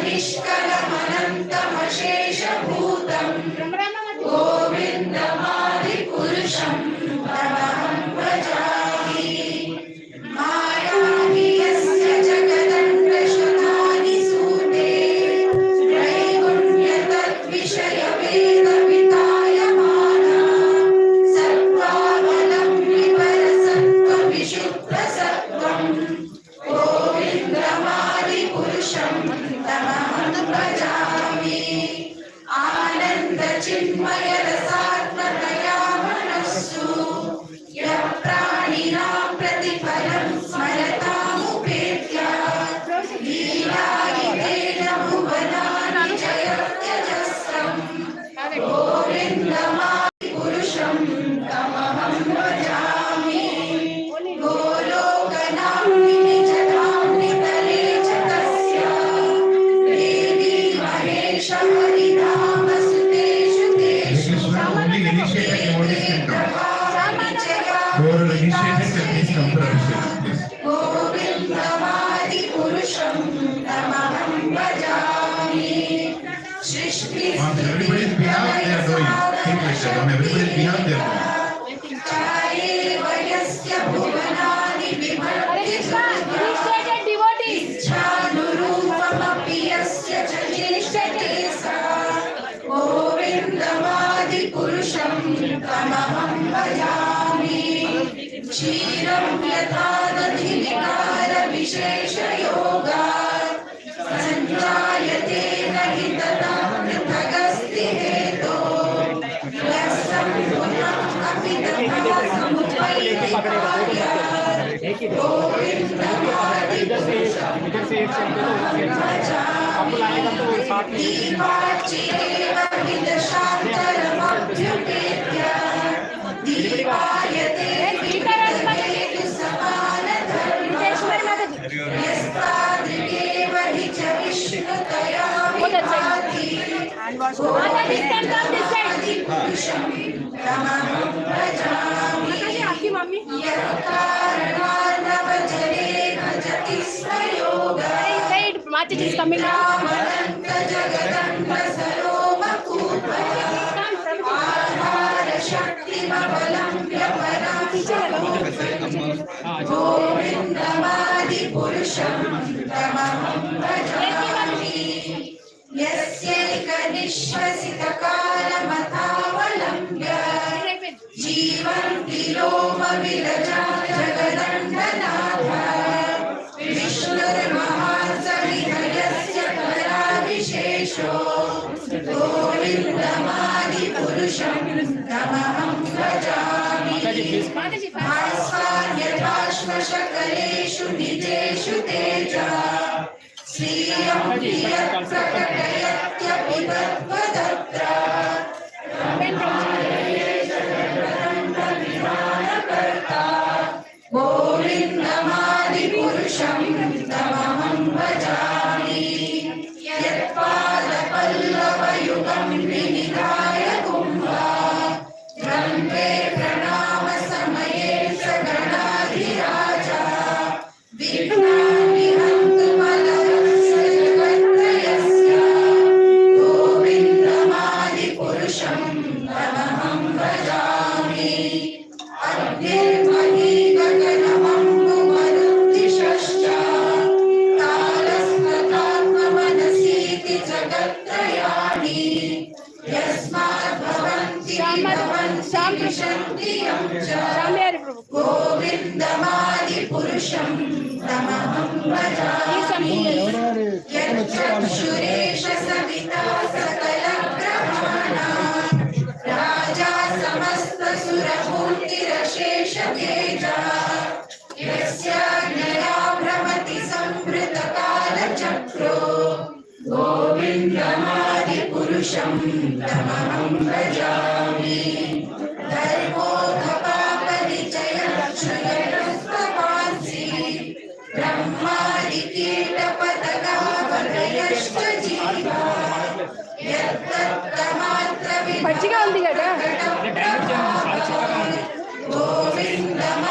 निष्कलमनन्तमशेषभूतं गोविन्दमादिपुरुषं तमहं भजामि Miami यस्य जगदण्डशतानि सूते त्रैगुण्यतद्विषयवेदवितायमाना सत्त्वावलम्बिपरसत्त्वविशुद्धसत्त्वं गोविन्दमादिपुरुषं तमहं भजामि आनन्दचिन्मयरसात्मकया मनस्सु यः प्राणिनां प्रतिफलं स्मरतामुपेत्य लीलायितेन भुवनानि जयत्यजस्रं गोविन्दमादिपुरुषं तमहं भजामि गोलोकनाम्नि जटाम्नितले च तस्य देवी महेश हरिधामसुतेषु तेषु गोविन्दमादिपुरुषं तमहं भजामि सृष्टिस्थित्यप्ययेव यस्य भुवनानि बिभर्ति इच्छानुरूपमपि यस्य च चेष्टते सा गोविन्दमादिपुरुषं तमहं भजामि क्षीरं यथा दधिविकारविशेषयोगात् सञ्जायते न हि तथा पृथगस्ति हेतोः यः सम्पूर्णम् अपि तथा समुत्पत्तिकार्यात् गोविन्दमादिपुरुषं दीपाच्चिरेव विदशान्तरमभ्युपेत्य दीपायते विदधेतु समानधर्मः यस्तादृगेव हि च विष्णुतया विभाति गोविन्दमादिपुरुषं तमहं भजामि यः कारणान्नवजरे भजति स्म योगः रामनन्तजगदण्डसरोमकूपः आधारशक्तिमवलम्ब्य गोविन्दमादिपुरुषं तमहं भजामि यस्यैकनिःश्वसितकालमथावलम्ब्य जीवन्ति लोमविलजा जगदण्डनाथः विष्णुर्महासविधयस्य पराविशेषो गोविन्दमादिपुरुषं तमहं भजामि भास्वान्यथाश्मशकलेषु निजेषु तेजः श्रियं यत्प्रकटयत्यपि तत्त्वदत्र गोविन्दमादिपुरुषं तमहं भजामि यत्पादपल्लवयुगं विनिधाय कुम्भा रम्भे प्रणामसमये स गणाधिराजा विघ्नानि हन्तुमलस्य जगत्त्रयस्य गोविन्दमादिपुरुषं तमहं भजामि अग्निर्मही गगनमम्बुमरुद्दिशश्च कालस्तथात्ममनसीति जगत्त्रयाणि यस्माद्भवन्ति विभवन्ति यं च गोविन्दमादिपुरुषं तमहं भजामि यच्चक्षुरेष सविता सकलग्रहाणां राजा समस्तसुरमूर्तिरशेषतेजः यस्याज्ञया भ्रमति संवृतकालचक्रो गोविन्दमादिपुरुषं तमहं भजामि धर्मोऽधपापरिचयक्षुयस्तपांसि ब्रह्मादिकीटपतगावलयश्च जीवा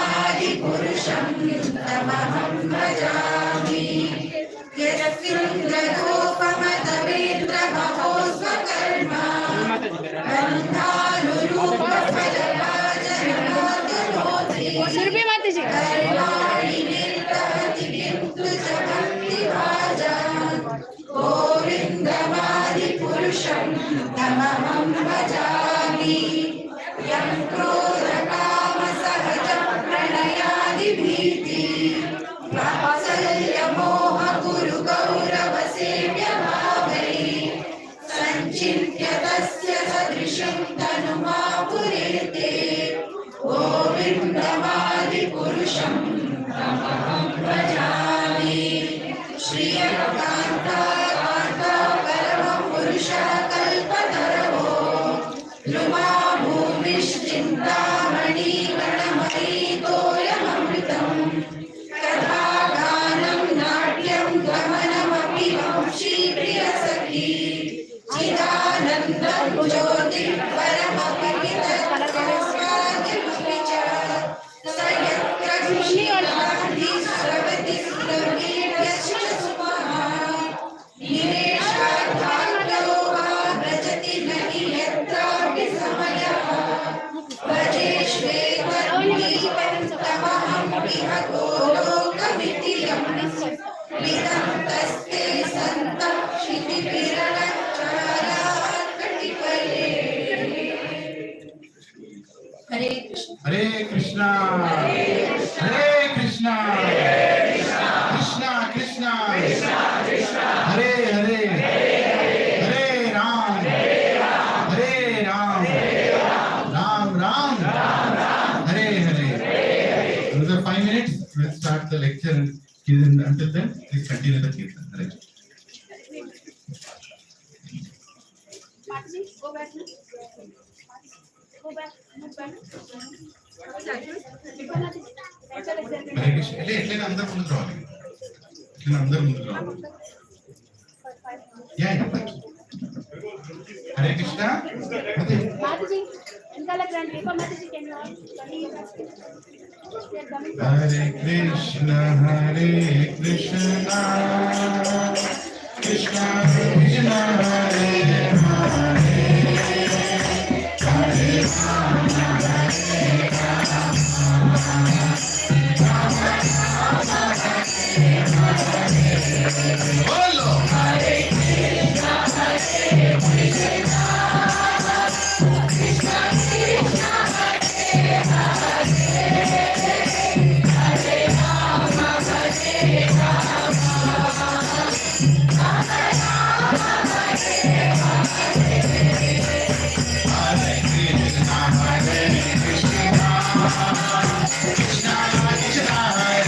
गोविन्दमादिपुरुषं तमहं भजामि यस्मिन् पुरुषं तमहं भजामि यं क्रोधकामसहजं प्रणयादिभीति वात्सल्यमोह गुरु गौरवसेव्यभावै सञ्चिन्त्य तस्य सदृशं तनुमापुरेते गोविन्दमादिपुरुषं तमहं भजामि श्रियकान्ता परमपुरुषः कल्पतरो ध्रुवा भूमिश्चिन्तामणि गणमयी तोयमृतम् कथा गानं नाट्यं गमनमपि वंशी प्रियसखी चिदानन्दं ज्योतिः परमपि तत्त्वस्वादिमपि च स यत्र विष्णुनाथि स्रवति स्रवीर्यश्च सुमः निमेषार्धान्तो वा व्रजति न हि यत्रापि समयः भजेष्वेतन्नीतमहं विहतो लोकमितियं विदन्तस्ते सन्तः क्षितिविरणच्चाराकटिपये। हरे कृष्ण हरे Krishna Krishna Krishna Hare Hare Hare Ram Ram Ram Hare Hare. Another 5 minutes, we'll start the lecture, and until then, please continue the kirtan. Hare. Go back. हरे कृष्ण. इतने अंदर मुझे ड्रॉ लगे. इतने अंदर मुझे ड्रॉ. या हरे कृष्णा. माताजी इनका ग्रैंड पेपर माताजी कैन यू हरे कृष्णा कृष्णा कृष्णा हरे हरे हरे राम बोलो हरे Krishna Krishna Krishna Hare Hare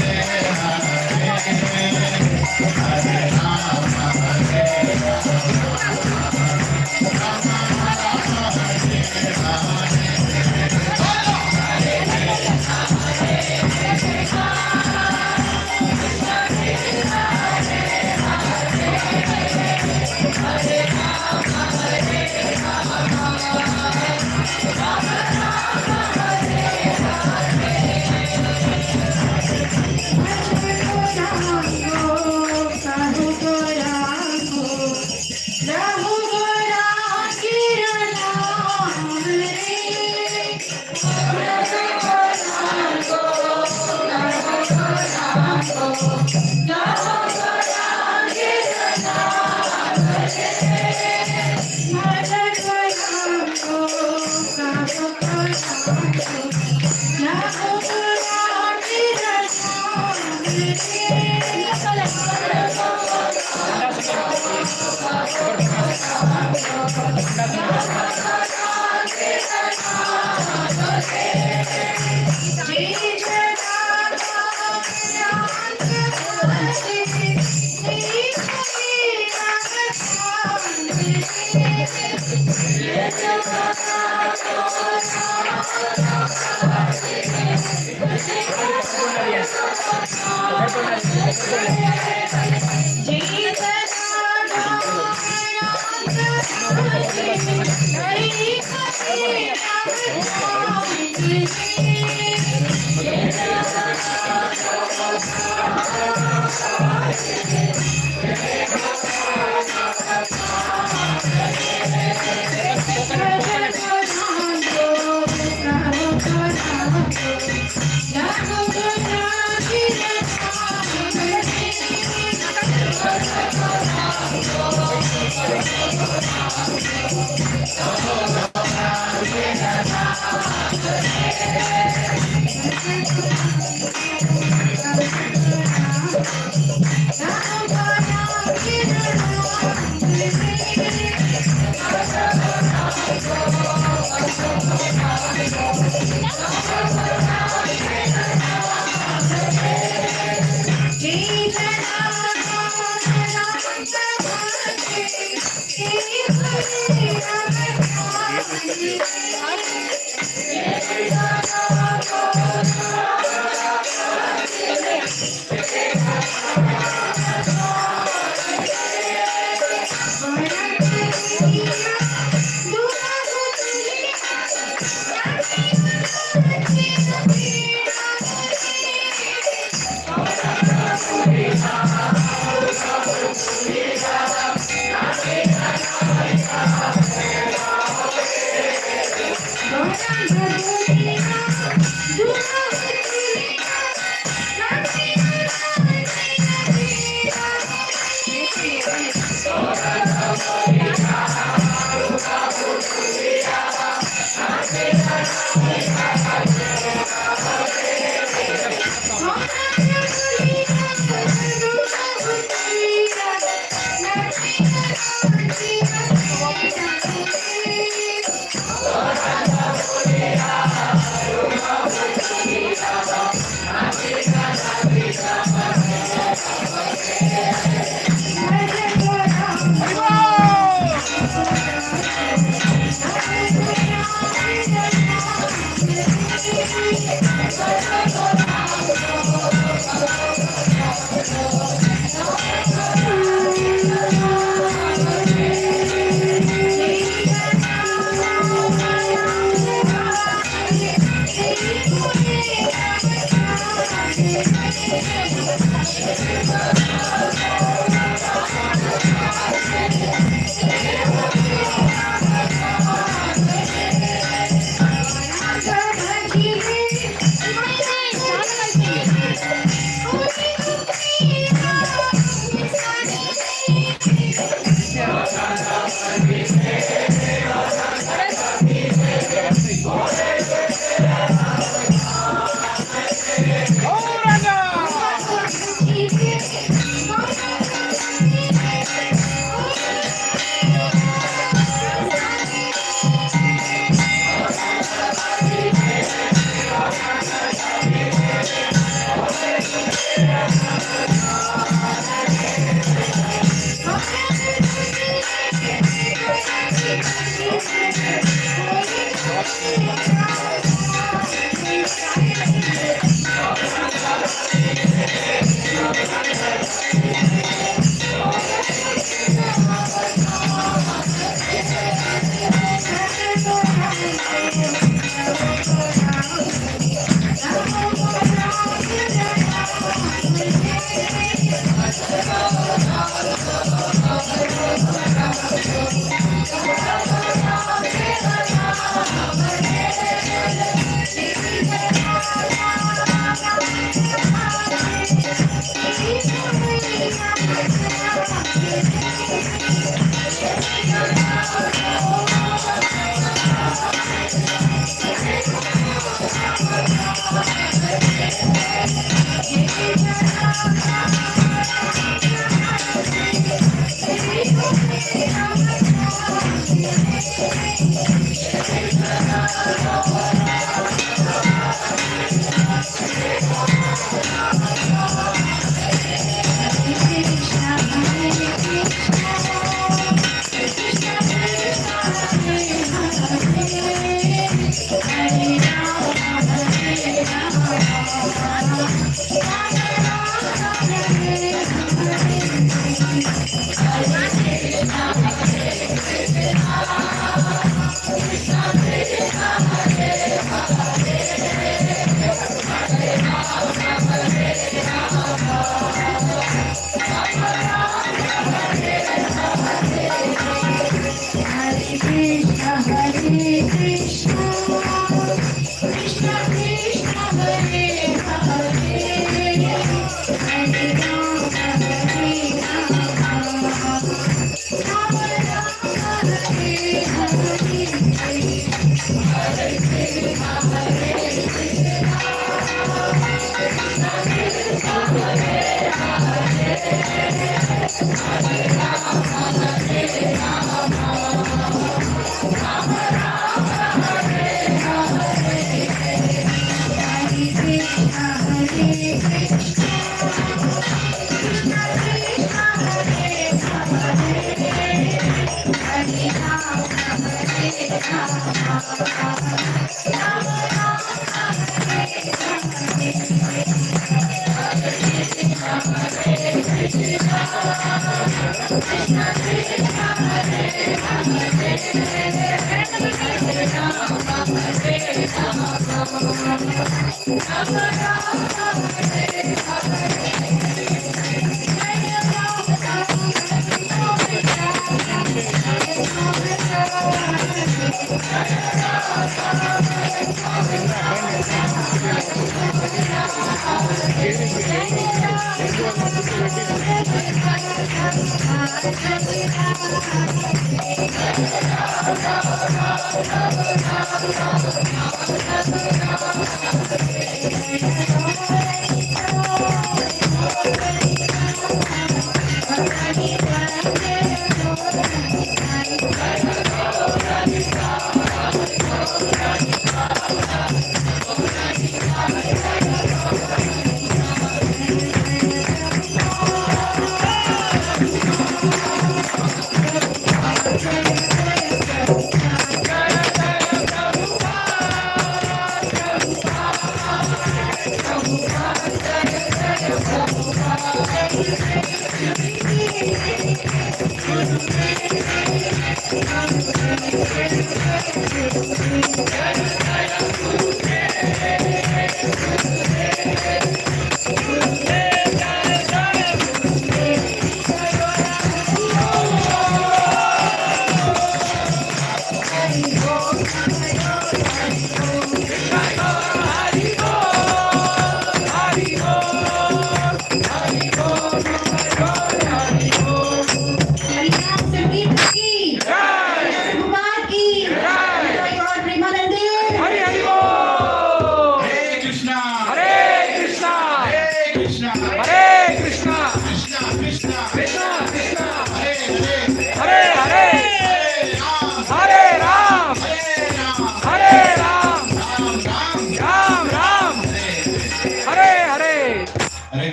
Ram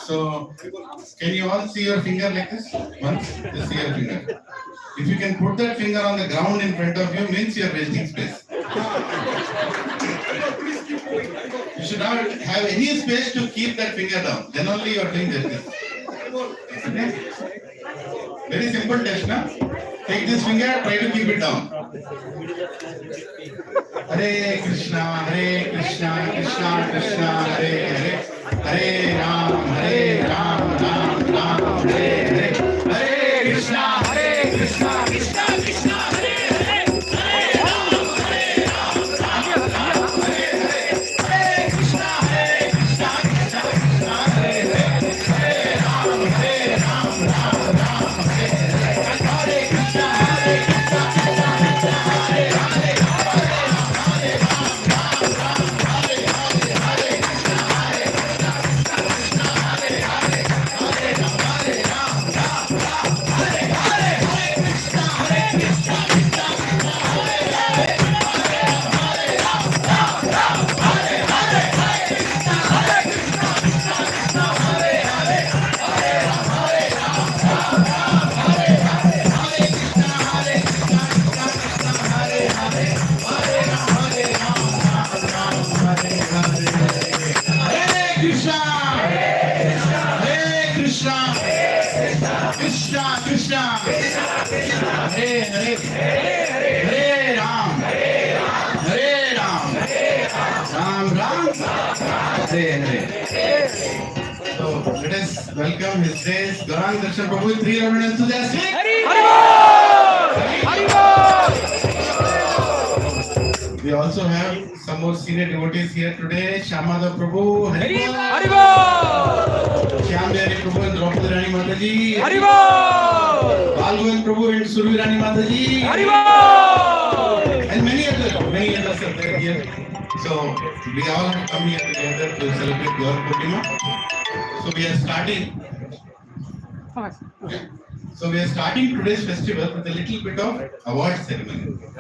So, can you all see your finger like this? Once, just see your finger. If you can put that finger on the ground in front of you, means you are wasting space. You should not have any space to keep that finger down. Then only you are doing justice. Okay? Very simple test, na? Take this finger, try to keep it down. Hare Krishna, Krishna Krishna, Hare Hare. Hare Ram, Ram Ram, Hare Hare. Hare Krishna, Krishna Krishna, Hare Hare. Hare Ram, Ram Ram, Hare Hare. Hare Krishna, Krishna Krishna, Hare Hare. Hare Ram, Ram Ram, Hare Hare. Hare Krishna, Krishna Krishna, Hare Hare. Krishna Krishna, Hare Hare, Hare Ram, Ram Ram, Hare Hare. So let us welcome His Grace Gauranga Darshan Prabhu, 3 round enthusiastic. We also have some more senior devotees here today. Shamada Prabhu, Shyam Bihari Prabhu and Draupadi Rani Mataji, Balgovind Prabhu and Survi Rani Mataji, and many others are there here. So we all have come here together to celebrate Gaura Purnima. So we are starting today's festival with a little bit of award ceremony. So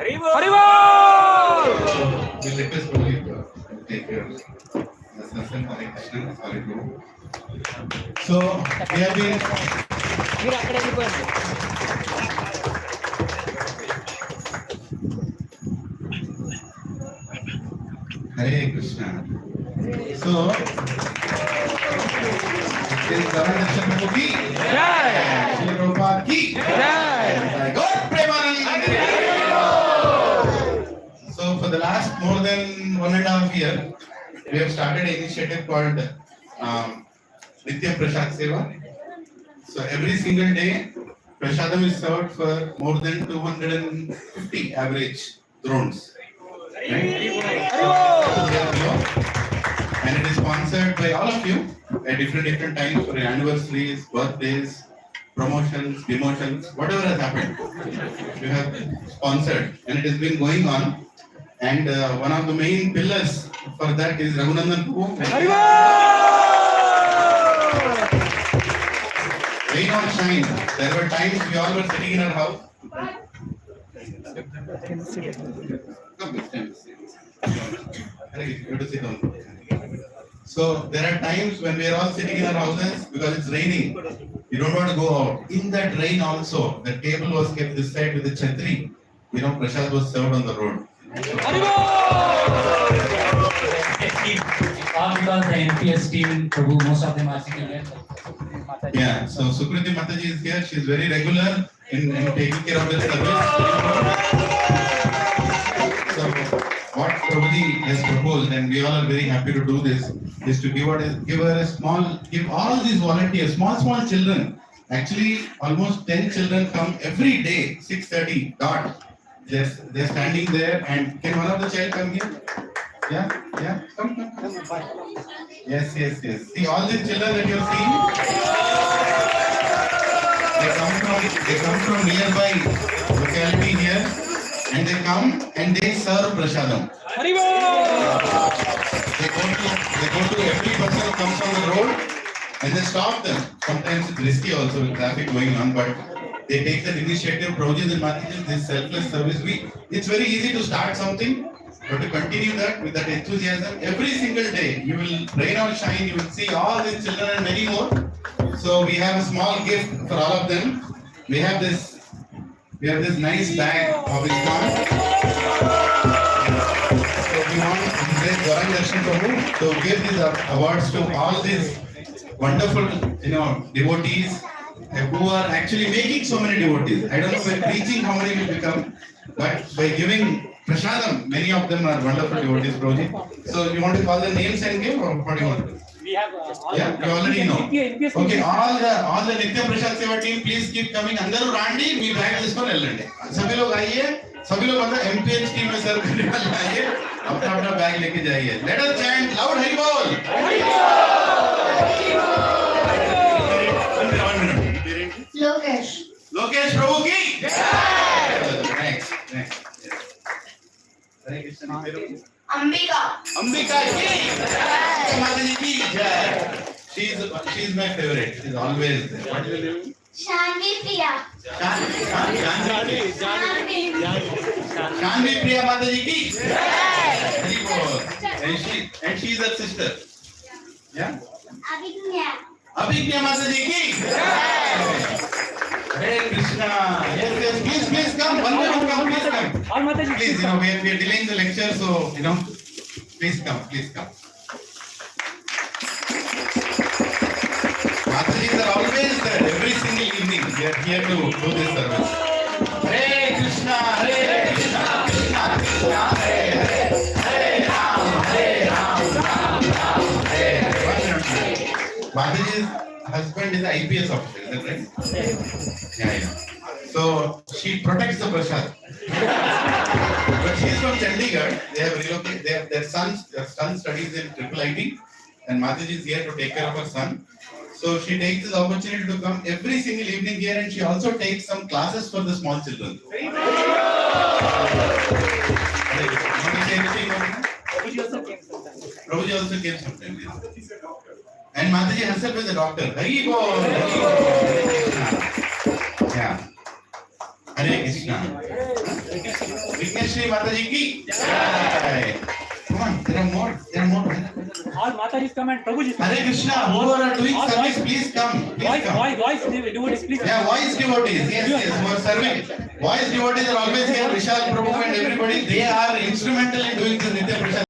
we request Prabhu to take your Darshan. Hare Krishna. Sorry, Prabhu. So we have been Hare Krishna. So, is Darshan Prabhu ki jai, Shri Prabhupada ki jai, God Premanand. So for the last more than 1.5 years, we have started an initiative called Nitya Prasad Seva. So every single day, Prasadam is served for more than 250 average drones. Right? And it is sponsored by all of you at different times for anniversaries, birthdays, promotions, demotions, whatever has happened. You have sponsored, and it has been going on. And one of the main pillars for that is Raghunandan Prabhu. Rain or shine, there were times we all were sitting in our house. So there are times when we are all sitting in our houses because it's raining. You don't want to go out. In that rain also, the table was kept this side with the chhatri. You know, prasad was served on the road. All because the NPS team, Prabhu, most of them are sitting here. Yeah, so Sukriti Mataji is here. She is very regular in taking care of the service. So what Prabhuji has proposed, and we all are very happy to do this, is to give all these volunteers, small children. Actually, almost 10 children come every day, 6:30 dot. They're standing there, and can one of the child come here? Yeah, come. Yes. See all these children that you're seeing. They come from nearby locality here, and they come and they serve prasadam. They go to every person who comes on the road, and they stop them. Sometimes it's risky also with traffic going on, but they take that initiative. Prabhuji and Mataji, this selfless service. It's very easy to start something, but to continue that with that enthusiasm, every single day, you will rain or shine, you will see all these children and many more. So we have a small gift for all of them. We have this nice bag of ISKCON. So we want Gauranga Darshan Prabhu to give these awards to all these wonderful, devotees who are actually making so many devotees. I don't know by preaching how many will become, but by giving prasadam, many of them are wonderful devotees, Prabhuji. So you want to call the names and give, or what do you want to do? We have You already know. Okay, all the Nitya Prasad Seva team, please keep coming. अंदर रांडी मी bag इसको ले लेंगे. सभी लोग आइए. सभी लोग मतलब MPH team में सर्व करने वाले आइए. अपना बैग लेके जाइए. Let us chant loud Hari Bol. Hari Bol. Lokesh Prabhu ki. Next. Hare Krishna. Ambika ki. Mataji ki jai. She's my favorite. She's always there. What is your name? Shanvi Priya. Shanvi Priya Mataji ki jai. Hari Bol. And she's her sister. Yeah. Abhignya Mataji ki jai. Hare Krishna. Yes. Please come. One by one come. Please come. all Mataji. Please, we are delaying the lecture, so please come. Matajis are always there every single evening. We are here to do this service. Hare Krishna, Krishna Krishna, Hare Ram, Ram Hare. Mataji's husband is an IPS officer, is that right? Yeah. So she protects the prasad. But she is from Chandigarh. They have relocated. Their son studies in IIIT, and Mataji is here to take care of her son. So she takes this opportunity to come every single evening here, and she also takes some classes for the small children. Prabhuji also came sometimes. And Mataji herself is a doctor. Hari Bol. Yeah. Hare Krishna. Vigneshri Mataji ki jai. Come on, there are more. All Mataji's come and Prabhuji. Hare Krishna. Who are doing service, please come. Voice devotees, please. Yeah, voice devotees. Yes, who are serving. Voice devotees are always here. Vishal Prabhu and everybody. They are instrumental in doing this Nitya Prasad.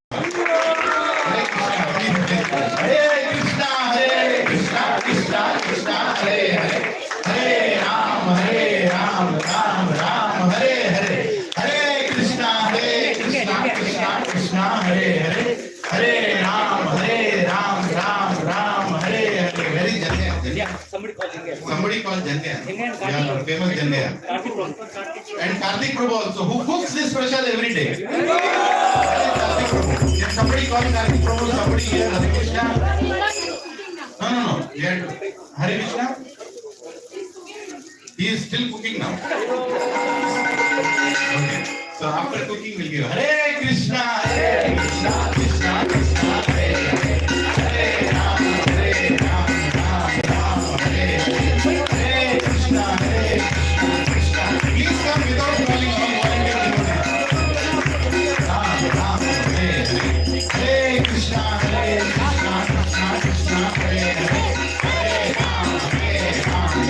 called Jangaya. Yeah, famous Jangaya. And Karthik Prabhu also, who cooks this prasad every day. Karthik Prabhu. Can somebody call Karthik Prabhu? Somebody here, Hare Krishna? No. Here, Hare Krishna? He is still cooking now. Okay. So after cooking, we'll give Hare Krishna, Krishna Krishna, Hare Hare, Hare Ram, Ram Hare Hare, Hare Krishna, Krishna. Please come without calling all volunteer devotees. Ram Hare Hare, Hare Krishna, Krishna Krishna, Hare Hare, Hare Ram, Ram Hare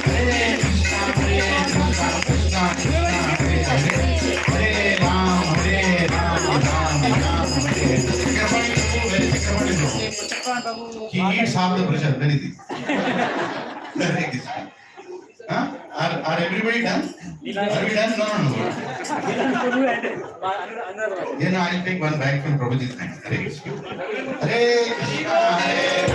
Hare, Hare Krishna, Krishna Hare Ram, He eats half the prasad, very easy. Are everybody done? Are we done? No. Then I'll take one bag from Prabhuji's hand. Hare Krishna. Hare Krishna, Hare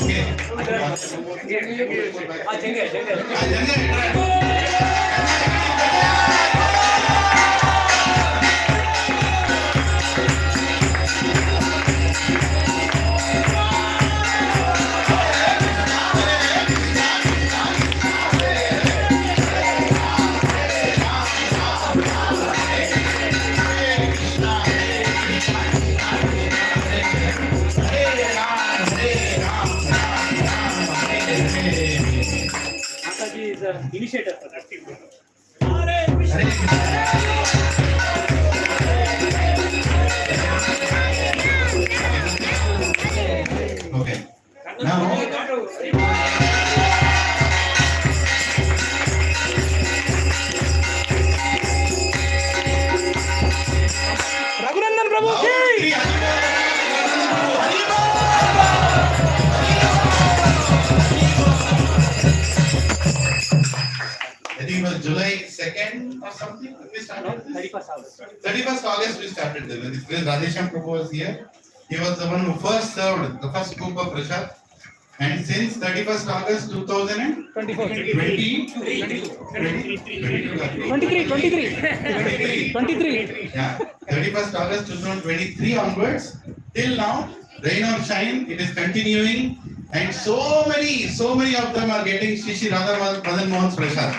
Okay. Initiator for that team. Okay. Now, Raghurandan Prabhu ki! I think it was July 2nd or something when we started this. 31st August. 31st August we started this. When Radhesham Prabhu was here, he was the one who first served the first scoop of prasad. And since 31st August 2024, 23. Yeah, 31st August 2023 onwards, till now, rain or shine, it is continuing. And so many of them are getting Shri Radha Madan Mohan's prasad.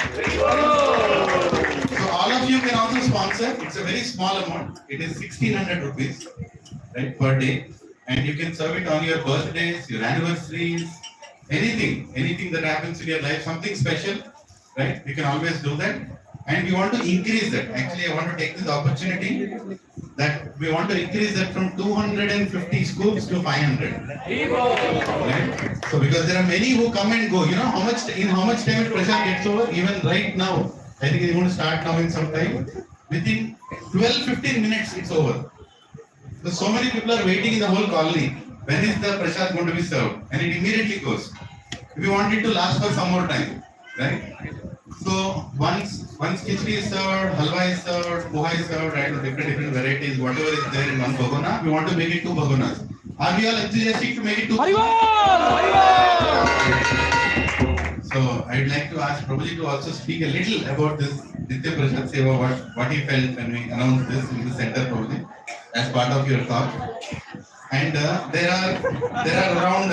So all of you can also sponsor. It's a very small amount. It is 1600 rupees, right, per day. And you can serve it on your birthdays, your anniversaries, anything that happens in your life, something special, right? You can always do that. And we want to increase that. Actually, I want to take this opportunity that we want to increase that from 250 scoops to 500. Right? So because there are many who come and go, you know how much time prasad gets over? Even right now, I think it's going to start now in some time. Within 12-15 minutes, it's over. So many people are waiting in the whole colony. When is the prasad going to be served? And it immediately goes. If you want it to last for some more time, right? So once khichdi is served, halwa is served, poha is served, right? Different varieties, whatever is there in one bhagona, we want to make it 2 bhagonas. Are we all enthusiastic to make it 2? So I'd like to ask Prabhuji to also speak a little about this Nitya Prasad Seva, what he felt when we announced this in the center, Prabhuji, as part of your talk. And there are around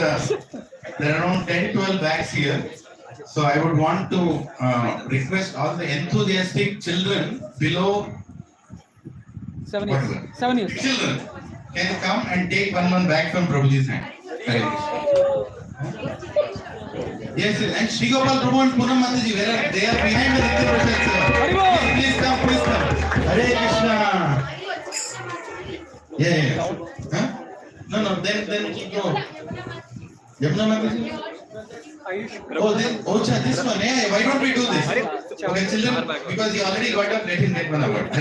10-12 bags here. So I would want to request all the enthusiastic children below 7 years. 7 years. Children can come and take one bag from Prabhuji's hand. Yes, and Sri Gopal Prabhu and Poonam Mataji, they are behind the Nitya Prasad Seva. Please come. Hare Krishna. Yeah. Huh? No, then go. Yamuna Mataji. This one. Yeah, why don't we do this? Okay, children, because he already got up, let him take one award.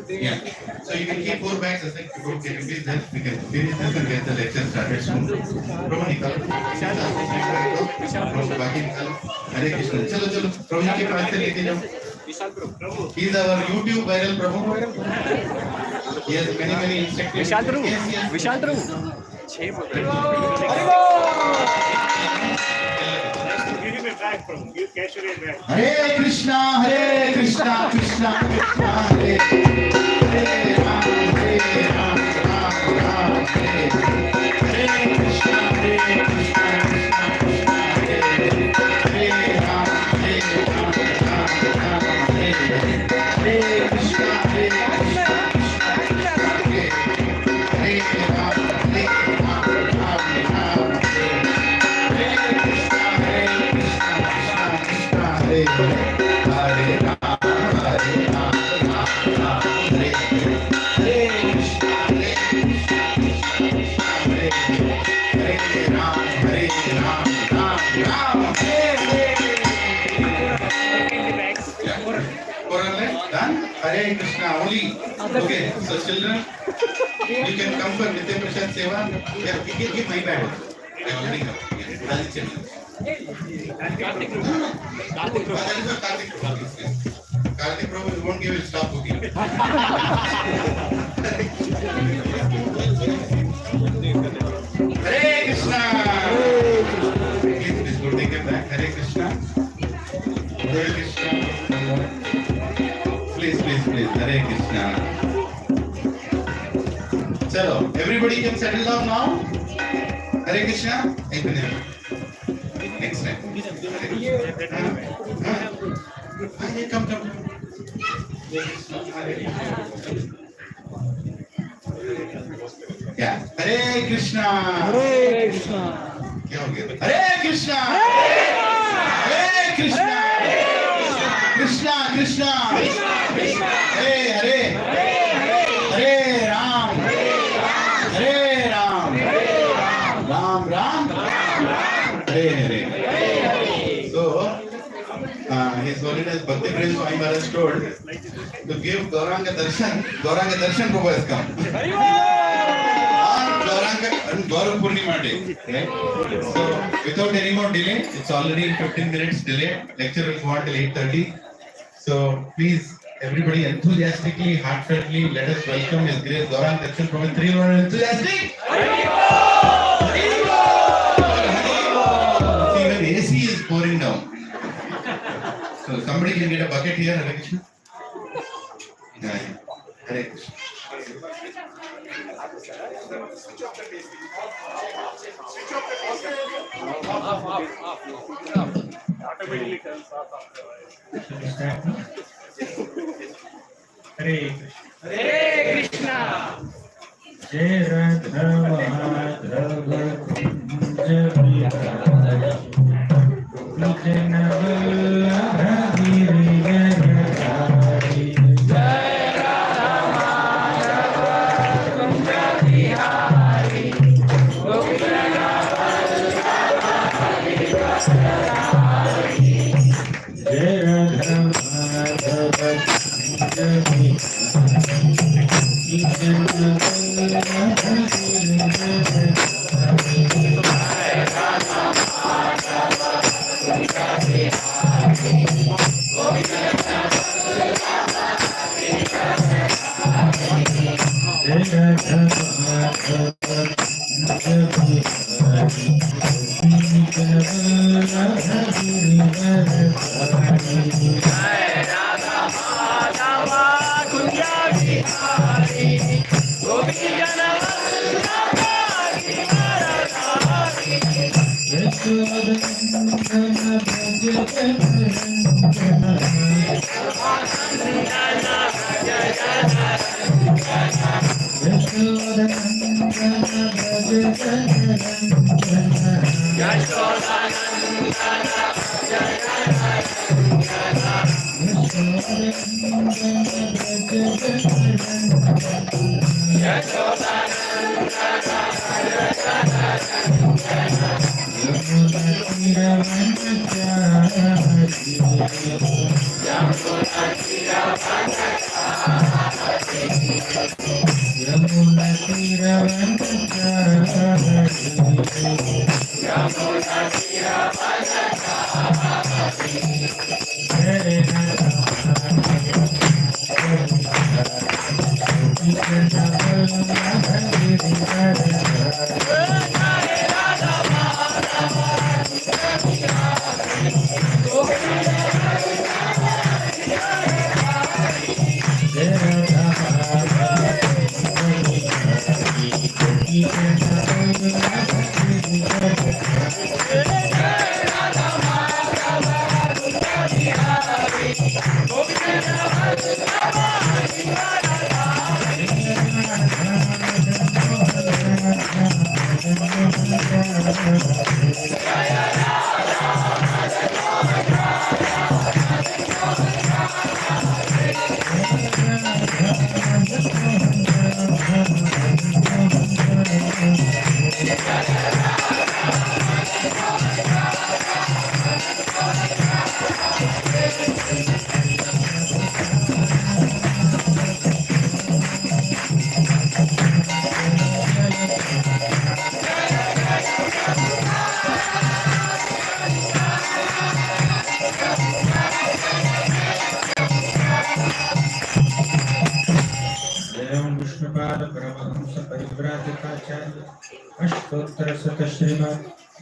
Yeah. So you can keep 4 bags as like you can finish this, we can finish this and get the lecture started soon. Prabhu Bhakti, Hare Krishna. Chalo. Prabhu ke paas se leke jao. He is our YouTube viral Prabhu. He has many insect. Vishal Prabhu Yes, yes. विशाल प्रभु 6 बोल रहे Hare Krishna, Krishna Krishna, Hare Hare Ram, Ram Ram, Hare Hare Krishna, Krishna Krishna, Hare Hare Ram, Ram Ram, Hare Krishna, Krishna Krishna, Hare Hare Ram, Ram Ram, Hare Krishna, Hare Hare Ram, Hare Ram, Hare Krishna, Hare Ram, Hare Ram, Hare done? Hare Krishna only. Okay, so children, you can come for Nitya Prashad Seva. Yeah, give my bag also. I already have. I'll check. Karthik Prabhu, you won't give it, stop cooking. Hare Krishna. Please go take it back. Hare Krishna. Hare Krishna. Please. Hare Krishna. Chalo, everybody can settle down now. Hare Krishna. Next time. Come. Yeah. Hare Krishna. क्या हो गया? Hare Krishna. Hare Krishna. Krishna. Hare. Hare Ram. Hare Ram. Ram. Hare. So, His Holiness Bhakti Prince Swami Maharaj told to give Gauranga Darshan. Gauranga Darshan Prabhu has come. Gauranga and Gaura Purnima day. Right? So, without any more delay, it's already 15 minutes delay. Lecture will go on till 8:30. So, please, everybody enthusiastically, heartfully, let us welcome His Grace Gauranga Darshan Prabhu. 3 more enthusiastic. See, when AC is pouring down. So somebody can get a bucket here, Hare Krishna. Yeah. Hare Krishna. Automatically turns off after Hare Krishna. Jai Radha Madhava Kunja Vihari Vijana Vallabha Giri Garadhari Jai Radha Madhava Kunja Vihari Vijana Vallabha Giri Garadhari Jai Radha Madhava Kunja Vihari Vijana Vallabha Giri Garadhari Jai Radha Madhava Hare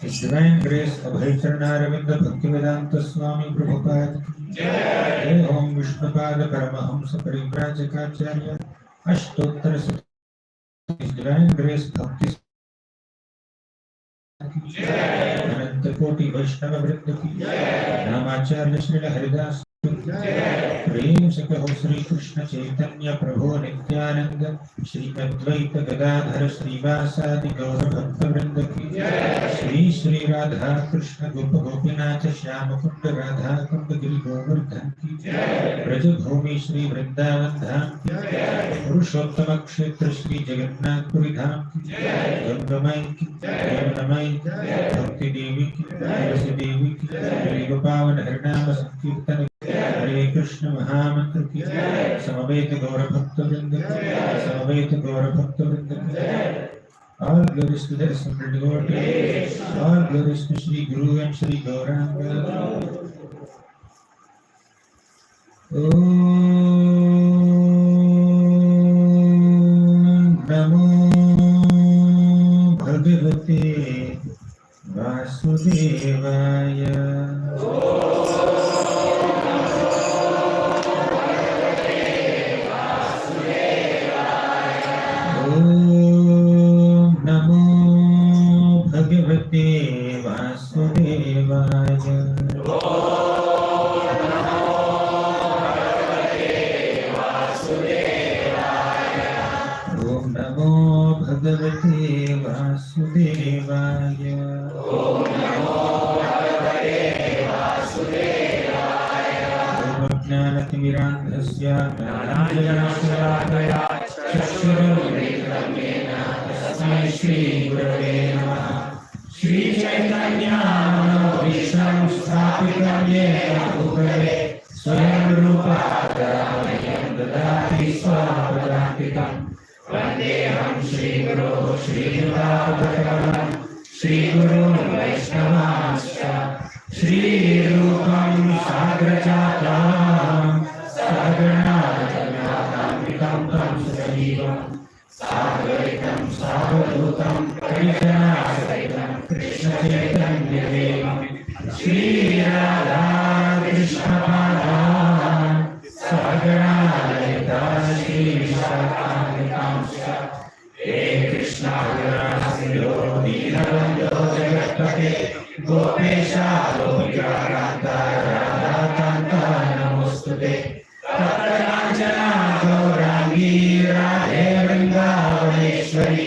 His Divine Grace Abhayacharanaravindra Bhaktivedanta Swami Prabhupada Jai Om Vishnupada Paramahamsa Parivrajakacharya Ashtottara Sata His Divine Grace Bhakti Ananta Koti Vaishnava Vrinda ki Namacharya Srila Haridas प्रेम से कहो श्री कृष्ण चैतन्य प्रभु नित्यानंद श्री अद्वैत गदाधर श्रीवासादि गौर भक्त वृंद की श्री श्री राधा कृष्ण गोप गोपीनाथ श्याम कुंड राधा कुंड गिरि गोवर्धन की ब्रज भूमि श्री वृंदावन धाम की पुरुषोत्तम क्षेत्र श्री जगन्नाथपुरी धाम की गंगमय की यमुनामय भक्ति देवी की तुलसी देवी की गोपावन हरिनाम संकीर्तन हरे कृष्ण महामंत्र की समवेत गौर भक्त वृंद की समवेत गौर भक्त वृंद की all glories to the assembled devotees, all glories to Shri Guru and Shri Gauranga. Om Namo Bhagavate Vasudevaya. Shri Chaitanya Vishnu Sthapitam Yena Bhutale Swayam Rupa Dhammayam Dadati Swapadapitam Vandeham Shri Guru Shri Yudapadaram Shri Guru Vaishnavascha Shri Rupam Sagrachatam Sagarnatamatam Tam Sajivam Sagaritam Savadutam Krishna Krishna Chaitanya Devam Shri Radha Krishna Padam Sagarnalita Shri Shakamikamsha He Krishna Virasilo Dinabandho Jagatpate Gopesha Lopika Kanta Radha Kanta Namostute Tatanjana Gaurangi Radhe Vrindavaneshwari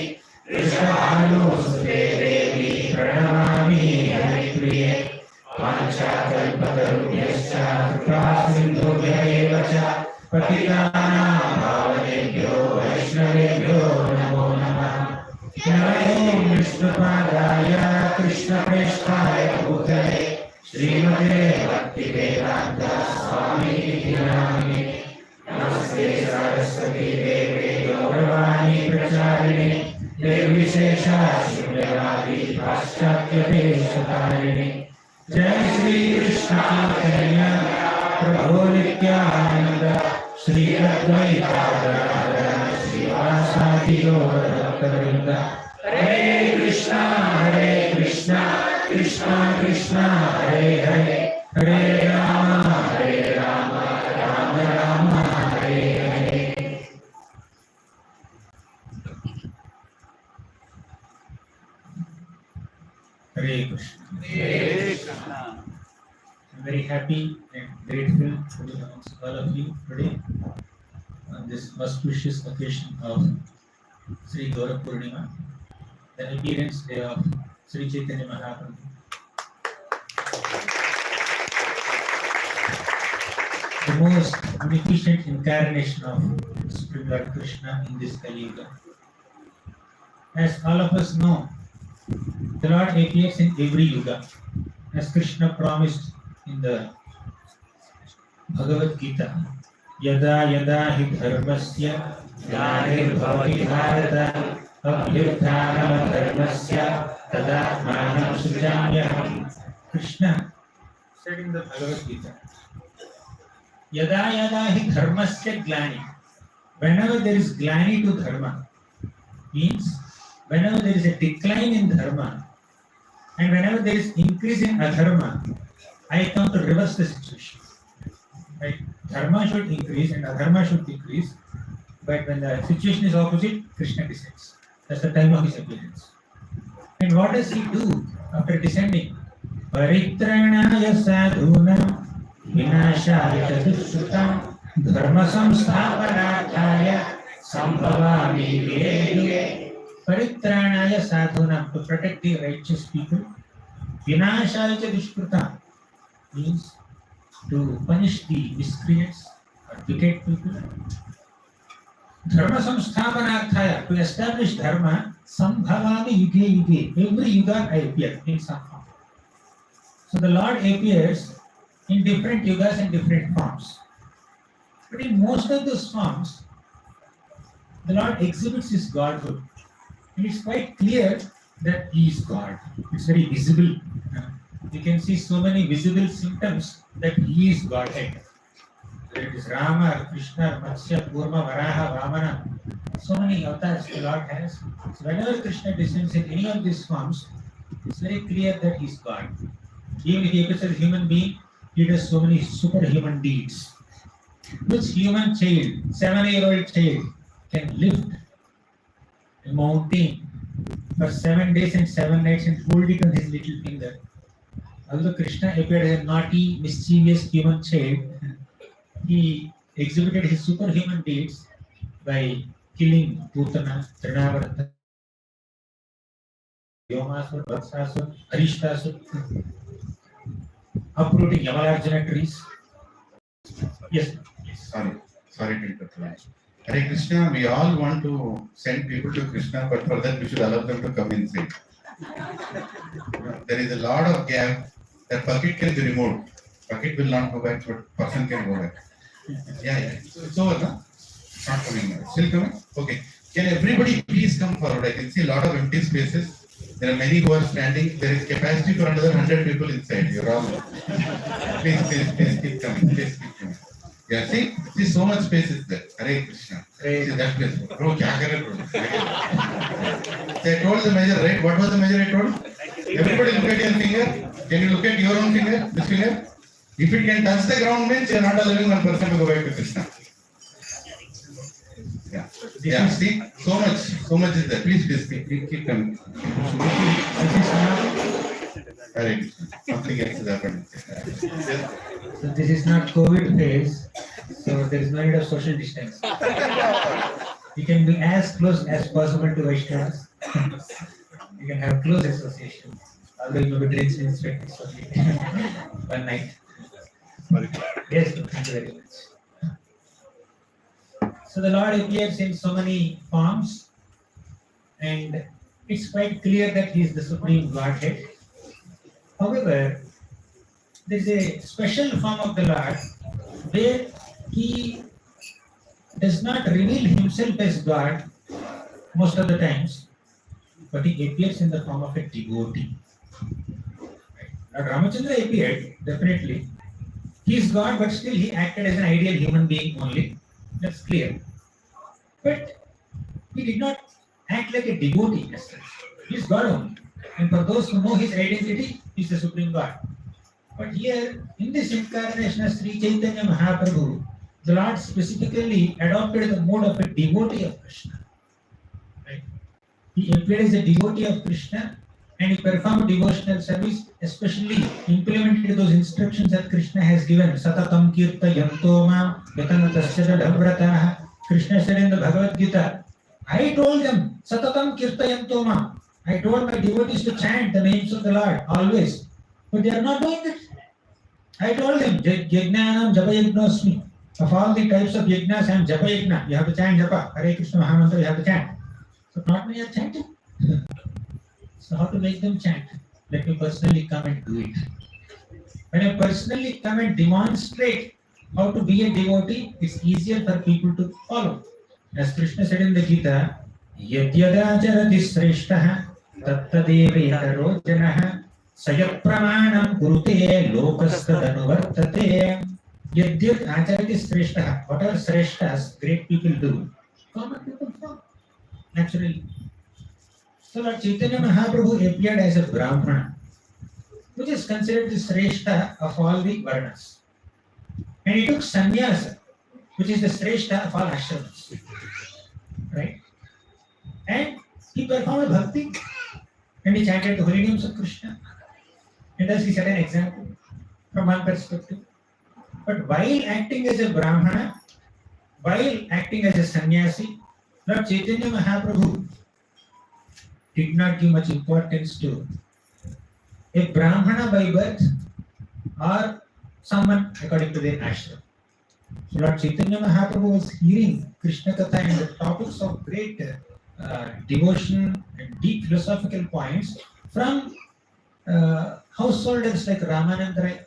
Vishvahanusute Devi Pranamami Haripriye Panchakalpatarubhyascha Kripasindhubhya eva cha Patitanam Pavanebhyo Vaishnavebhyo Namo Namah Om Vishnupadaya Krishna Preshthaya Bhutale Srimate Bhaktivedanta Swami Namini Namaste Saraswati Deve Gauravani Pracharine Devi Shesha Shunyavadi Paschatya Desatarini Jai Shri Krishna Chaitanya Prabhu Nityananda Shri Advaita Gadadhara Shri Srivasadiyoravrinda. Hare Krishna, Krishna Krishna, Hare Hare, Hare Rama, Rama Rama, Hare Hare. Hare Krishna. I'm very happy and grateful to be amongst all of you today on this auspicious occasion of Sri Gaura Purnima, the appearance day of Sri Chaitanya Mahaprabhu. The most magnificent incarnation of Supreme Lord Krishna in this Kali Yuga. As all of us know, the Lord appears in every yuga, as Krishna promised in the Bhagavad Gita. Yada yada hi dharmasya glanirvavati bharata abhyutthanam dharmasya tadatmanam srijamyaham. Krishna said in the Bhagavad Gita, Yada yada hi dharmasya glani. Whenever there is glani to dharma, means whenever there is a decline in dharma and whenever there is increase in adharma, I come to reverse the situation. Right? Dharma should increase and adharma should decrease, but when the situation is opposite, Krishna descends. That's the time of his appearance. And what does he do after descending? Paritranaya sadhunam vinashaya chatusrutam dharma samsthapanarthaya sambhavami yuge. Paritranaya sadhunam, to protect the righteous people. Vinashaya dushkrutam means to punish the miscreants or wicked people. Dharma samsthapanarthaya, to establish dharma. Sambhavami yuge yuge, every yuga I appear in some form. So the Lord appears in different yugas and different forms. But in most of those forms, the Lord exhibits his godhood. And it's quite clear that he is God. It's very visible. You can see so many visible symptoms that he is Godhead. Whether it is Rama, or Krishna, or Matsya, Kurma, Varaha, Vamana, so many avatars the Lord has. So whenever Krishna descends in any of these forms, it's very clear that he is God. Even if he appears as a human being, he does so many superhuman deeds. Which human child, 7-year-old child, can lift a mountain for 7 days and 7 nights and hold it on his little finger? Although Krishna appeared as a naughty, mischievous human child, he exhibited his superhuman deeds by killing Putana, Trinavarta, Yomasur, Vatsasur, Harishtasur, uprooting Yamarajana trees. Yes. Sorry to interrupt. Hare Krishna, we all want to send people to Krishna, but for that we should allow them to come inside. There is a lot of gap. That bucket can be removed. Bucket will not go back, but person can go back. Yeah. It's over, no? Not coming now. Still coming? Okay. Can everybody please come forward? I can see a lot of empty spaces. There are many who are standing. There is capacity for another 100 people inside. You're all. Please keep coming. Please keep coming. Yeah, see so much space is there. Hare Krishna. See that place. Bro, kya kar rahe, bro? So I told the measure, right? What was the measure I told? Everybody look at your finger. Can you look at your own finger? This finger? If it can touch the ground, means you are not allowing one person to go back to Krishna. Yeah. See, so much is there. Please keep coming. Hare Krishna. Something else is happening. So this is not COVID phase, so there is no need of social distance. You can be as close as possible to Vaishnavas. You can have close association. Although you may be drinks in one night. Yes, thank you very much. So the Lord appears in so many forms, and it's quite clear that he is the Supreme Godhead. However, there is a special form of the Lord where he does not reveal himself as God most of the times, but he appears in the form of a devotee. Lord Ramachandra appeared, definitely. He is God, but still he acted as an ideal human being only. That's clear. But he did not act like a devotee as such. He is God only. And for those who know his identity, he is the Supreme God. But here, in this incarnation of Sri Chaitanya Mahaprabhu, the Lord specifically adopted the mode of a devotee of Krishna. Right? He appeared as a devotee of Krishna and he performed devotional service, especially implemented those instructions that Krishna has given. Satatam kirta yantoma yatanatasya dhamvrataha. Krishna said in the Bhagavad Gita, I told them, Satatam kirta yantoma. I told my devotees to chant the names of the Lord always. But they are not doing it. I told them, Yajnanam Japa Yajnosmi. Of all the types of yajnas, I am Japa Yajna. You have to chant Japa. Hare Krishna Mahamantra, you have to chant. So not many are chanting. So how to make them chant? Let me personally come and do it. When I personally come and demonstrate how to be a devotee, it's easier for people to follow. As Krishna said in the Gita, Yadyadacharati sreshtaha tattadeveta janaha sayat pramanam kurute lokastadanuvartate. Yadyad acharati sreshtaha. Whatever sreshtas great people do, common people follow naturally. So Lord Chaitanya Mahaprabhu appeared as a Brahmana, which is considered the Sreshta of all the Varnas. And he took sannyasa, which is the Sreshta of all ashramas. Right? And he performed bhakti and he chanted the holy names of Krishna. And thus he set an example from one perspective. But while acting as a Brahmana, while acting as a sannyasi, Lord Chaitanya Mahaprabhu did not give much importance to a Brahmana by birth or someone according to their ashram. So Lord Chaitanya Mahaprabhu was hearing Krishna Katha and the topics of great devotion and deep philosophical points from householders like Ramananda Rai,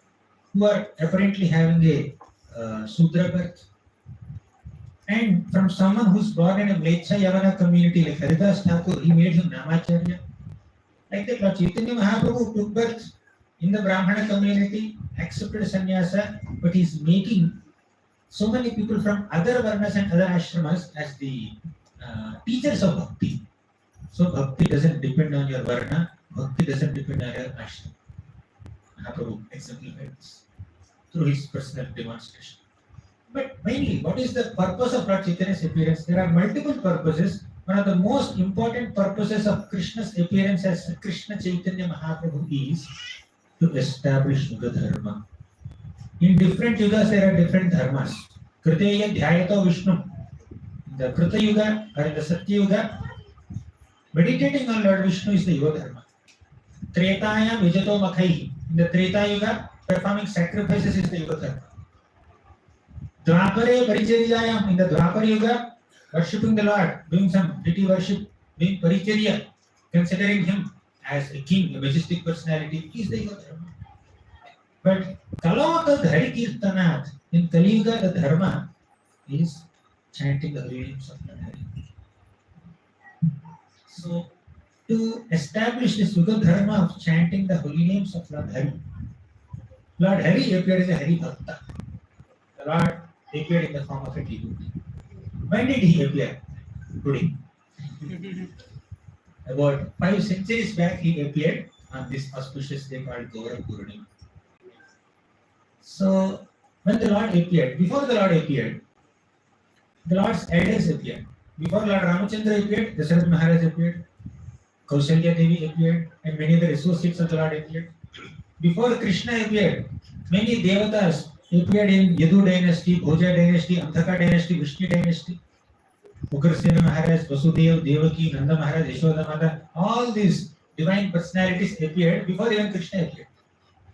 who are apparently having a Sudra birth, and from someone who's born in a Mlecha Yavana community like Haridas Thakur, he made him Namacharya. Like that, Lord Chaitanya Mahaprabhu took birth in the Brahmana community, accepted sannyasa, but he's making so many people from other varnas and other ashramas as the teachers of bhakti. So bhakti doesn't depend on your varna, bhakti doesn't depend on your ashram. Mahaprabhu exemplified this through his personal demonstration. But mainly, what is the purpose of Lord Chaitanya's appearance? There are multiple purposes. One of the most important purposes of Krishna's appearance as Krishna Chaitanya Mahaprabhu is to establish Yuga Dharma. In different yugas, there are different dharmas. Kriteya Dhyayato Vishnu. In the Krita Yuga or in the Satya Yuga, meditating on Lord Vishnu is the Yuga Dharma. Tretayam Vijato Makhai. In the Treta Yuga, performing sacrifices is the Yuga Dharma. Dvapare Paricharyayam, in the Dvapara Yuga, worshipping the Lord, doing some deity worship, doing Paricharya, considering him as a king, a majestic personality, is the Yuga Dharma. But Kalaka Dhari Kirtanat, in Kali Yuga, the Dharma is chanting the holy names of Lord Hari. So, to establish this Yuga Dharma of chanting the holy names of Lord Hari appeared as a Hari Bhakta. The Lord appeared in the form of a devotee. When did he appear? Today. About 5 centuries back, he appeared on this auspicious day called Gaura Purnima. So, when the Lord appeared, before the Lord appeared, the Lord's elders appeared. Before Lord Ramachandra appeared, Darshan Maharaj appeared, Kausalya Devi appeared, and many other associates of the Lord appeared. Before Krishna appeared, many devatas appeared in Yadu dynasty, Bhoja dynasty, Amthaka dynasty, Vishnu dynasty. Ugrasena Maharaj, Vasudev, Devaki, Nanda Maharaj, Yashoda Mata, all these divine personalities appeared before even Krishna appeared.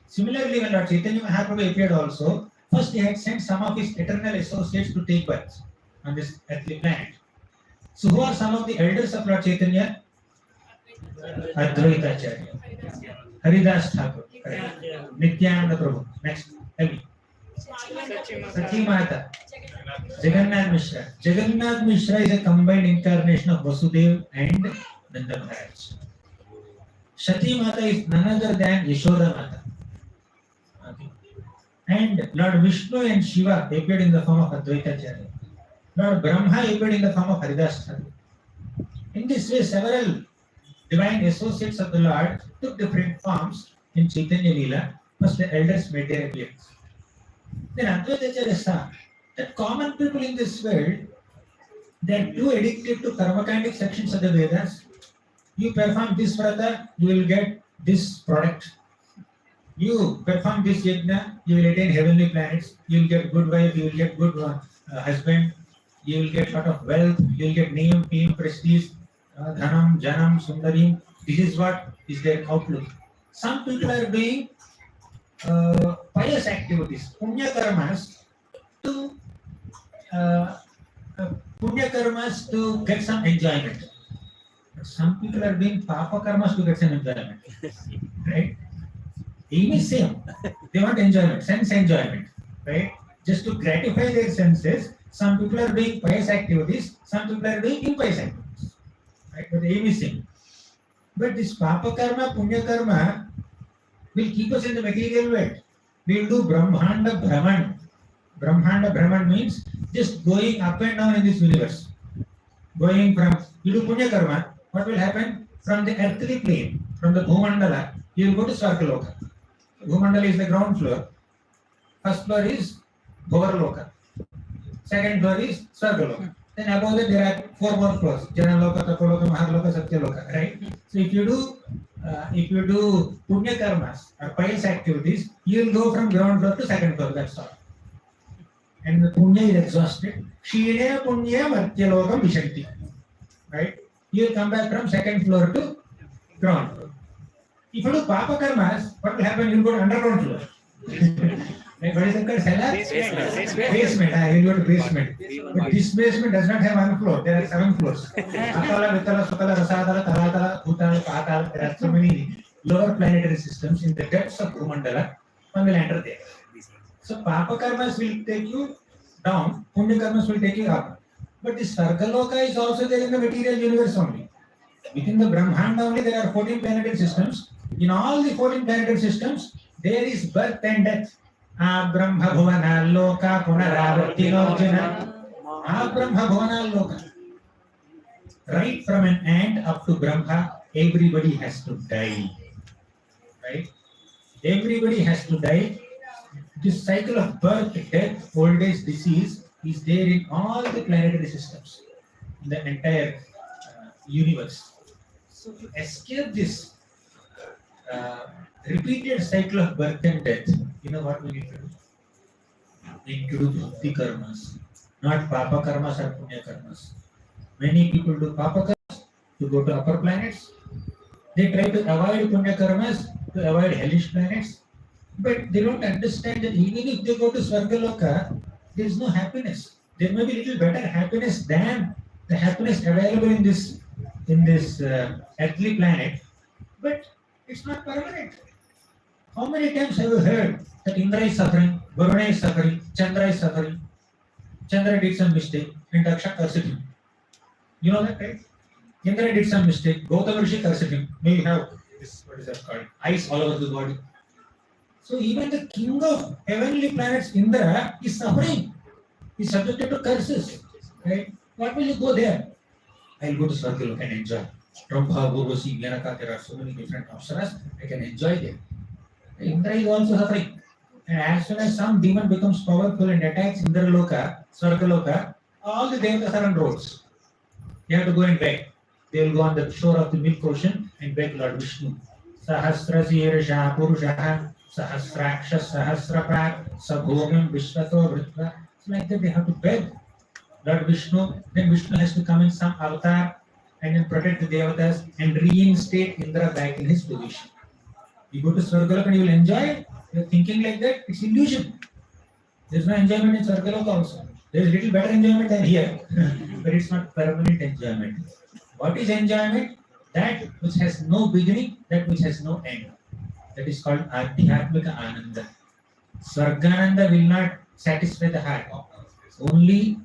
Similarly, when Lord Chaitanya Mahaprabhu appeared also, first he had sent some of his eternal associates to take birth on this earthly planet. So who are some of the elders of Lord Chaitanya? Advaita Acharya, Haridas Thakur, Nityananda Prabhu. Next, tell me. Sachi Mata, Jagannath Mishra. Jagannath Mishra is a combined incarnation of Vasudev and Nanda Maharaj. Sati Mata is none other than Yashoda Mata. Okay. And Lord Vishnu and Shiva appeared in the form of Advaita Acharya. Lord Brahma appeared in the form of Haridas Thakur. In this way, several divine associates of the Lord took different forms in Chaitanya Leela. First, the elders made their appearance. Then Advaitacharya saw that common people in this world, they are too addicted to karmakandic sections of the Vedas. You perform this vrata, you will get this product. You perform this yajna, you will attain heavenly planets. You will get good wife, you will get good husband. You will get lot of wealth. You will get name, fame, prestige, dhanam, janam, sundarim. This is what is their outlook. Some people are doing pious activities, punya karmas, to get some enjoyment. But some people are doing papa karmas to get some enjoyment. Right? Aim is same. They want enjoyment, sense enjoyment. Right? Just to gratify their senses, some people are doing pious activities, some people are doing impious activities. Right? But the aim is same. But this papa karma, punya karma will keep us in the material world. We will do Brahmanda Brahman. Brahmanda Brahman means just going up and down in this universe. Going from, you do punya karma, what will happen? From the earthly plane, from the Bhumandala, you will go to Svargaloka. Bhumandala is the ground floor. First floor is Bhavaraloka. Second floor is Svargaloka. Then above that there are 4 more floors. Janaloka, Tapaloka, Maharloka, Satyaloka. Right? So if you do punya karmas or pious activities, you will go from ground floor to second floor. That's all. And the punya is exhausted. Kshine punya Matyalokam Vishanti. Right? You will come back from second floor to ground floor. If you do papa karmas, what will happen? You will go to underground floor. Like what is it called? Cellar? Basement. You will go to basement. But this basement does not have 1 floor. There are 7 floors. Atala, Vitala, Sukala, Rasadala, Taratala, Bhutala, Patala. There are so many lower planetary systems in the depths of Bhumandala. One will enter there. So papa karmas will take you down. Punya karmas will take you up. But this Sargaloka is also there in the material universe only. Within the Brahmanda only there are 14 planetary systems. In all the 14 planetary systems, there is birth and death. Brahma Bhuvana Loka Punaravartinojana. Brahma Bhuvana Loka. Right from an ant up to Brahma, everybody has to die. Right? Everybody has to die. This cycle of birth, death, old age, disease is there in all the planetary systems, in the entire universe. So to escape this repeated cycle of birth and death, you know what we need to do? We need to do bhakti karmas, not papa karmas or punya karmas. Many people do papa karmas to go to upper planets. They try to avoid punya karmas to avoid hellish planets. But they don't understand that even if they go to Svargaloka, there is no happiness. There may be little better happiness than the happiness available in this earthly planet, but it's not permanent. How many times have you heard that Indra is suffering, Varuna is suffering, Chandra is suffering? Chandra did some mistake and Daksha cursed him. You know that, right? Indra did some mistake, Gautama Rishi cursed him. May you have this, what is that called? Ice all over the body. So even the king of heavenly planets, Indra, is suffering. He is subjected to curses. Right? What will you go there? I will go to Svargaloka and enjoy. Brahma, Urvashi, Vyanaka, there are so many different apsaras. I can enjoy them. Indra is also suffering. And as soon as some demon becomes powerful and attacks Indra Loka, Svargaloka, all the devatas are on roads. You have to go and beg. They will go on the shore of the milk ocean and beg Lord Vishnu. Sahasra Sirsha Purushaha Sahasraksha Sahasrapak Sabhomim Vishwato Vritva. So like that they have to beg Lord Vishnu. Then Vishnu has to come in some avatar and then protect the devatas and reinstate Indra back in his position. You go to Svargaloka and you will enjoy. You are thinking like that, it's illusion. There is no enjoyment in Svargaloka also. There is little better enjoyment than here, but it's not permanent enjoyment. What is enjoyment? That which has no beginning, that which has no end. That is called Adhyatmika Ananda. Svargananda will not satisfy the heart. Only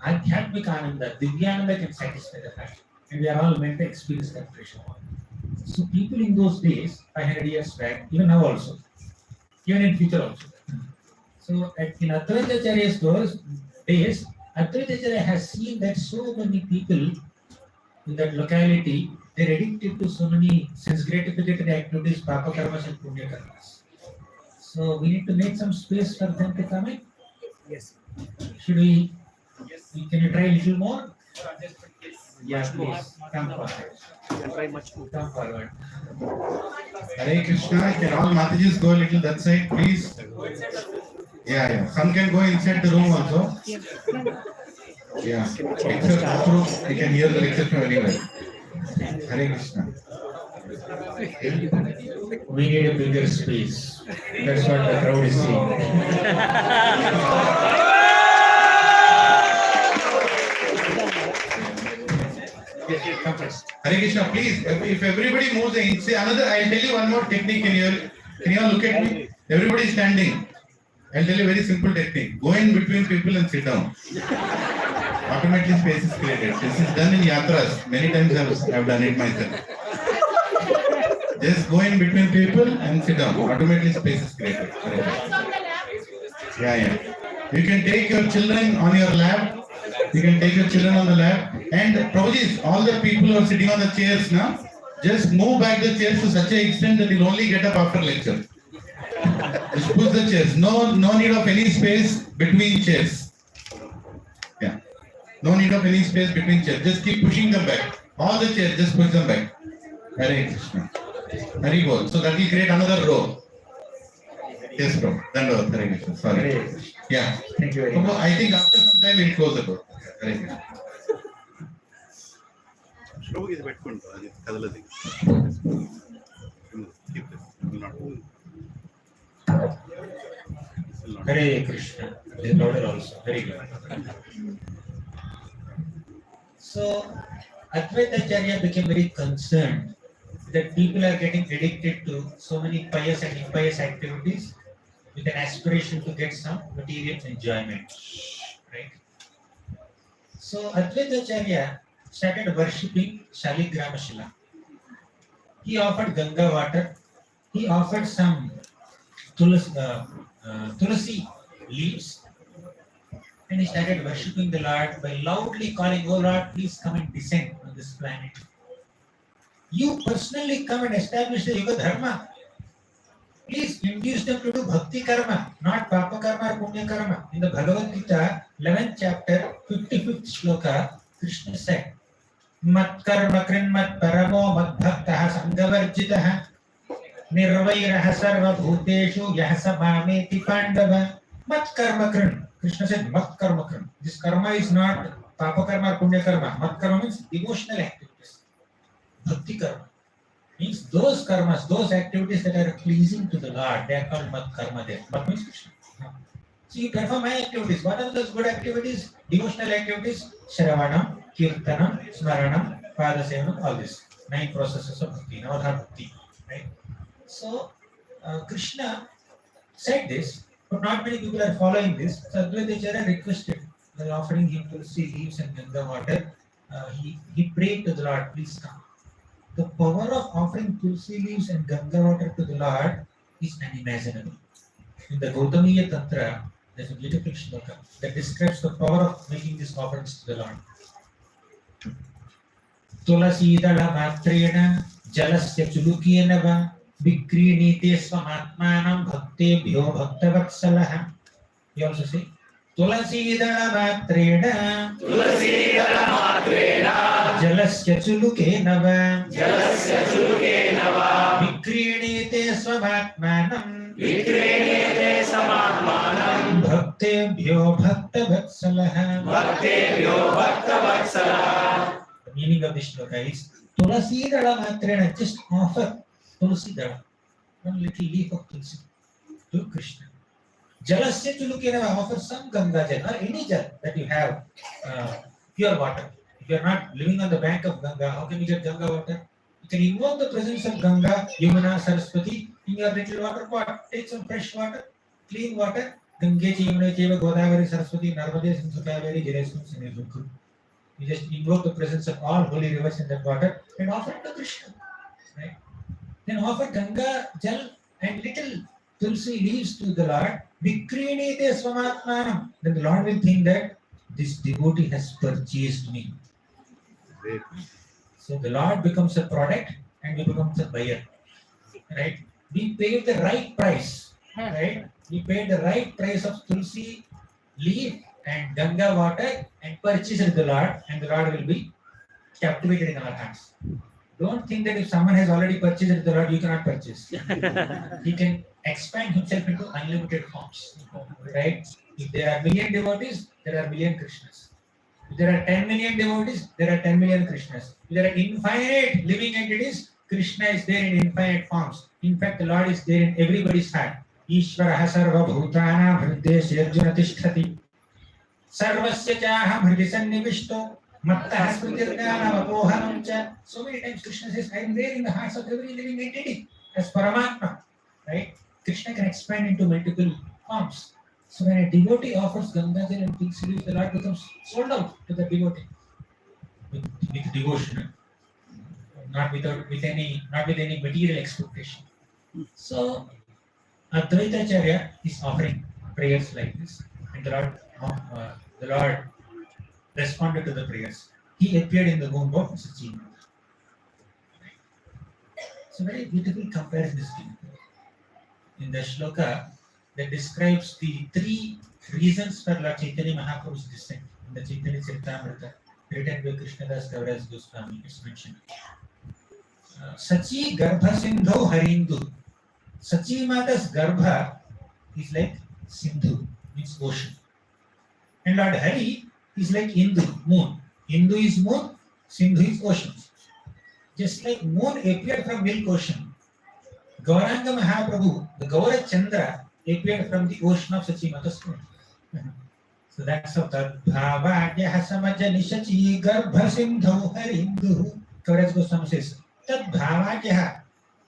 Adhyatmika Ananda, Divyananda can satisfy the heart. And we are all meant to experience that pressure. So people in those days, 500 years back, even now also, even in future also. So in Advaitacharya's days, Advaitacharya has seen that so many people in that locality, they're addicted to so many sense gratificatory activities, papa karmas and punya karmas. So we need to make some space for them to come in. Yes. Should we? Can you try a little more? Yeah, please. Come forward. Can try much more. Come forward. Hare Krishna, can all Matajis go a little that side, please? Yeah. Some can go inside the room also. Yeah. Except after you can hear the lecture from anywhere. Hare Krishna. We need a bigger space. That's what the crowd is saying. Come first. Hare Krishna, please, if everybody moves the inch, say another, I'll tell you one more technique. Can you all look at me? Everybody is standing. I'll tell you a very simple technique. Go in between people and sit down. Automatically space is created. This is done in yatras. Many times I've done it myself. Just go in between people and sit down. Automatically space is created. Yeah. You can take your children on your lap. You can take your children on the lap. And Prabhuji, all the people who are sitting on the chairs now, just move back the chairs to such an extent that you'll only get up after lecture. Just push the chairs. No need of any space between chairs. Yeah. No need of any space between chairs. Just keep pushing them back. All the chairs, just push them back. Hare Krishna. Hare Bol. So that will create another row. Yes, bro. Dandavad. Hare Krishna. Sorry. Hare Krishna. Yeah. Thank you very much. I think after some time we'll close the door. Hare Krishna. Shloka is పెట్టుకుంటా అది కదలది keep this will not move. Hare Krishna. This louder also. Very good. So, Advaita Acharya became very concerned that people are getting addicted to so many pious and impious activities with an aspiration to get some material enjoyment. Right? So, Advaita Acharya started worshipping Shaligrama Shila. He offered Ganga water. He offered some tulsi leaves, and he started worshipping the Lord by loudly calling, "Oh Lord, please come and descend on this planet. You personally come and establish the Yuga Dharma. Please induce them to do Bhakti karma, not Papa karma or Punya karma." In the Bhagavad Gita, 11th chapter, 55th shloka, Krishna said, "Mat karma krin mat paramo mat bhaktah sangavarjitah nirvairah sarva bhuteshu yah samameti pandava." Mat karma krin. Krishna said, "Mat karma krin." This karma is not Papa karma or Punya karma. Mat karma means devotional activities. Bhakti karma means those karmas, those activities that are pleasing to the Lord. They are called mat karma there. Mat means Krishna. So you perform my activities. What are those good activities? Devotional activities. Shravanam, Kirtanam, Smaranam, Padasevanam, all this. 9 processes of Bhakti. Navadha Bhakti. Right? So Krishna said this, but not many people are following this. So Advaita Acharya requested, while offering him tulsi leaves and Ganga water, he prayed to the Lord, "Please come." The power of offering tulsi leaves and Ganga water to the Lord is unimaginable. In the Gautamiya Tantra, there's a beautiful shloka that describes the power of making these offerings to the Lord. Tulasidala matrena jalasya chulukena va vikrinite swamatmanam bhaktebhyo bhaktavatsalaha. You also say Tulasidala matrena jalasya chulukena va vikrinite swamatmanam bhaktebhyo bhaktavatsalaha. The meaning of this shloka is Tulasi dala matrena, just offer Tulsi dala, one little leaf of Tulsi to Krishna. Jalasya chulukena, offer some Ganga jal or any jal that you have, pure water. If you are not living on the bank of Ganga, how can you get Ganga water? You can invoke the presence of Ganga, Yamuna, Saraswati in your little water pot. Take some fresh water, clean water. Gange Yamuna Cheva Godavari Saraswati Narmade Sindhu Kaveri Jaresum Sinirukku. You just invoke the presence of all holy rivers in that water and offer it to Krishna. Right? Then offer Ganga Jal and little Tulsi leaves to the Lord. Vikrinite swamatmanam. Then the Lord will think that this devotee has purchased me. So the Lord becomes a product and we becomes a buyer. Right? We paid the right price. Right? We paid the right price of Tulsi leaf and Ganga water and purchased the Lord, and the Lord will be captivated in our hands. Don't think that if someone has already purchased the Lord, you cannot purchase. He can expand himself into unlimited forms. Right? If there are million devotees, there are million Krishnas. If there are 10 million devotees, there are 10 million Krishnas. If there are infinite living entities, Krishna is there in infinite forms. In fact, the Lord is there in everybody's heart. Ishvaraha sarva bhutana hridesya arjuna tishtati. Sarvasya chaham hridi sannivishto. Mattah smritirjnana vapohanam cha. So many times Krishna says, I am there in the hearts of every living entity as Paramatma. Right? Krishna can expand into multiple forms. So when a devotee offers Gangajal and Tulsi leaves, the Lord becomes sold out to the devotee with devotion, not with any material expectation. So Advaita Acharya is offering prayers like this, and the Lord responded to the prayers. He appeared in the womb of Sachi. It's a very beautiful comparison in the shloka that describes the three reasons for Lord Chaitanya Mahaprabhu's descent in the Chaitanya Charitamrita written by Krishnadas Kaviraj Goswami. It's mentioned. Sachi Garbha Sindhu Harindu. Sachi Mata's Garbha is like Sindhu, means ocean. And Lord Hari is like Hindu, moon. Hindu is moon, Sindhu is ocean. Just like moon appeared from milk ocean, Gauranga Mahaprabhu, the Gaura Chandra, appeared from the ocean of Sachi Mata's stone. So that's how that Bhavagya Hasamaja Nishachi Garbha Sindhu Harindu. Kaviraj Goswami says, Tad Bhavagya.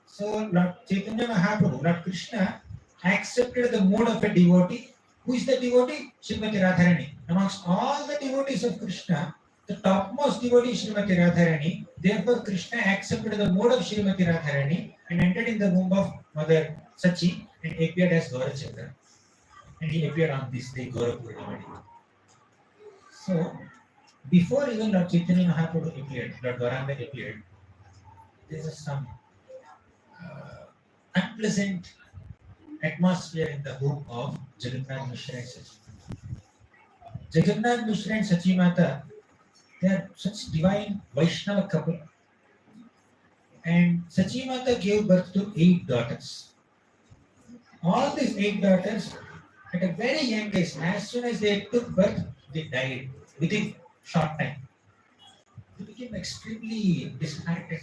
So Lord Chaitanya Mahaprabhu, Lord Krishna, accepted the mode of a devotee. Who is the devotee? Srimati Radharani. Amongst all the devotees of Krishna, the topmost devotee is Srimati Radharani. Therefore, Krishna accepted the mode of Srimati Radharani and entered in the womb of Mother Sachi and appeared as Gaura Chandra. And he appeared on this day, Gaura Purnima. So, before even Lord Chaitanya Mahaprabhu appeared, Lord Gauranga appeared, there was some unpleasant atmosphere in the home of Jagannath Mishra and Sachi. Jagannath Mishra and Sachi Mata, they are such divine Vaishnava couple. And Sachi Mata gave birth to 8 daughters. All these 8 daughters, at a very young age, as soon as they took birth, they died within short time. They became extremely disheartened.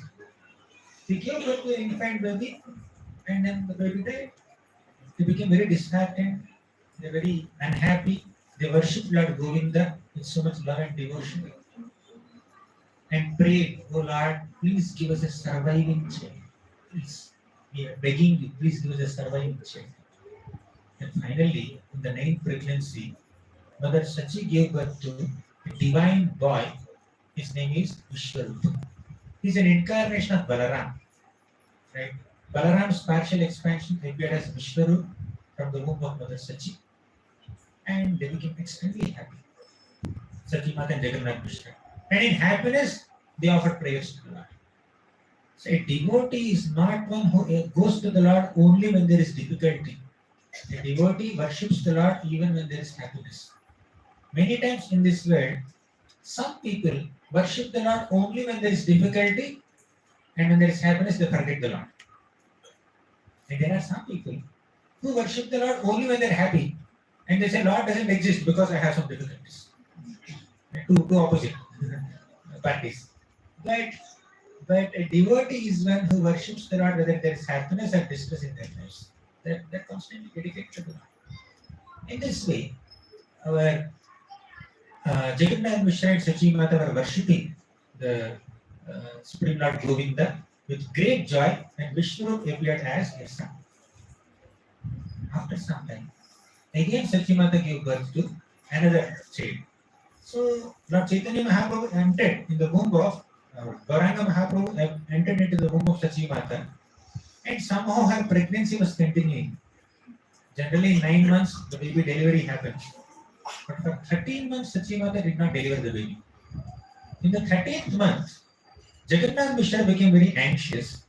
They gave birth to an infant baby, and then the baby died. They became very disheartened. They were very unhappy. They worshipped Lord Govinda with so much love and devotion, and prayed, "Oh Lord, please give us a surviving child. Please, we are begging you, please give us a surviving child." And finally, in the 9th pregnancy, Mother Sachi gave birth to a divine boy. His name is Vishwarupa. He is an incarnation of Balaram. Right? Balaram's partial expansion appeared as Vishwarupa from the womb of Mother Sachi, and they became extremely happy. Sachi Mata and Jagannath Mishra. And in happiness, they offered prayers to the Lord. So a devotee is not one who goes to the Lord only when there is difficulty. A devotee worships the Lord even when there is happiness. Many times in this world, some people worship the Lord only when there is difficulty, and when there is happiness, they forget the Lord. And there are some people who worship the Lord only when they are happy, and they say, Lord doesn't exist because I have some difficulties. Two opposite parties. But a devotee is one who worships the Lord whether there is happiness or distress in their lives. They're constantly dedicated to the Lord. In this way, our Jagannath Mishra and Sachi Mata were worshipping the Supreme Lord Govinda with great joy, and Vishwarupa appeared as their son. After some time, again Sachi Mata gave birth to another child. So Lord Chaitanya Mahaprabhu entered in the womb of Gauranga Mahaprabhu entered into the womb of Sachi Mata, and somehow her pregnancy was continuing. Generally, in 9 months, the baby delivery happened. But for 13 months, Sachi Mata did not deliver the baby. In the 13th month, Jagannath Mishra became very anxious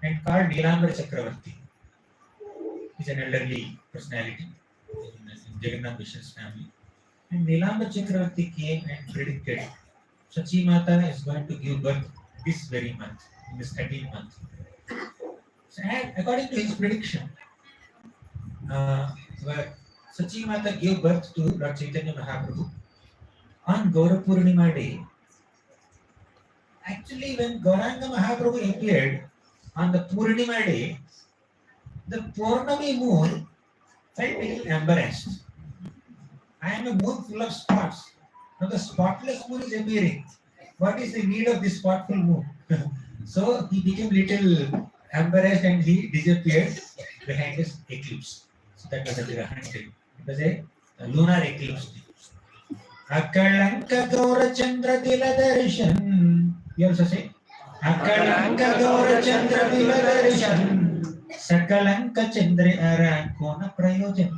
and called Nilambar Chakravarti. He's an elderly personality in Jagannath Mishra's family. And Nilambar Chakravarti came and predicted Sachi Mata is going to give birth this very month, in this 13th month. So, and according to his prediction, Sachi Mata gave birth to Lord Chaitanya Mahaprabhu on Gaura Purnima day. Actually, when Gauranga Mahaprabhu appeared on the Purnima day, the Purnami moon felt a little embarrassed. I am a moon full of spots. Now the spotless moon is appearing. What is the need of this spotful moon? So he became little embarrassed and he disappeared behind this eclipse. So that was a Grahan day. It was a lunar eclipse. Akalanka Gaura Chandra Dila Darshan. You also say? Akalanka Gaura Chandra Dila Darshan. Sakalanka Chandra Ara Kona Prayojan.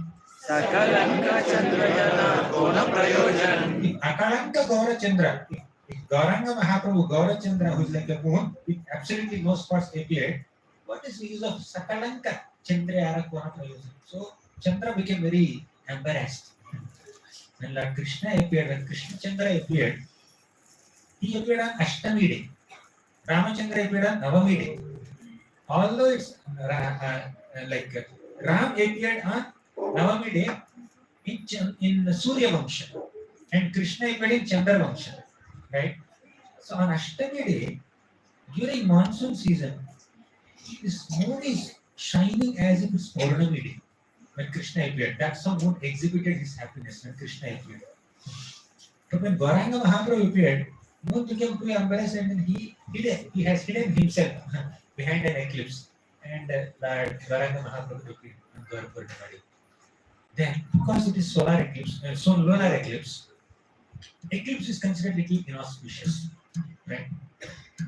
Sakalanka Chandrayana Kona Prayojan. Akalanka Gaura Chandra. If Gauranga Mahaprabhu, Gaura Chandra, who is like a moon, with absolutely no spots appeared, what is the use of Sakalanka Chandra Ara Kona Prayojan? So Chandra became very embarrassed. When Lord Krishna appeared, when Krishna Chandra appeared, he appeared on Ashtami day. Ramachandra appeared on Navami day. Although it's Ram appeared on Navami day in Surya Vangsha and Krishna appeared in Chandra Vangsha, right? So on Ashtami day, during monsoon season, this moon is shining as if it's Purnami day when Krishna appeared. That's how moon exhibited his happiness when Krishna appeared. But when Gauranga Mahaprabhu appeared, moon became too embarrassed and then he has hidden himself behind an eclipse. And Lord Gauranga Mahaprabhu appeared on Gaura Purnima day. Then, because it is solar eclipse, lunar eclipse is considered little inauspicious, right?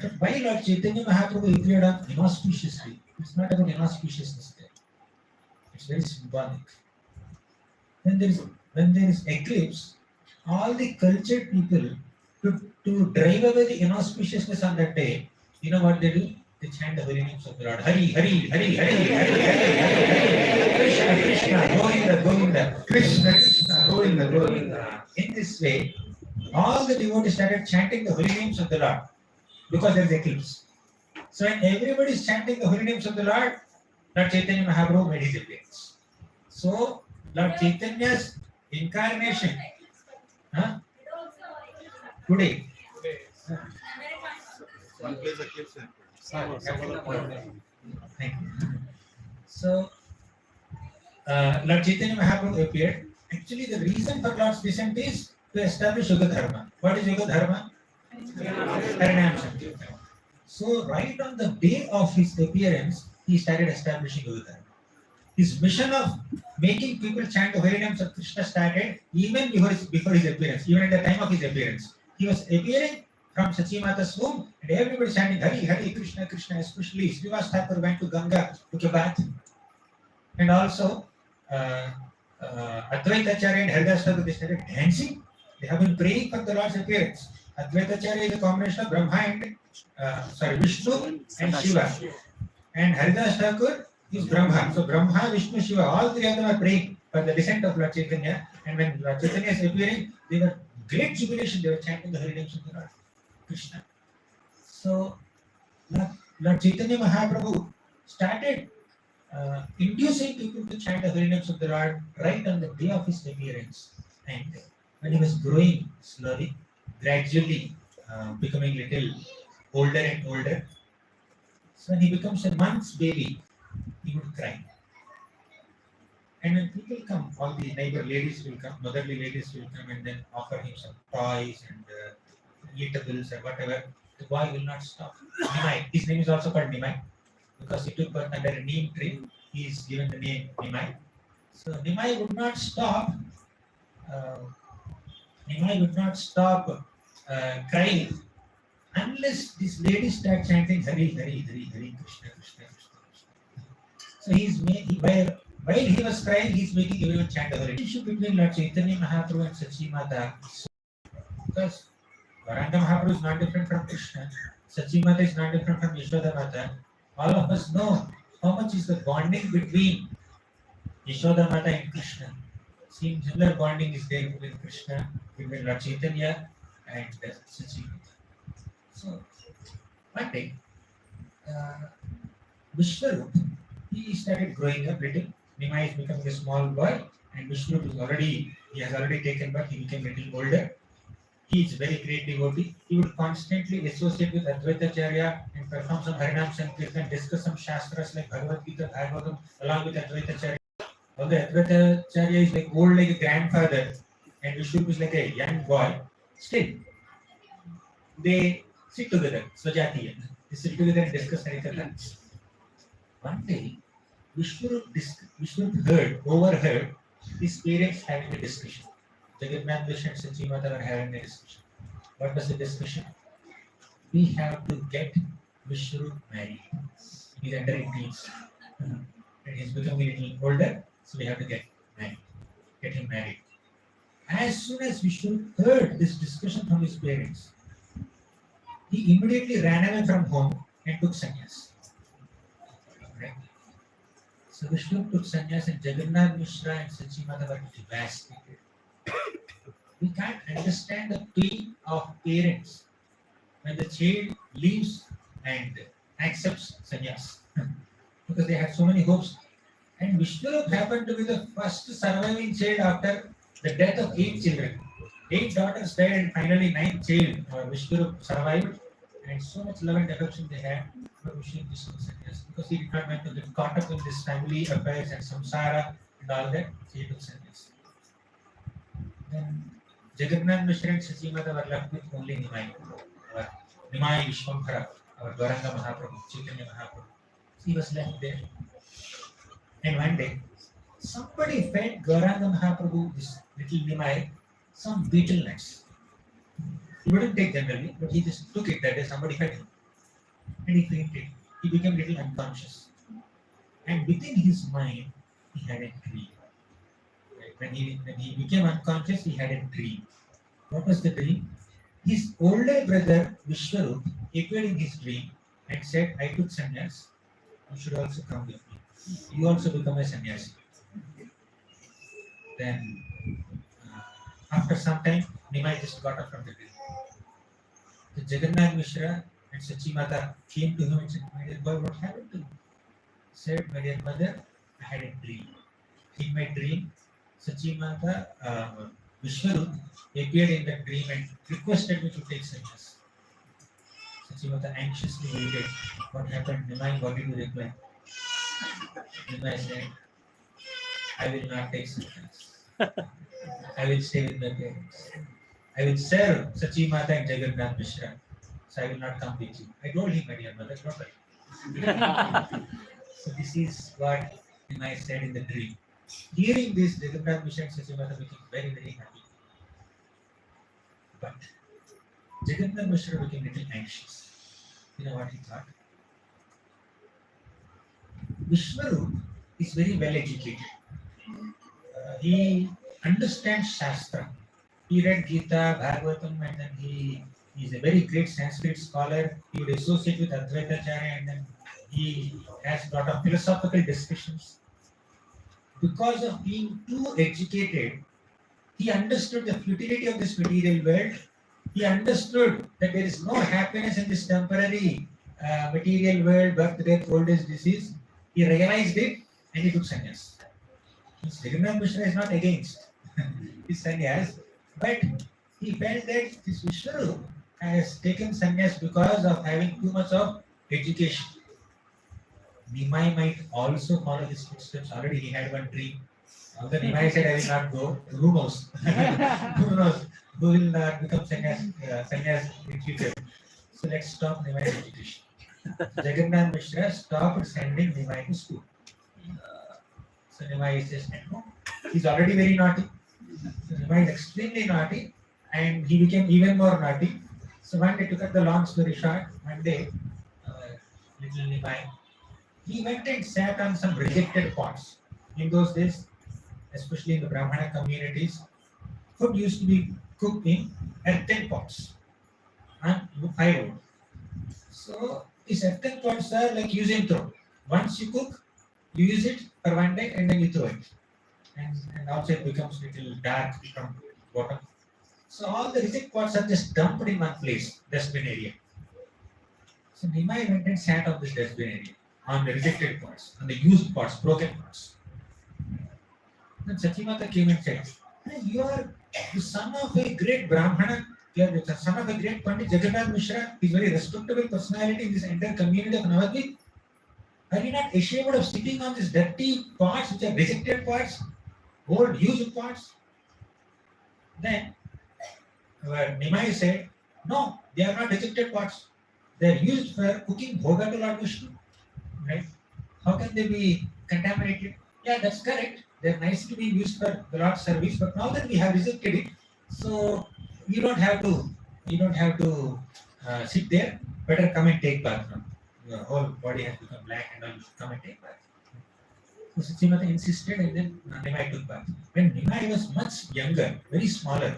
But why Lord Chaitanya Mahaprabhu appeared on inauspicious day? It's not about inauspiciousness there. It's very symbolic. When there is eclipse, all the cultured people to drive away the inauspiciousness on that day, you know what they do? They chant the holy names of the Lord. Hari, Hari, Hari, Hari, Hari, Hari, Hari, Krishna, Krishna, Govinda, Govinda, Krishna, Krishna, Govinda, Govinda. In this way, all the devotees started chanting the holy names of the Lord because there is eclipse. So when everybody is chanting the holy names of the Lord, Lord Chaitanya Mahaprabhu made his appearance. So Lord Chaitanya's incarnation today. One place eclipse. Thank you. So, Lord Chaitanya Mahaprabhu appeared. Actually, the reason for Lord's descent is to establish Yoga Dharma. What is Yoga Dharma? Harinam Sankirtan. So, right on the day of his appearance, he started establishing Yoga Dharma. His mission of making people chant the holy names of Krishna started even before his appearance, even at the time of his appearance. He was appearing from Sachi Mata's womb, and everybody chanting Hari, Hari, Krishna, Krishna, especially Srivas Thakur went to Ganga, took a bath. And also, Advaita Acharya and Haridas Thakur, they started dancing. They have been praying for the Lord's appearance. Advaita Acharya is a combination of Brahma and, Vishnu and Shiva. And Haridas Thakur is Brahma. So Brahma, Vishnu, Shiva, all three of them are praying for the descent of Lord Chaitanya. And when Lord Chaitanya is appearing, they were great jubilation. They were chanting the holy names of the Lord Krishna. So Lord Chaitanya Mahaprabhu started inducing people to chant the holy names of the Lord right on the day of his appearance. And when he was growing slowly, gradually becoming little older and older, so when he becomes a month's baby, he would cry. And when people come, all the neighbor ladies will come, motherly ladies will come and then offer him some toys and eatables or whatever. The boy will not stop. Nimai. His name is also called Nimai because he took birth under a neem tree. He is given the name Nimai. So Nimai would not stop. Crying unless these ladies start chanting Hari, Hari, Hari, Hari, Krishna, Krishna, Krishna, Krishna. So while he was crying, he's making everyone chant the Hari. The relationship between Lord Chaitanya Mahaprabhu and Sachi Mata, because Gauranga Mahaprabhu is not different from Krishna. Sachi Mata is not different from Yashoda Mata. All of us know how much is the bonding between Yashoda Mata and Krishna. Same similar bonding is there with Krishna, between Lord Chaitanya and Sachi Mata. So, one day, Vishwarup, he started growing up little. Nima is becoming a small boy, and Vishwarup has already taken birth. He became a little older. He is very great devotee. He would constantly associate with Advaitacharya and perform some Harinam Sankirtan, discuss some Shastras like Bhagavad Gita, Bhagavatam, along with Advaitacharya. Although Advaitacharya is like old like a grandfather, and Vishwarup is like a young boy, still they sit together, Swajatiya. They sit together and discuss Harikatha. One day, Vishwarup overheard his parents having a discussion. Jagannath Mishra and Sachi Mata were having a discussion. What was the discussion? We have to get Vishwarup married. He's entering teens. And he's becoming a little older, so we have to get him married. As soon as Vishwarup heard this discussion from his parents, he immediately ran away from home and took sannyas. Right? So Vishwarup took sannyas and Jagannath Mishra and Sachi Mata were devastated. We can't understand the pain of parents when the child leaves and accepts sannyas because they had so many hopes. And Vishwarup happened to be the first surviving child after the death of 8 children. 8 daughters died and finally 9th child, Vishwarup, survived. And so much love and affection they had for Vishwarup sannyas because he did not want to get caught up in this family affairs and samsara and all that. So he took sannyas. Then Jagannath Mishra and Sachi Mata were left with only Nimai. Our Nimai Vishwamphara, our Gauranga Mahaprabhu, Chaitanya Mahaprabhu. He was left there. And one day, somebody fed Gauranga Mahaprabhu, this little Nimai, some betel nuts. He wouldn't take generally, but he just took it that day. Somebody fed him. And he fainted. He became a little unconscious. And within his mind, he had a dream. When he became unconscious, he had a dream. What was the dream? His older brother Vishwarup appeared in his dream and said, I took sannyas, you should also come with me. You also become a sannyasi. Then, after some time, Nimai just got up from the dream. The Jagannath Mishra and Sachi Mata came to him and said, my dear boy, what happened to you? He said, my dear mother, I had a dream. In my dream, Sachi Mata, Vishwarup appeared in that dream and requested me to take sannyas. Sachi Mata anxiously waited. What happened? Nimai, what did you reply? Nimai said, I will not take sannyas. I will stay with my parents. I will serve Sachi Mata and Jagannath Mishra. So I will not come with you. I told him, my dear mother, not right. So this is what Nimai said in the dream. Hearing this, Jagannath Mishra and Sachi Mata became very, very happy. But Jagannath Mishra became a little anxious. You know what he thought? Vishwarup is very well educated. He understands Shastra. He read Gita, Bhagavatam, and then he is a very great Sanskrit scholar. He would associate with Advaitacharya, and then he has a lot of philosophical discussions. Because of being too educated, he understood the futility of this material world. He understood that there is no happiness in this temporary material world, birth, death, old age, disease. He realized it and he took sannyas. Jagannath Mishra is not against his sannyas, but he felt that this Vishwarup has taken sannyas because of having too much of education. Nimai might also follow his footsteps. Already he had one dream. Although Nimai said, I will not go. Who knows? Who knows? Who will not become sannyas in future? So let's stop Nimai's education. Jagannath Mishra stopped sending Nimai to school. So Nimai says, no. He's already very naughty. So Nimai is extremely naughty and he became even more naughty. So one day, to cut the long story short, one day, little Nimai, he went and sat on some rejected pots. In those days, especially in the Brahmana communities, food used to be cooked in earthen pots on firewood. So these earthen pots are like use and throw. Once you cook, you use it for one day and then you throw it. And outside becomes little dark from bottom. So all the reject pots are just dumped in one place, dustbin area. So Nimai went and sat on this dustbin area, on the rejected pots, on the used pots, broken pots. Then Sachimata came and said, "Hey, you are the son of a great Brahmana, you are the son of a great Pandit Jagannath Mishra, he is very respectable personality in this entire community of Navadvip. Are you not ashamed of sitting on these dirty pots which are rejected pots, old used pots?" Then Nimai said, "No, they are not rejected pots. They are used for cooking bhoga to Lord Vishnu. Right? How can they be contaminated?" Yeah, that's correct. They're nicely being used for the Lord's service, but now that we have rejected it, so you don't have to sit there. Better come and take bath now. Your whole body has become black and now you should come and take bath. So Sachimata insisted and then Nimai took bath. When Nimai was much younger, very smaller,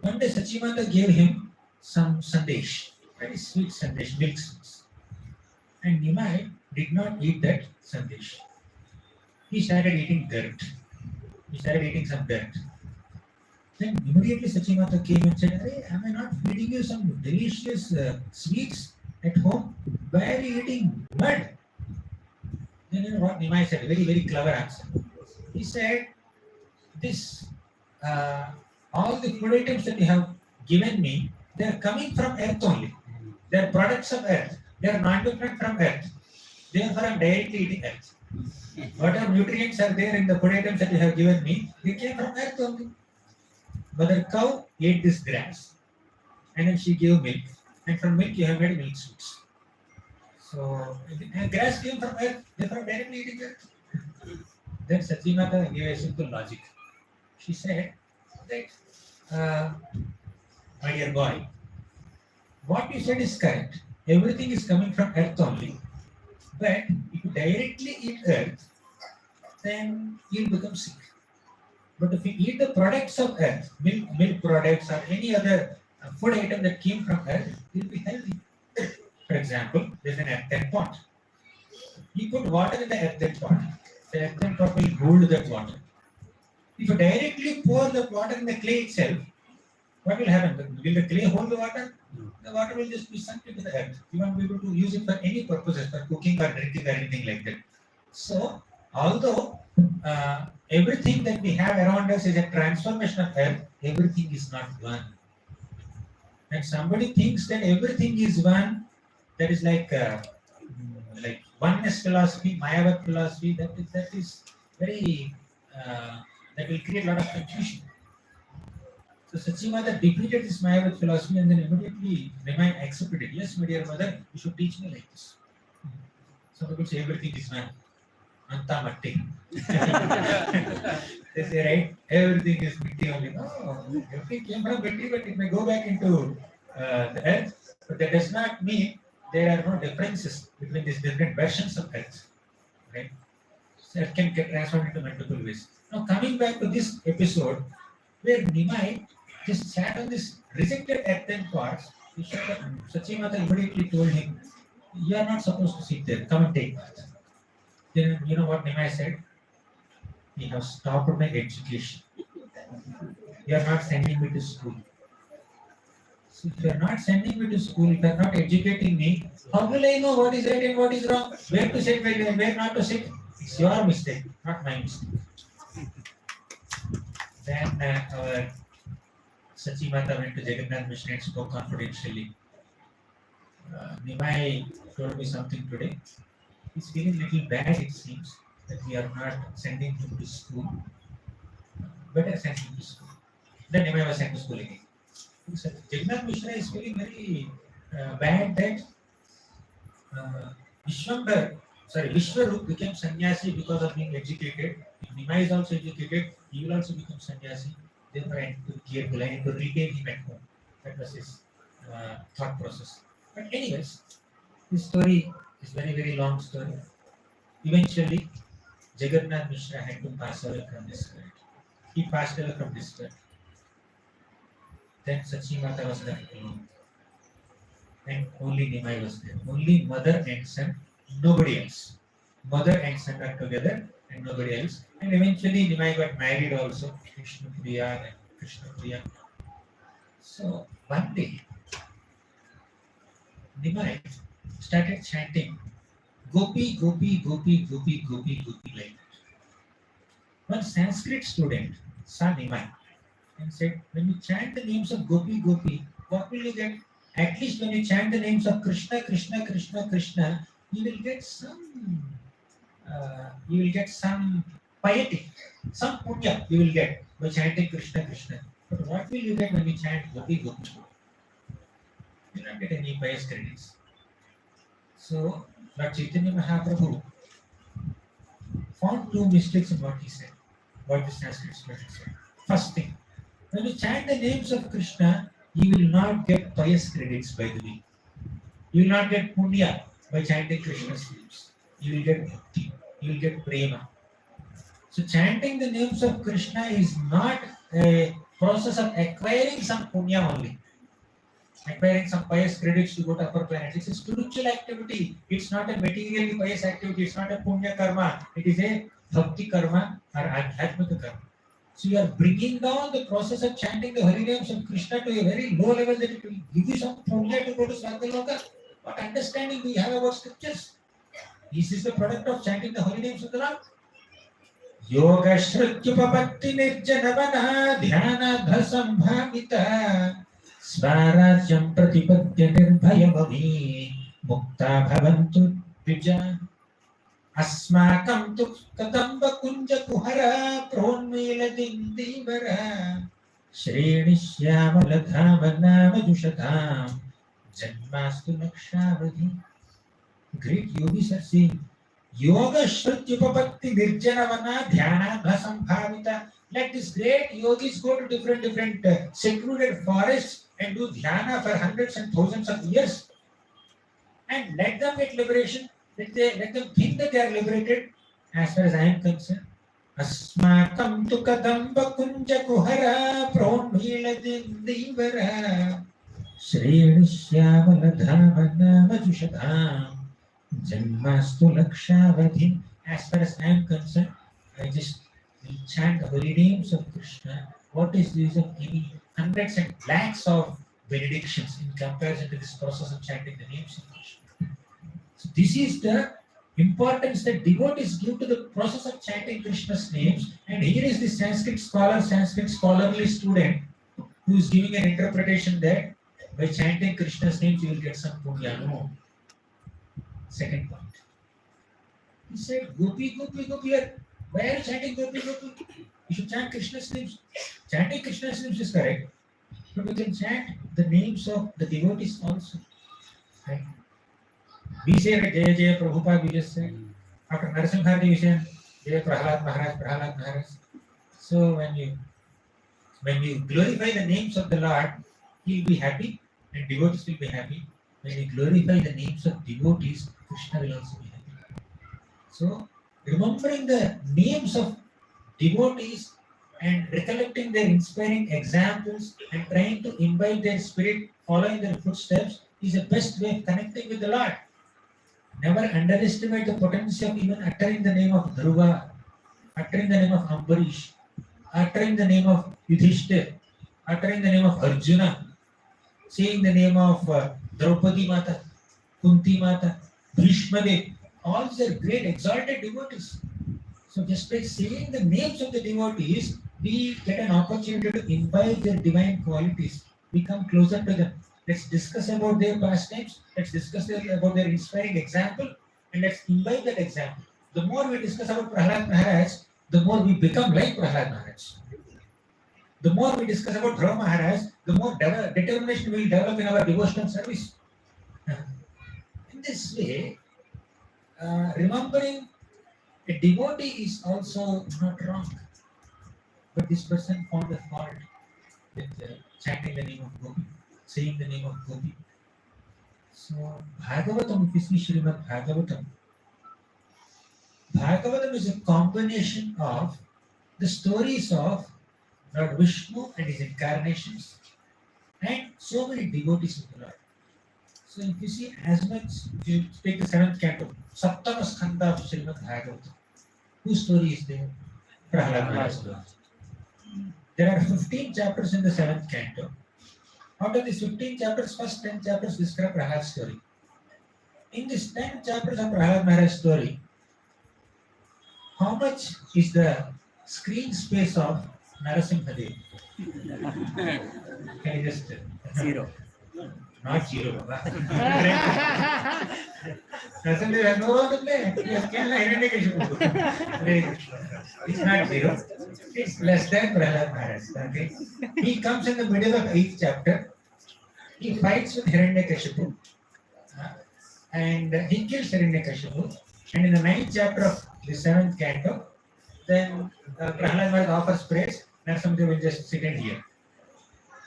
one day Sachimata gave him some sandesh, very sweet sandesh, milk sweets. And Nimai did not eat that sandesh. He started eating dirt. He started eating some dirt. Then immediately Sachimata came and said, "Hey, am I not feeding you some delicious sweets at home? Why are you eating mud?" Then you know what Nimai said? Very, very clever answer. He said, "This, all the food items that you have given me, they are coming from earth only. They are products of earth. They are not different from earth. Therefore, I am directly eating earth. Whatever nutrients are there in the food items that you have given me, they came from earth only. Mother cow ate this grass, and then she gave milk, and from milk you have made milk sweets. So, and grass came from earth, therefore directly eating earth." Then Sachimata gave a simple logic. She said that, "My dear boy, what you said is correct. Everything is coming from earth only. But if you directly eat earth, then you'll become sick. But if you eat the products of earth, milk products or any other food item that came from earth, you'll be healthy." For example, there's an earthen pot. You put water in the earthen pot. The earthen pot will hold that water. If you directly pour the water in the clay itself, what will happen? Will the clay hold the water? The water will just be sunk into the earth. You won't be able to use it for any purposes, for cooking or drinking or anything like that. So, although everything that we have around us is a transformation of earth, everything is not one. And somebody thinks that everything is one, that is like oneness philosophy, Mayavad philosophy, that is very, that will create a lot of confusion. So Sachimata defeated this Mayavad philosophy and then immediately Nimai accepted it. "Yes, my dear mother, you should teach me like this." Some people say everything is one. Anta matti. They say, right, everything is mitti only. No, everything came from mitti, but it may go back into the earth. But that does not mean there are no differences between these different versions of earth. Right? So it can get transformed into multiple ways. Now coming back to this episode, where Nimai just sat on this rejected earthen pots, Sachimata immediately told him, "You are not supposed to sit there. Come and take bath." Then you know what Nimai said? "You have stopped my education. You are not sending me to school. So if you are not sending me to school, if you are not educating me, how will I know what is right and what is wrong? Where to sit, where not to sit? It's your mistake, not my mistake." Then our Sachimata went to Jagannath Mission and spoke confidentially. "Nimai told me something today. He's feeling a little bad, it seems, that we are not sending him to school. Better send him to school." Then Nimai was sent to school again. So Jagannath Mishra is feeling very bad that Vishwarup became sannyasi because of being educated. If Nimai is also educated, he will also become sannyasi. Therefore, I need to be careful. I need to retain him at home. That was his thought process. But anyways, this story is very, very long story. Eventually, Jagannath Mishra had to pass away from this world. He passed away from this world. Then Sachimata was left alone. and only Nimai was there. Only mother and son, nobody else. Mother and son are together and nobody else. And eventually Nimai got married also, Krishna Priya and Krishna Priya. So one day, Nimai started chanting Gopi, Gopi, Gopi, Gopi, Gopi, Gopi like that. One Sanskrit student saw Nimai and said, when you chant the names of Gopi, Gopi, what will you get? At least when you chant the names of Krishna, Krishna, Krishna, Krishna, you will get some piety, some punya you will get by chanting Krishna, Krishna. But what will you get when you chant Gopi, Gopi? You will not get any pious credits. So, Lord Chaitanya Mahaprabhu found two mistakes in what he said, what the Sanskrit student said. First thing, when you chant the names of Krishna, you will not get pious credits, by the way. You will not get punya by chanting Krishna's names. You will get bhakti, you will get prema. So chanting the names of Krishna is not a process of acquiring some punya only. Acquiring some pious credits to go to upper planets. It's a spiritual activity. It's not a materially pious activity. It's not a punya karma. It is a bhakti karma or adhyatmika karma. So you are bringing down the process of chanting the holy names of Krishna to a very low level that it will give you some punya to go to Swargaloka. What understanding do you have about scriptures? This is the product of chanting the holy names of the Lord. Yoga shrutyupapatti nirjanavana dhyanadha sambhavita Swarajyam pratipatya nirbhayamami mukta bhavantu dvija asmakam tu kadamba kunja kuhara pronmela dindivara shreenishyamala dhamana majushatam janmastu lakshavadhi. Great yogis are saying Yoga shrutyupapatti nirjanavana dhyanadha sambhavita. Let these great yogis go to different secluded forests and do dhyana for hundreds and thousands of years. And let them get liberation. Let them think that they are liberated. As far as I am concerned, asmakam tu kadamba kunja kuhara pronmila dindivara shreenishyamala dhamana majushatam janmastu lakshavadhi. As far as I am concerned, I just will chant the holy names of Krishna. What is the use of any hundreds and lakhs of benedictions in comparison to this process of chanting the names of Krishna? So this is the importance that devotees give to the process of chanting Krishna's names. And here is the Sanskrit scholarly student who is giving an interpretation that by chanting Krishna's names you will get some punya. No. Second point. He said, Gopi, Gopi, Gopi. Why are you chanting Gopi, Gopi? You should chant Krishna's names. Chanting Krishna's names is correct. But we can chant the names of the devotees also. Right? We say Jaya Jaya Prabhupada, we just said. After Narasimha we say Jaya Prahalad Maharaj. So when you glorify the names of the Lord, he will be happy and devotees will be happy. When you glorify the names of devotees, Krishna will also be happy. So remembering the names of devotees and recollecting their inspiring examples and trying to imbibe their spirit, following their footsteps is the best way of connecting with the Lord. Never underestimate the potency of even uttering the name of Dhruva, uttering the name of Ambarish, uttering the name of Yudhishthir, uttering the name of Arjuna, saying the name of Draupadi Mata, Kunti Mata, Bhishma Dev. All these are great exalted devotees. So just by saying the names of the devotees, we get an opportunity to imbibe their divine qualities. We come closer to them. Let's discuss about their pastimes. Let's discuss about their inspiring example, and let's imbibe that example. The more we discuss about Prahalad Maharaj, the more we become like Prahalad Maharaj. The more we discuss about Dhruva Maharaj, the more determination we will develop in our devotional service. In this way, remembering a devotee is also not wrong. But this person found a fault with chanting the name of Gopi, saying the name of Gopi. So, Bhagavatam, if you see Srimad Bhagavatam, Bhagavatam is a combination of the stories of Lord Vishnu and his incarnations and so many devotees of the Lord. So if you see as much, if you take the 7th canto, Saptama Skanda of Srimad Bhagavatam, whose story is there? Prahlad Maharaj's story. There are 15 chapters in the 7th canto. Out of these 15 chapters, first 10 chapters describe Prahlad's story. In these 10 chapters of Prahlad Maharaj's story, how much is the screen space of Narasimhadev? Can you just... Zero. Not zero. Narasimhadev has no role to play. He has killed Hiranyakashipu. It's not zero. It's less than Prahlad Maharaj. Okay? He comes in the middle of 8th chapter. He fights with Hiranyakashipu. And he kills Hiranyakashipu. And in the 9th chapter of the 7th canto, then Prahlad Maharaj offers praise. Narasimhadev will just sit and hear.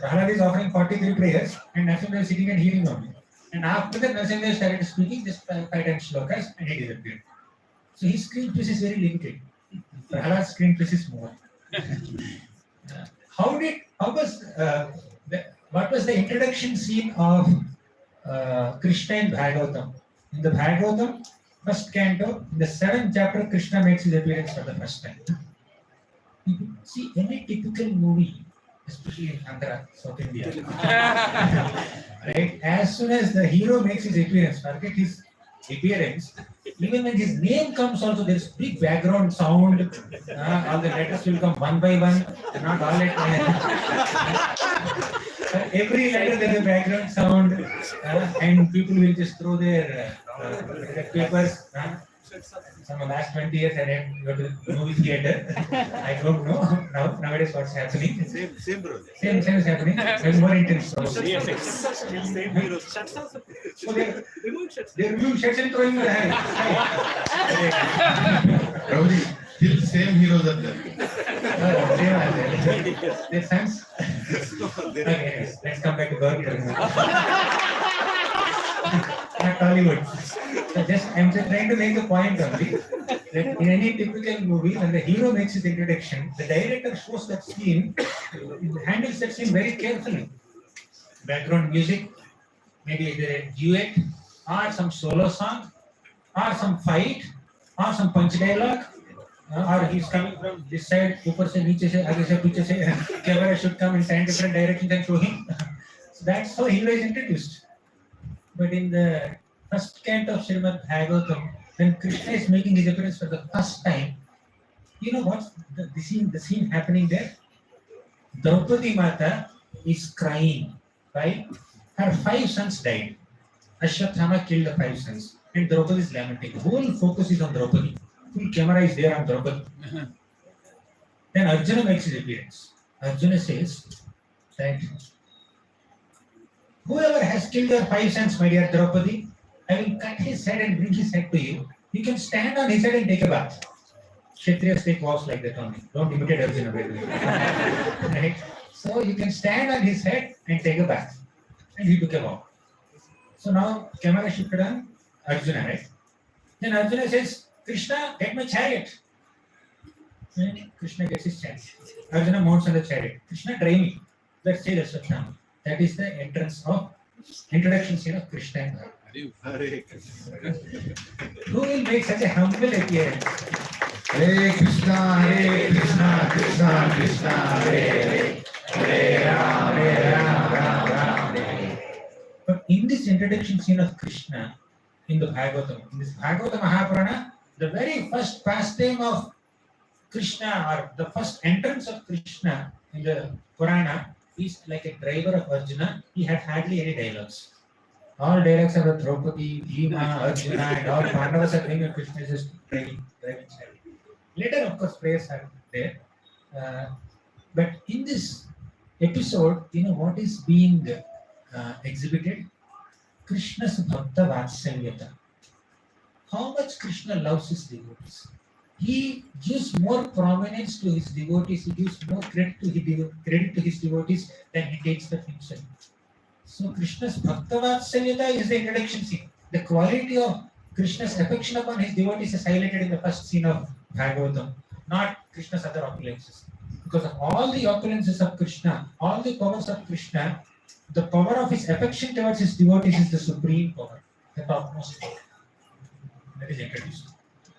Prahlad is offering 43 prayers, and Narasimhadev is sitting and hearing only. And after that, Narasimhadev started speaking just 5 times shlokas, and he disappeared. So his screen space is very limited. Prahlad's screen space is more. What was the introduction scene of Krishna in Bhagavatam? In the Bhagavatam, first canto, in the 7th chapter, Krishna makes his appearance for the first time. See, any typical movie, especially in Andhra, South India, right? As soon as the hero makes his appearance, forget his appearance, even when his name comes also, there's big background sound, all the letters will come one by one, not all at every letter there is a background sound, and people will just throw their papers. From the last 20 years, I didn't go to the movie theater. I don't know nowadays what's happening. Same bro. Same is happening. There's more intense. So Same heroes. they're removing shirts and throwing in the hand. Prabhuji, still same heroes are there. Their sons. Okay, let's come back to Gaura. Not Hollywood. So I'm just trying to make a point only that in any typical movie, when the hero makes his introduction, the director shows that scene, handles that scene very carefully. Background music, maybe a duet, or some solo song, or some fight, or some punch dialogue, or he's coming from this side, ऊपर से नीचे से आगे से पीछे से, camera should come in 10 different directions and show him. So that's how hero is introduced. But in the first canto of Srimad Bhagavatam, when Krishna is making his appearance for the first time, you know what's the scene happening there? Draupadi Mata is crying, right? Her 5 sons died. Ashwathama killed the 5 sons, and Draupadi is lamenting. The whole focus is on Draupadi. Full camera is there on Draupadi. Then Arjuna makes his appearance. Arjuna says that whoever has killed your 5 sons, my dear Draupadi, I will cut his head and bring his head to you. You can stand on his head and take a bath. Kshatriyas take vows like that only. Don't imitate Arjuna, by the way. Right? So you can stand on his head and take a bath. And he took a vow. So now camera shifted on Arjuna, right? Then Arjuna says, Krishna, get my chariot. And Krishna gets his chariot. Arjuna mounts on the chariot. Krishna, drive me. Let's say that's Ashwatthama. That is the introduction scene of Krishna and Bhagavad. Who will make such a humble appearance? Hare Krishna, Krishna Krishna, Hare Hare Ram, Ram Ram. But in this introduction scene of Krishna in the Bhagavatam, in this Bhagavata Mahapurana, the very first pastime of Krishna, or the first entrance of Krishna in the Purana, is like a driver of Arjuna. He had hardly any dialogues. All dialogues are about Draupadi, Bhima, Arjuna, and all Pandavas are doing, and Krishna is just driving chariot. Later, of course, prayers are there. But in this episode, you know what is being exhibited? Krishna's Bhakta Vatsalyata. How much Krishna loves his devotees. He gives more prominence to his devotees, he gives more credit to his devotees than he takes for himself. So Krishna's Bhakta Vatsalyata is the introduction scene. The quality of Krishna's affection upon his devotees is highlighted in the first scene of Bhagavatam, not Krishna's other opulences. Because of all the opulences of Krishna, all the powers of Krishna, the power of his affection towards his devotees is the supreme power, the topmost power that is introduced.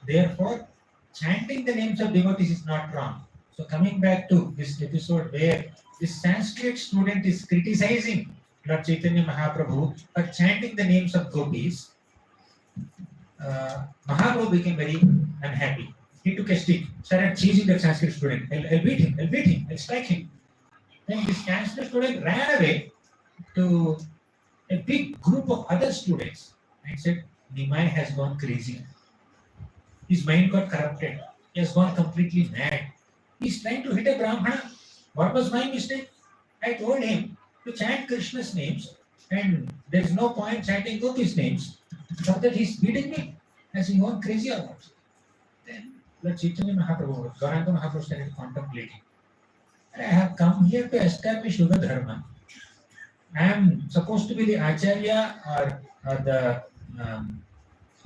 Therefore, chanting the names of devotees is not wrong. So coming back to this episode where this Sanskrit student is criticizing Lord Chaitanya Mahaprabhu for chanting the names of gopis, Mahaprabhu became very unhappy. He took a stick, started chasing the Sanskrit student. I'll beat him, I'll strike him. Then this Sanskrit student ran away to a big group of other students and said, Nimai has gone crazy. His mind got corrupted. He has gone completely mad. He's trying to hit a Brahmana. What was my mistake? I told him to chant Krishna's names, and there's no point chanting Gopi's names. Not that he's beating me. Has he gone crazy or what? Then Lord Chaitanya Mahaprabhu, Gauranga Mahaprabhu started contemplating. I have come here to establish Yuga Dharma. I am supposed to be the Acharya or the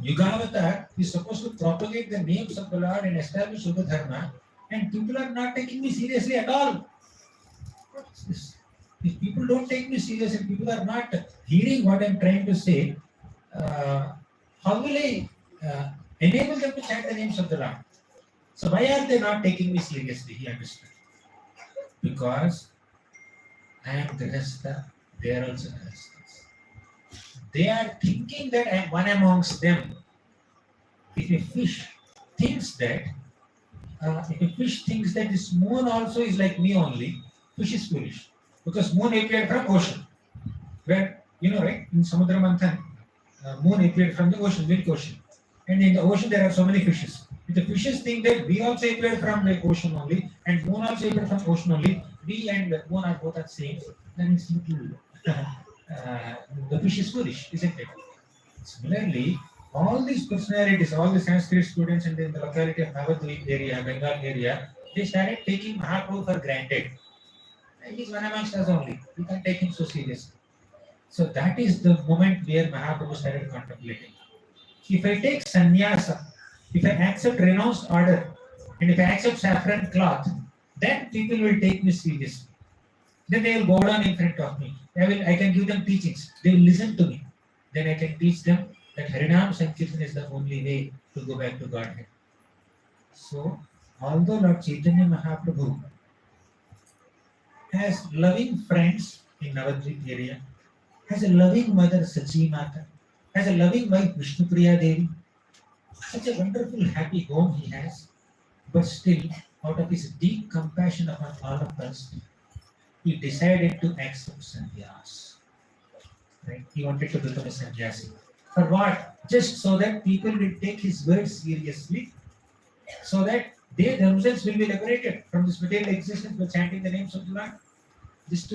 Yugavatar is supposed to propagate the names of the Lord and establish Yuga Dharma, and people are not taking me seriously at all. What is this? If people don't take me seriously, people are not hearing what I am trying to say, how will I enable them to chant the names of the Lord? So why are they not taking me seriously? He understood. Because I am Grihastha, they are also Grihasthas. They are thinking that I am one amongst them. If a fish thinks that this moon also is like me only, fish is foolish. Because moon appeared from ocean. Where, right, in Samudra Manthan, moon appeared from the ocean, milk ocean. And in the ocean there are so many fishes. If the fishes think that we also appeared from the ocean only, and moon also appeared from ocean only, we and moon are both the same, then it's little, the fish is foolish, isn't it? Similarly, all these personalities, all the Sanskrit students in the locality of Navadvip area, Bengal area, they started taking Mahaprabhu for granted. He's one amongst us only. We can't take him so seriously. So that is the moment where Mahaprabhu started contemplating. If I take sannyasa, if I accept renounced order, and if I accept saffron cloth, then people will take me seriously. Then they will bow down in front of me. I can give them teachings. They will listen to me. Then I can teach them that Harinam Sankirtan is the only way to go back to Godhead. So, although Lord Chaitanya Mahaprabhu has loving friends in Navadvip area, has a loving mother Sachi Mata, has a loving wife Vishnupriya Devi, such a wonderful happy home he has, but still out of his deep compassion upon all of us, he decided to accept sannyas. Right? He wanted to become a sannyasi. For what? Just so that people will take his words seriously, so that they themselves will be liberated from this material existence by chanting the names of the Lord. Just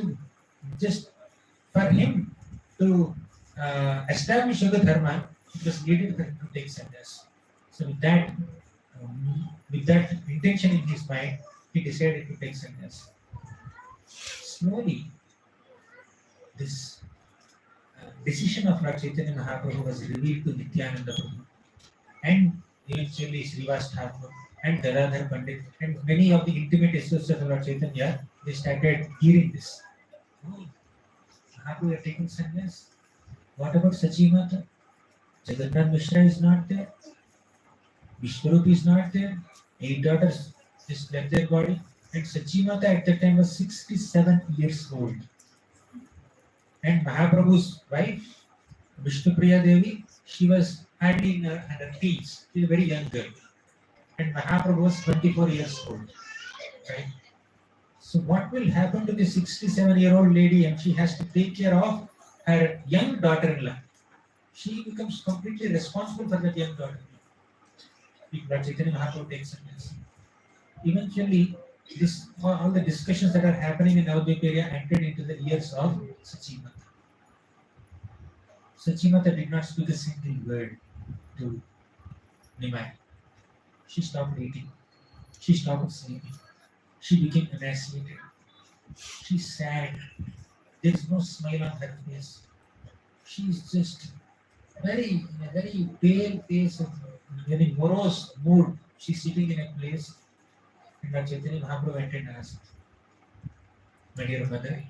for him to establish Yuga Dharma, it was needed for him to take sannyas. So with that intention in his mind, he decided to take sannyas. Slowly, this decision of Lord Chaitanya Mahaprabhu was revealed to Nityananda Prabhu, and eventually Srivas Thakur and Gadadhar Pandit and many of the intimate associates of Lord Chaitanya, they started hearing this. Oh, Mahaprabhu are taking sannyas. What about Sachi Mata? Jagannath Mishra is not there. Vishwarup is not there. 8 daughters just left their body. And Sachi Mata at that time was 67 years old. And Mahaprabhu's wife, Vishnupriya Devi, she was hardly in her teens. She was a very young girl. And Mahaprabhu was 24 years old. Right? So what will happen to the 67-year-old lady, and she has to take care of her young daughter-in-law? She becomes completely responsible for that young daughter-in-law. If Lord Chaitanya Mahaprabhu takes sannyas. Eventually, all the discussions that are happening in Navadvip area entered into the ears of Sachi Mata. Sachi Mata did not speak a single word to Nimai. She stopped eating. She stopped sleeping. She became emaciated. She's sad. There is no smile on her face. She is just in a very pale face, in a very morose mood. She's sitting in a place. And Lord Chaitanya Mahaprabhu went and asked, "My dear mother,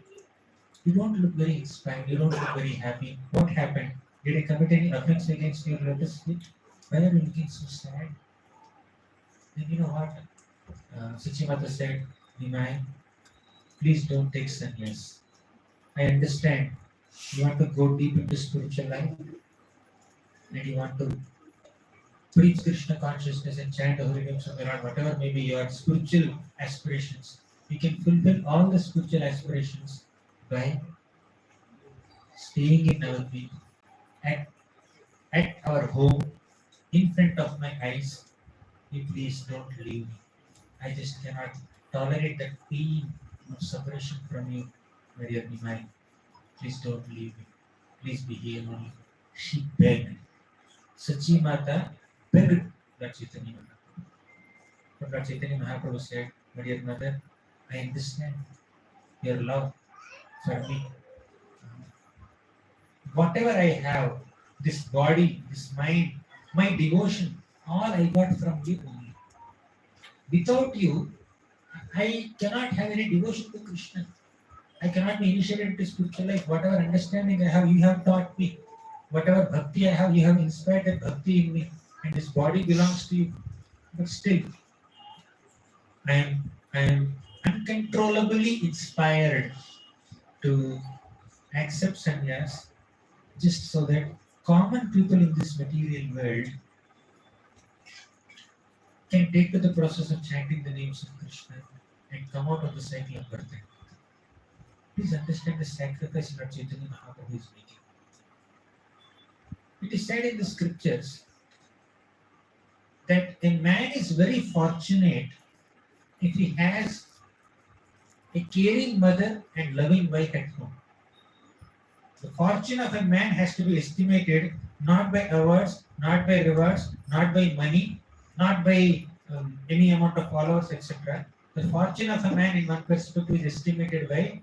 You don't look very inspired, you don't look very happy. What happened? Did I commit any offense against your lotus feet? Why are you looking so sad? Then you know what? Suchimata said, Nimai, please don't take sannyas. I understand you want to go deep into spiritual life and you want to preach Krishna consciousness and chant the holy names of the Lord, whatever may be your spiritual aspirations. You can fulfill all the spiritual aspirations by staying in our feet at our home, in front of my eyes. You please don't leave me. I just cannot tolerate that pain of separation from you, my dear Nimai. Please don't leave me. Please be here only. She begged. Sachi Mata begged Lord Chaitanya Mahaprabhu. But Lord Chaitanya Mahaprabhu said, my dear mother, I understand your love for me. Whatever I have, this body, this mind, my devotion, all I got from you only. Without you, I cannot have any devotion to Krishna. I cannot be initiated into spiritual life. Whatever understanding I have, you have taught me. Whatever bhakti I have, you have inspired that bhakti in me. And this body belongs to you. But still, I am uncontrollably inspired to accept sannyas just so that common people in this material world can take to the process of chanting the names of Krishna and come out of the cycle of birth and death. Please understand the sacrifice Lord Chaitanya Mahaprabhu is making. It is said in the scriptures that a man is very fortunate if he has a caring mother and loving wife at home. The fortune of a man has to be estimated not by awards, not by rewards, not by money, not by any amount of followers, etc. The fortune of a man in one perspective is estimated by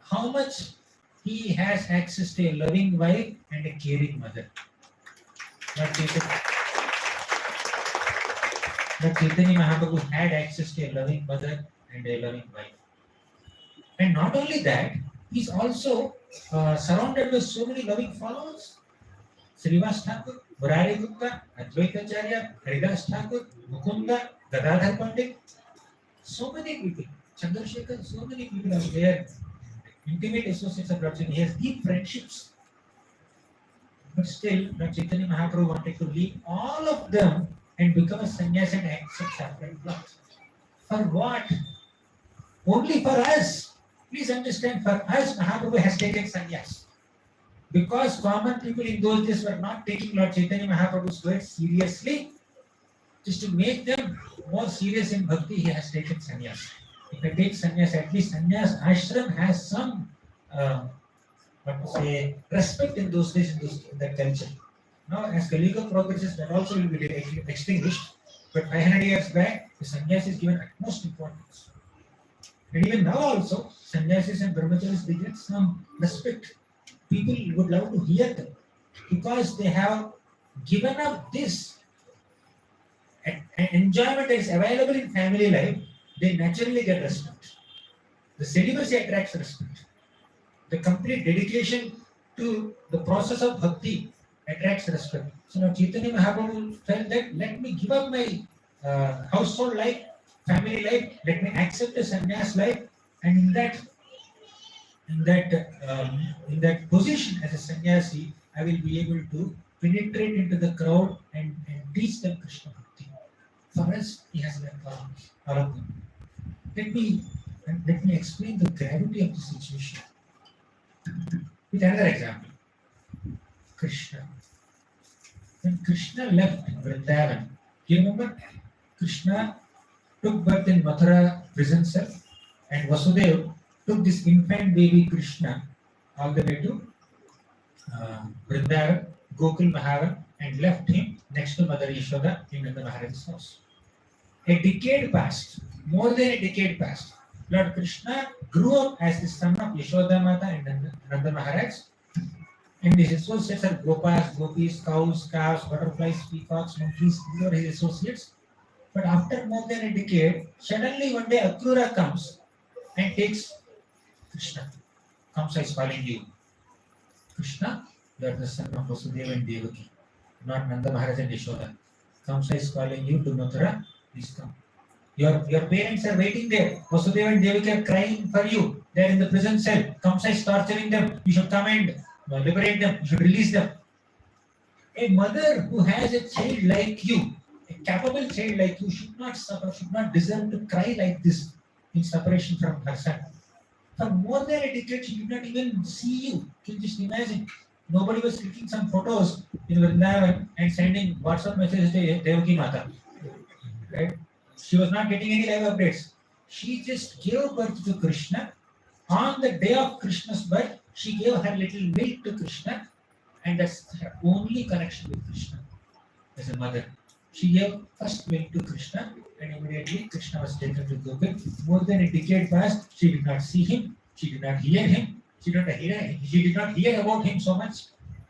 how much he has access to a loving wife and a caring mother. Lord Chaitanya Mahaprabhu had access to a loving mother and a loving wife. And not only that, he's also surrounded with so many loving followers. Srivas Thakur, Murari Gupta, Advaita Acharya, Haridas Thakur, Mukunda, Gadadhar Pandit. So many people. Chandrasekhar, so many people are there. Intimate associates of Lord Chaitanya. He has deep friendships. But still, Lord Chaitanya Mahaprabhu wanted to leave all of them and become a sannyas and accept sacred blood. For what? Only for us. Please understand, for us, Mahaprabhu has taken sannyas. Because common people in those days were not taking Lord Chaitanya Mahaprabhu's words seriously, just to make them more serious in bhakti, he has taken sannyas. If I take sannyas, at least sannyas ashram has some respect in those days in that culture. Now, as Kali Yuga progresses, that also will be extinguished. But 500 years back, the sannyas is given utmost importance. And even now also, sannyasis and brahmacharis, they get some respect. People would love to hear them because they have given up this enjoyment that is available in family life. They naturally get respect. The celibacy attracts respect. The complete dedication to the process of bhakti attracts respect. So now Chaitanya Mahaprabhu felt that let me give up my household life, family life, let me accept the sannyas life, and in that position as a sannyasi, I will be able to penetrate into the crowd and teach them Krishna Bhakti. For us, he has done all of them. Let me explain the gravity of the situation with another example. Krishna. When Krishna left Vrindavan, you remember Krishna took birth in Mathura prison cell, and Vasudeva took this infant baby Krishna all the way to Vrindavan, Gokul Mahavan, and left him next to Mother Yashoda in Nanda Maharaj's house. A decade passed, more than a decade passed. Lord Krishna grew up as the son of Yashoda Mata and Nanda Maharaj, and his associates are Gopas, Gopis, cows, calves, butterflies, peacocks, monkeys. These are his associates. But after more than a decade, suddenly one day Akrura comes and takes Krishna. Kamsa is calling you. Krishna, you are the son of Vasudeva and Devaki, not Nanda Maharaj and Yashoda. Kamsa is calling you to Mathura, please come. Your parents are waiting there. Vasudeva and Devaki are crying for you. They are in the prison cell. Kamsa is torturing them. You should come and liberate them. You should release them. A mother who has a child like you, a capable child like you, should not suffer, should not deserve to cry like this in separation from her son. For more than a decade, she did not even see you. Can you just imagine? Nobody was clicking some photos in Vrindavan and sending WhatsApp messages to Devaki Mata. Right? She was not getting any live updates. She just gave birth to Krishna. On the day of Krishna's birth, she gave her little milk to Krishna, and that's her only connection with Krishna as a mother. She gave first milk to Krishna, and immediately Krishna was taken to Gopal. More than a decade passed, she did not see him, she did not hear him, she did not hear about him so much.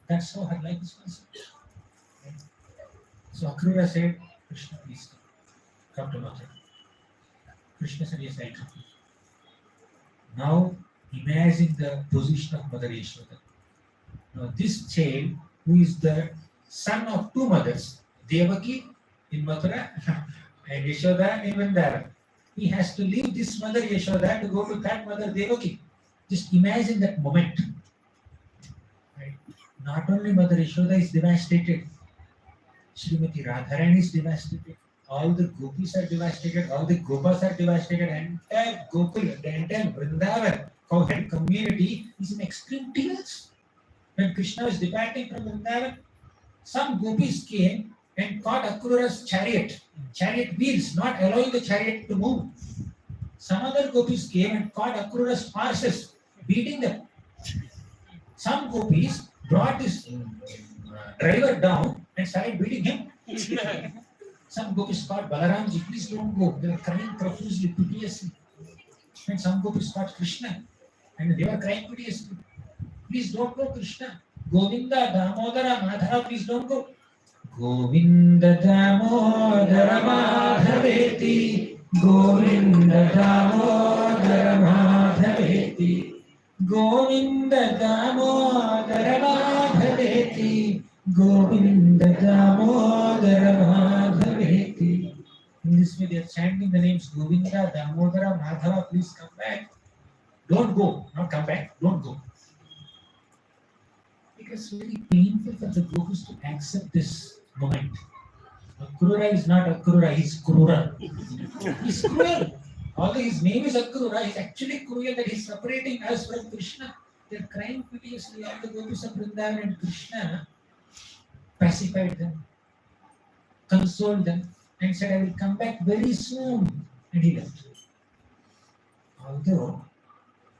That's how her life is concerned. So Akrura said, Krishna, please come to Mathura. Krishna said, yes, I come. Now imagine the position of Mother Yashoda. Now this child, who is the son of two mothers, Devaki in Mathura and Yashoda in Vrindavan, he has to leave this mother Yashoda to go to that mother Devaki. Just imagine that moment. Right? Not only Mother Yashoda is devastated, Srimati Radharani is devastated, all the gopis are devastated, all the gopas are devastated, and entire Gokul, the entire Vrindavan cowherd community is in extreme tears. When Krishna was departing from Vrindavan, some gopis came and caught Akrura's chariot wheels, not allowing the chariot to move. Some other gopis came and caught Akrura's horses, beating them. Some gopis brought this driver down and started beating him. Some gopis caught Balaramji, please don't go. They were crying profusely, piteously. And some gopis caught Krishna, and they were crying piteously. Please don't go, Krishna. Govinda, Damodara, Madhava, please don't go. Govinda, Damodara, Madhaveti. Govinda, Damodara, Madhaveti. Govinda, Damodara, Madhaveti. Govinda, Damodara, Madhaveti. In this way, they are chanting the names Govinda, Damodara, Madhava, please come back. Don't go, not come back, don't go. It was very painful for the gopis to accept this moment. Akrura is not Akrura, he's Krura. He's cruel. Although his name is Akrura, he's actually cruel that he's separating us from Krishna. They're crying piteously, all the gopis of Vrindavan, and Krishna pacified them, consoled them, and said, I will come back very soon. And he left. Although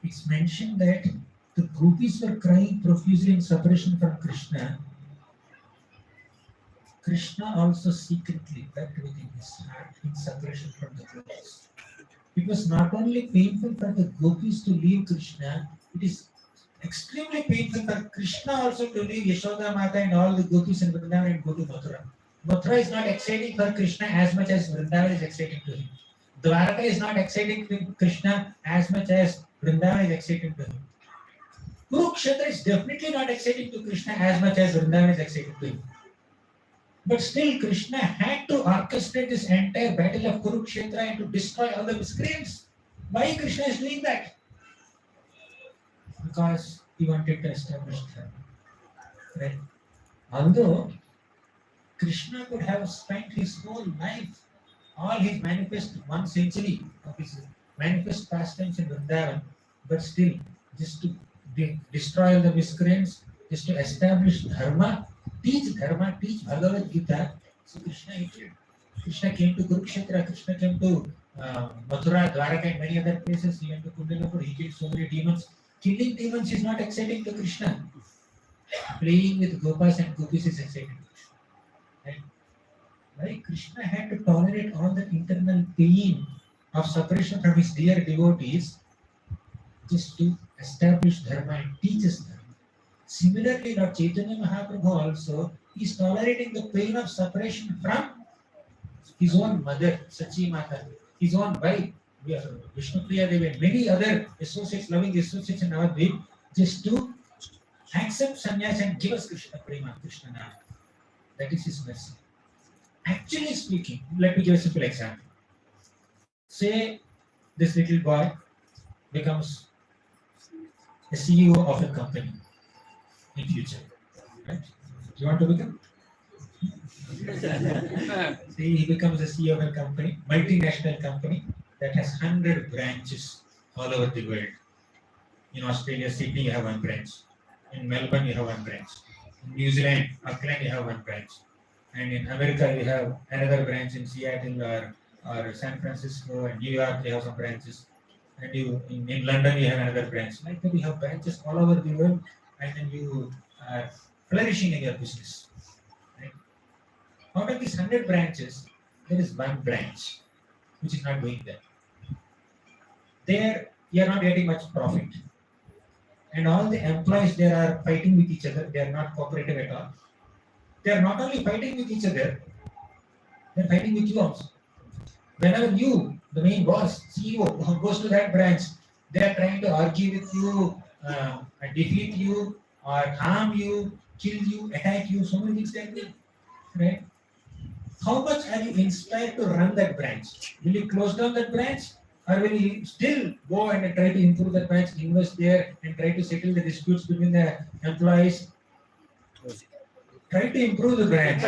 it's mentioned that the gopis were crying profusely in separation from Krishna, Krishna also secretly wept within his heart in separation from the gopis. It was not only painful for the gopis to leave Krishna, it is extremely painful for Krishna also to leave Yashoda Mata and all the gopis in Vrindavan and go to Mathura. Mathura is not exciting for Krishna as much as Vrindavan is exciting to him. Dwaraka is not exciting to Krishna as much as Vrindavan is exciting to him. Kurukshetra is definitely not exciting to Krishna as much as Vrindavan is exciting to him. But still, Krishna had to orchestrate this entire battle of Kurukshetra and to destroy all the miscreants. Why Krishna is doing that? Because he wanted to establish dharma. Right? Although Krishna could have spent his whole life, all his manifest 1 century of his manifest pastimes in Vrindavan, but still, just to destroy all the miscreants, just to establish dharma, teach Bhagavad Gita. So Krishna came to Kurukshetra, Krishna came to Mathura, Dwaraka, and many other places. He went to Kundalapur, he killed so many demons. Killing demons is not exciting to Krishna. Playing with gopas and gopis is exciting to Krishna. Right? Why Krishna had to tolerate all the internal pain of separation from his dear devotees just to establish dharma and teach us dharma. Similarly, Lord Chaitanya Mahaprabhu also is tolerating the pain of separation from his own mother, Sachi Mata, his own wife, Vishnu Priya Devi, and many other associates, loving associates in our Navadvip. just to accept sannyas and give us Krishna Prema, Krishna Nam. That is his mercy. Actually speaking, let me give a simple example. Say this little boy becomes a CEO of a company in future, right? You want to become? See, he becomes a CEO of a company, multinational company that has 100 branches all over the world. In Australia, Sydney, you have one branch. In Melbourne, you have one branch. In New Zealand, Auckland, you have one branch. And in America, you have another branch in Seattle or San Francisco and New York, you have some branches. And in London, you have another branch. Like that, you have branches all over the world, and then you are flourishing in your business. Right? Out of these 100 branches, there is one branch which is not doing that. There, you are not getting much profit. And all the employees there are fighting with each other. They are not cooperative at all. They are not only fighting with each other, they are fighting with you also. Whenever you, the main boss, CEO, goes to that branch, they are trying to argue with you, defeat you, or harm you, kill you, attack you, so many things they do. Right? How much are you inspired to run that branch? Will you close down that branch? Or will you still go and try to improve that branch, invest there, and try to settle the disputes between the employees? Try to improve the branch.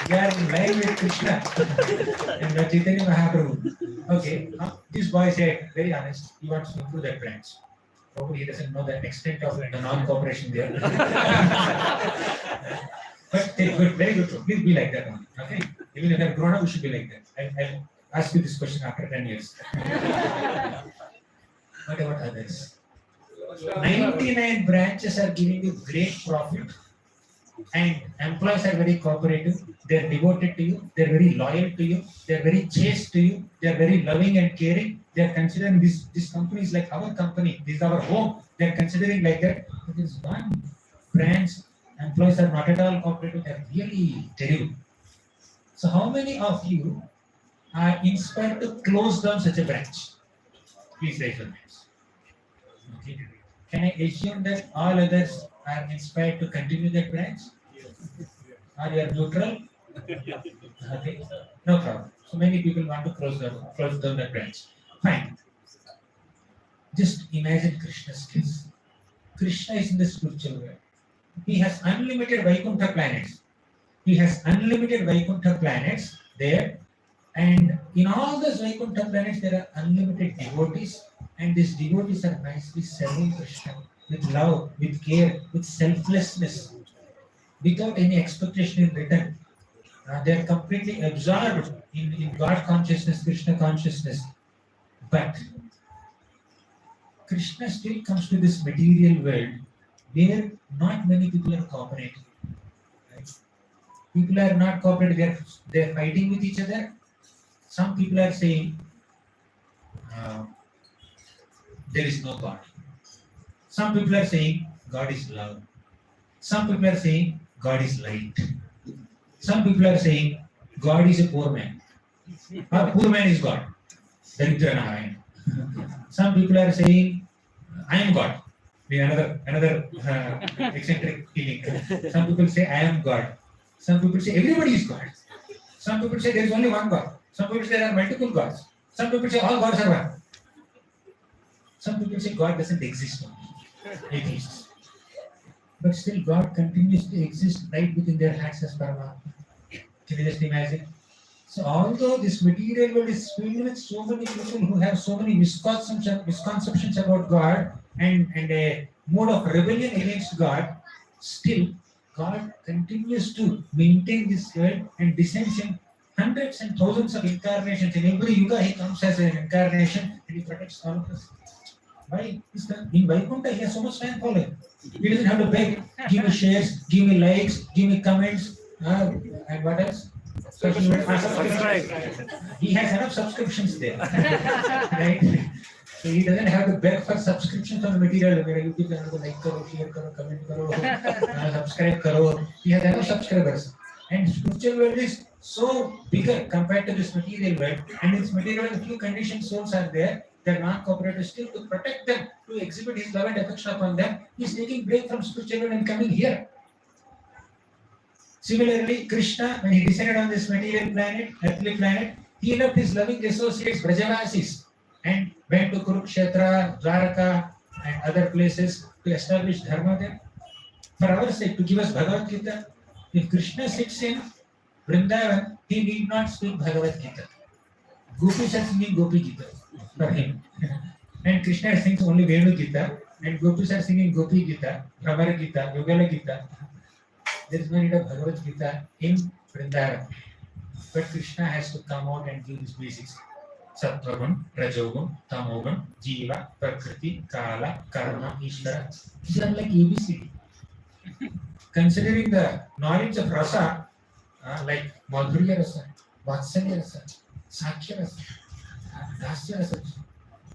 We are in line with Krishna and Chaitanya Mahaprabhu. Okay, this boy said, very honest, he wants to improve that branch. Probably he doesn't know the extent of the non-cooperation there. But good, very good. Please be like that one. Okay? Even if you have grown up, you should be like that. I'll ask you this question after 10 years. What about others? 99 branches are giving you great profit, and employees are very cooperative. They're devoted to you. They're very loyal to you. They're very chaste to you. They're very loving and caring. They're considering this company is like our company. This is our home. They're considering like that. But there's one branch, employees are not at all cooperative. They're really terrible. So how many of you are inspired to close down such a branch? Please raise your hands. Okay. Can I assume that all others are inspired to continue that branch? Or you are neutral? Okay. No problem. So many people want to close down that branch. Fine. Just imagine Krishna's case. Krishna is in the spiritual world. He has unlimited Vaikuntha planets. He has unlimited Vaikuntha planets there. And in all those Vaikuntha planets, there are unlimited devotees. And these devotees are nicely serving Krishna with love, with care, with selflessness, without any expectation in return. They are completely absorbed in God consciousness, Krishna consciousness. But Krishna still comes to this material world where not many people are cooperating. Right? People are not cooperating, they are fighting with each other. Some people are saying, there is no God. Some people are saying, God is love. Some people are saying, God is light. Some people are saying, God is a poor man. A poor man is God. Some people are saying, I am God. Another eccentric feeling. Some people say, I am God. Some people say, everybody is God. Some people say, there is only one God. Some people say, there are multiple gods. Some people say, all gods are one. Some people say, God doesn't exist only. Atheists. But still, God continues to exist right within their hearts as Paramatma. Can you just imagine? So, although this material world is filled with so many people who have so many misconceptions about God and a mode of rebellion against God, still, God continues to maintain this world and descends in hundreds and thousands of incarnations. In every yuga, He comes as an incarnation and He protects all of us. Why? In Vaikuntha, He has so much fan following. He doesn't have to beg, give me shares, give me likes, give me comments, and what else? Subscribe. He has enough subscriptions there. Right? So he doesn't have to beg for subscriptions on the material. YouTube channel ko like karo, share karo, comment karo, subscribe karo. He has enough subscribers. And spiritual world is so bigger compared to this material world. And in this material world, few conditioned souls are there. they're non-cooperative still, to protect them, to exhibit his love and affection upon them, he's taking break from spiritual world and coming here. Similarly, Krishna, when he descended on this material planet, earthly planet, he left his loving associates, Brajavasis, and went to Kurukshetra, Dwaraka, and other places to establish dharma there. For our sake, to give us Bhagavad Gita. If Krishna sits in Vrindavan, he need not speak Bhagavad Gita. Gopis are singing Gopi Gita for him. And Krishna sings only Venu Gita, and Gopis are singing Gopi Gita, Pramara Gita, Yogala Gita. There is no need of Bhagavad Gita in Vrindavan. But Krishna has to come out and give his basics. Sattvagun, Rajogun, Tamogun, Jiva, Prakriti, Kala, Karma, Ishvara. These are like ABCD. Considering the knowledge of rasa, like Madhurya rasa, Vatsalya rasa, Sakya rasa, Dasya rasa,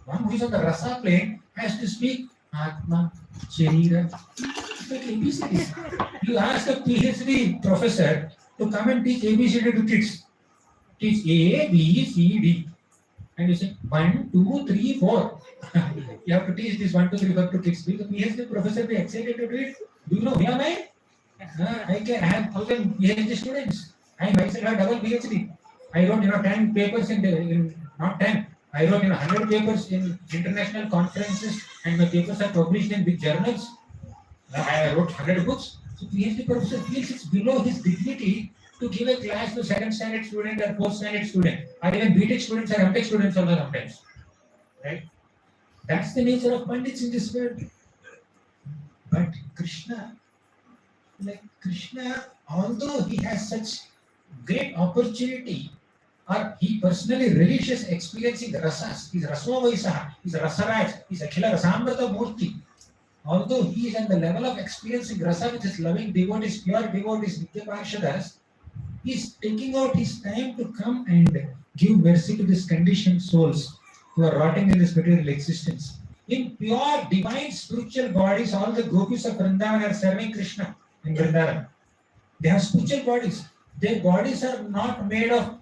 one who is on the rasa plane has to speak Atma, Sharira. It's like ABCD. You ask a PhD professor to come and teach ABCD to kids. Teach A, B, C, D. And you say 1, 2, 3, 4. You have to teach this 1, 2, 3, 4 to kids. Will the PhD professor be excited to do it? Do you know who am I? I have 1,000 PhD students. I myself have double PhD. I wrote 10 papers not 10. I wrote 100 papers in international conferences, and my papers are published in big journals. I wrote 100 books. So PhD professor feels it's below his dignity to give a class to 7th standard student or 4th standard student, or even BTech students or MTech students also sometimes. Right? That's the nature of pandits in this world. But Krishna, although he has such great opportunity, or he personally relishes experiencing rasas, he's Rasovaisa, he's Rasaraj, he's Akhila Rasamrata Murti. Although he is on the level of experiencing rasa with his loving devotees, pure devotees, Nitya Parshadas, he's taking out his time to come and give mercy to these conditioned souls who are rotting in this material existence. In pure divine spiritual bodies, all the gopis of Vrindavan are serving Krishna in Vrindavan. They have spiritual bodies. Their bodies are not made of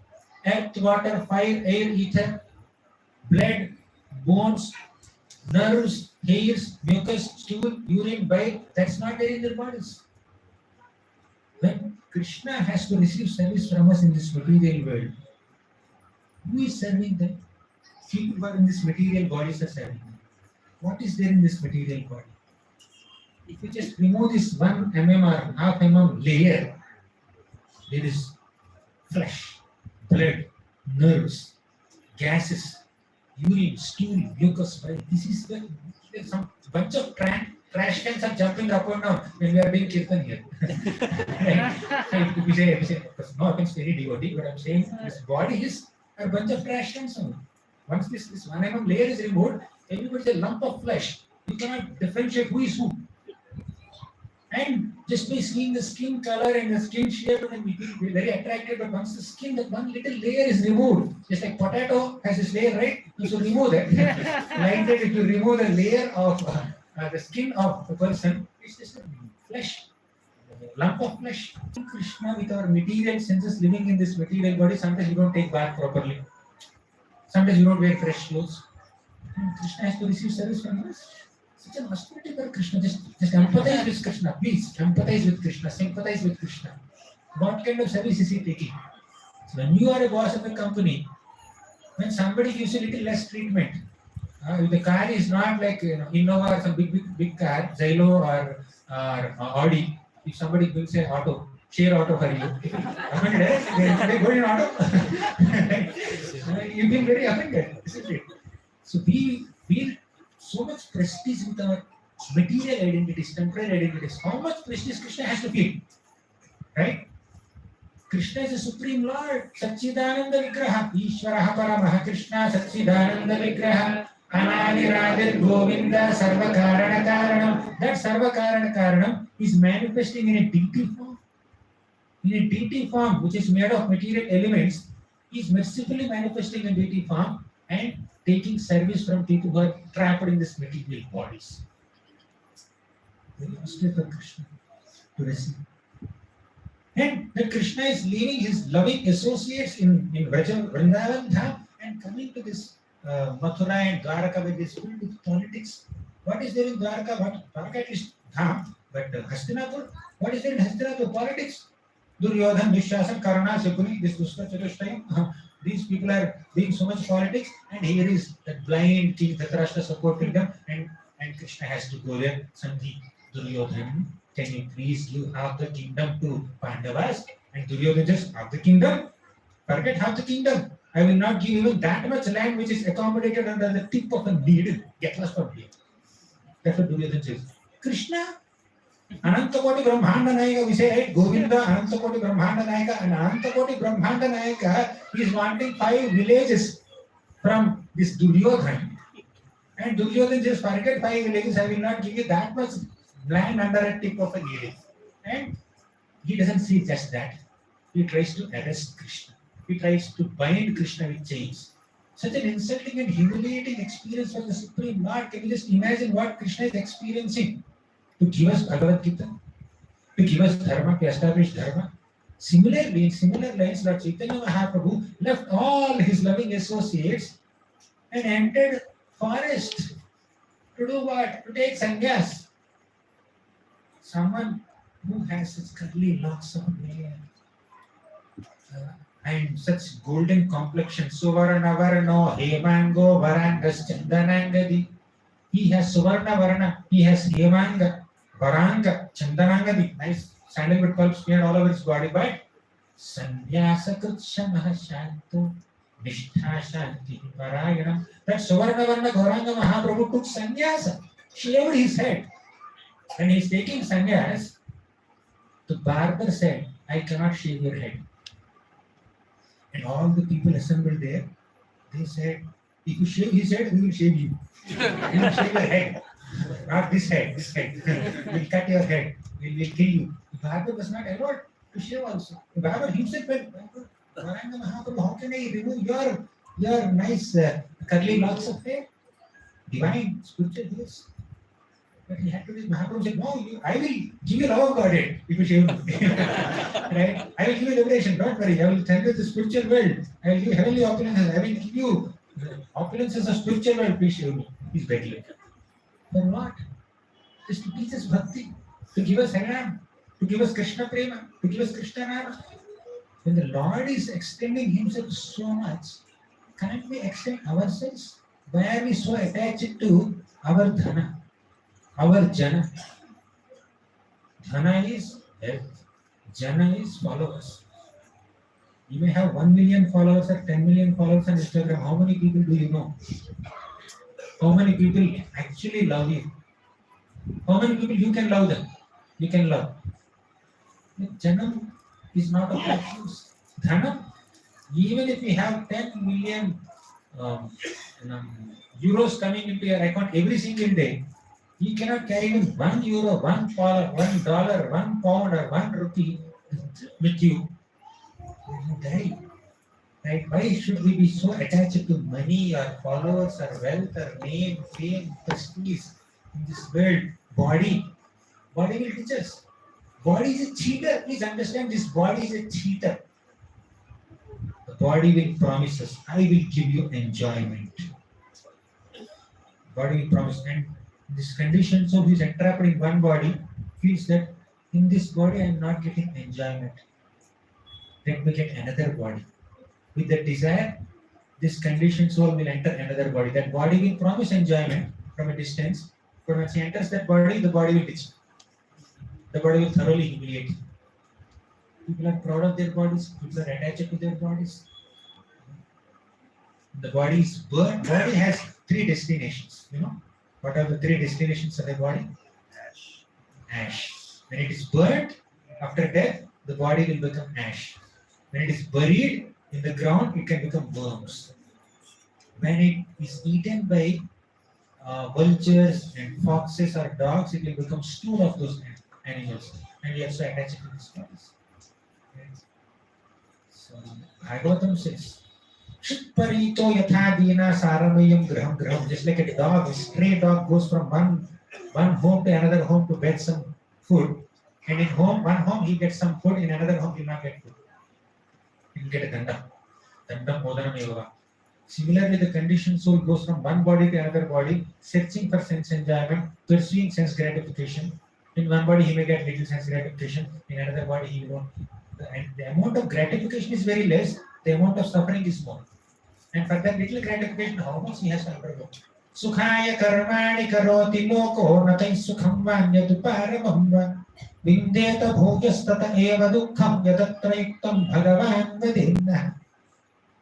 earth, water, fire, air, ether, blood, bones, nerves, hairs, mucus, stool, urine, bile. That's not there in their bodies. When Krishna has to receive service from us in this material world, who is serving them? People who are in this material bodies are serving them. What is there in this material body? If you just remove this 1 mm or half mm layer, there is flesh, blood, nerves, gases, urine, stool, mucus, bile. This is some bunch of trash cans are jumping up and down when we are doing kirtan here. We say, no offense to any devotee, but I'm saying this body is a bunch of trash cans. Once this 1 mm layer is removed, everybody is a lump of flesh. You cannot differentiate who is who. And just by seeing the skin color and the skin shape, then we feel very attracted. But once the skin, that one little layer is removed, just like potato has this layer, right? You should remove that. Like that, if you remove the layer of the skin of the person, it's just a flesh, a lump of flesh. Krishna, with our material senses living in this material body, sometimes you don't take bath properly. Sometimes you don't wear fresh clothes. And Krishna has to receive service from us. Such an austerity for Krishna. Just empathize with Krishna. Please, empathize with Krishna. Sympathize with Krishna. What kind of service is he taking? So when you are a boss of a company, when somebody gives you a little less treatment, if the car is not like Innova or some big car, Xylo or Audi, if somebody builds an auto, share auto for you, offended, they go in auto. You feel very offended, isn't it? So we feel so much prestige with our material identities, temporal identities. How much prestige Krishna has to feel, right? Krishna is the Supreme Lord, Satchidananda Vigraha, Ishvaraha Paramaha Krishna, Satchidananda Vigraha, Ananiradir Govinda, Sarva Karana Karanam. That Sarva Karana Karanam is manifesting in a deity form. In a deity form, which is made of material elements, he is mercifully manifesting in deity form and taking service from people who are trapped in this material bodies. Very austere for Krishna to receive. And when Krishna is leaving his loving associates in Vrindavan Dham and coming to this Mathura and Dwarka were filled with politics. What is there in Dwarka? What Dwarka is Dham, but Hastinapur, what is there in Hastinapur? Politics. Duryodhan, Dushyasan, Karna, Shakuni, this Dushka Chatushtayam. These people are doing so much politics, and here is that blind king Dhritarashtra supporting them, and Krishna has to go there. Sandhi, Duryodhan, can you please give half the kingdom to Pandavas? And Duryodhan just half the kingdom? Forget half the kingdom. I will not give even that much land which is accommodated under the tip of a needle. Get lost from here. That's what Duryodhan says. Krishna, Anantakoti Brahmanda Nayaka, we say, right? Govinda, Anantakoti Brahmanda Nayaka, and Anantakoti Brahmanda Nayaka is wanting 5 villages from this Duryodhan. And Duryodhan just forget 5 villages. I will not give you that much land under a tip of a needle. And he doesn't see just that. He tries to arrest Krishna. He tries to bind Krishna with chains. Such an insulting and humiliating experience for the Supreme Lord. Can you just imagine what Krishna is experiencing? To give us Bhagavad Gita, to give us Dharma, to establish Dharma. Similarly, in similar lines, Lord Chaitanya Mahaprabhu left all his loving associates and entered forest. To do what? To take sannyas. Someone who has such curly locks of hair and such golden complexion, Suvarna Varano, Hemango, Varangas, Chandanangadi. He has Suvarna Varana, he has Hemanga, Varanga, Chandanangadi, nice sandalwood pulps smeared all over his body, but Sannyasa Kutshamaha Shanto, Nishtha Shanti Parayana. That Suvarna Varana Gauranga Mahaprabhu took sannyasa, shaved his head. When he is taking sannyas, the barber said, I cannot shave your head. And all the people assembled there, they said, if you shave his head, we will shave you. We will shave your head. Not this head, this head. We'll cut your head. We'll kill you. The barber was not allowed to shave also. The barber himself went, Gauranga Mahaprabhu, how can I remove your nice curly locks of hair? Divine, spiritual hairs. But he had to do this. Mahaprabhu said, no, I will give you love of Godhead if you shave me. Right? I will give you liberation, don't worry. I will tell you the spiritual world. I will give you heavenly opulences. I will give you opulences of spiritual world. Please shave me. He's begging. For what? Just to teach us Bhakti, to give us Harinam, to give us Krishna Prema, to give us Krishna Nama. When the Lord is extending himself so much, can't we extend ourselves? Why are we so attached to our dhana? Our jana. Dhana is health. Jana is followers. You may have 1 million followers or 10 million followers on Instagram. How many people do you know? How many people actually love you? How many people you can love them? You can love. Jana is not of that use. Dhana, even if we have 10 million euros coming into your account every single day, you cannot carry even 1 euro, $1, $1, 1 pound, or 1 rupee with you. You will die. Right? Why should we be so attached to money or followers or wealth or name, fame, prestige in this world? Body will teach us. Body is a cheater. Please understand, this body is a cheater. The body will promise us, I will give you enjoyment. Body will promise, and this condition, so he is entrapped in one body, feels that in this body I am not getting enjoyment. Let me get another body. With the desire, this conditioned soul will enter another body. That body will promise enjoyment from a distance, but once he enters that body, the body will ditch. The body will thoroughly humiliate. People are proud of their bodies, people are attached to their bodies. The body is burnt. Body has 3 destinations. You know what are the 3 destinations of the body? Ash. When it is burnt, after death, the body will become ash. When it is buried in the ground, it can become worms. When it is eaten by vultures and foxes or dogs, it will become stool of those animals. And we are so attached to these bodies. So, Bhagavatam says, Shitparito yathadina saramayam graham graham. Just like a dog, a stray dog goes from one home to another home to get some food. And in one home he gets some food, in another home he will not get food. He will get a danda. Dandam modanam eva. Similarly, the conditioned soul goes from one body to another body, searching for sense enjoyment, pursuing sense gratification. In one body, he may get little sense gratification. In another body, he won't. And the amount of gratification is very less. The amount of suffering is more. And for that little gratification, how much he has to undergo? Sukhaya karmani karoti loko natai sukham vanyatu paramam va vindeta bhojastata eva dukkham yadatra yuktam bhagavan vadinna.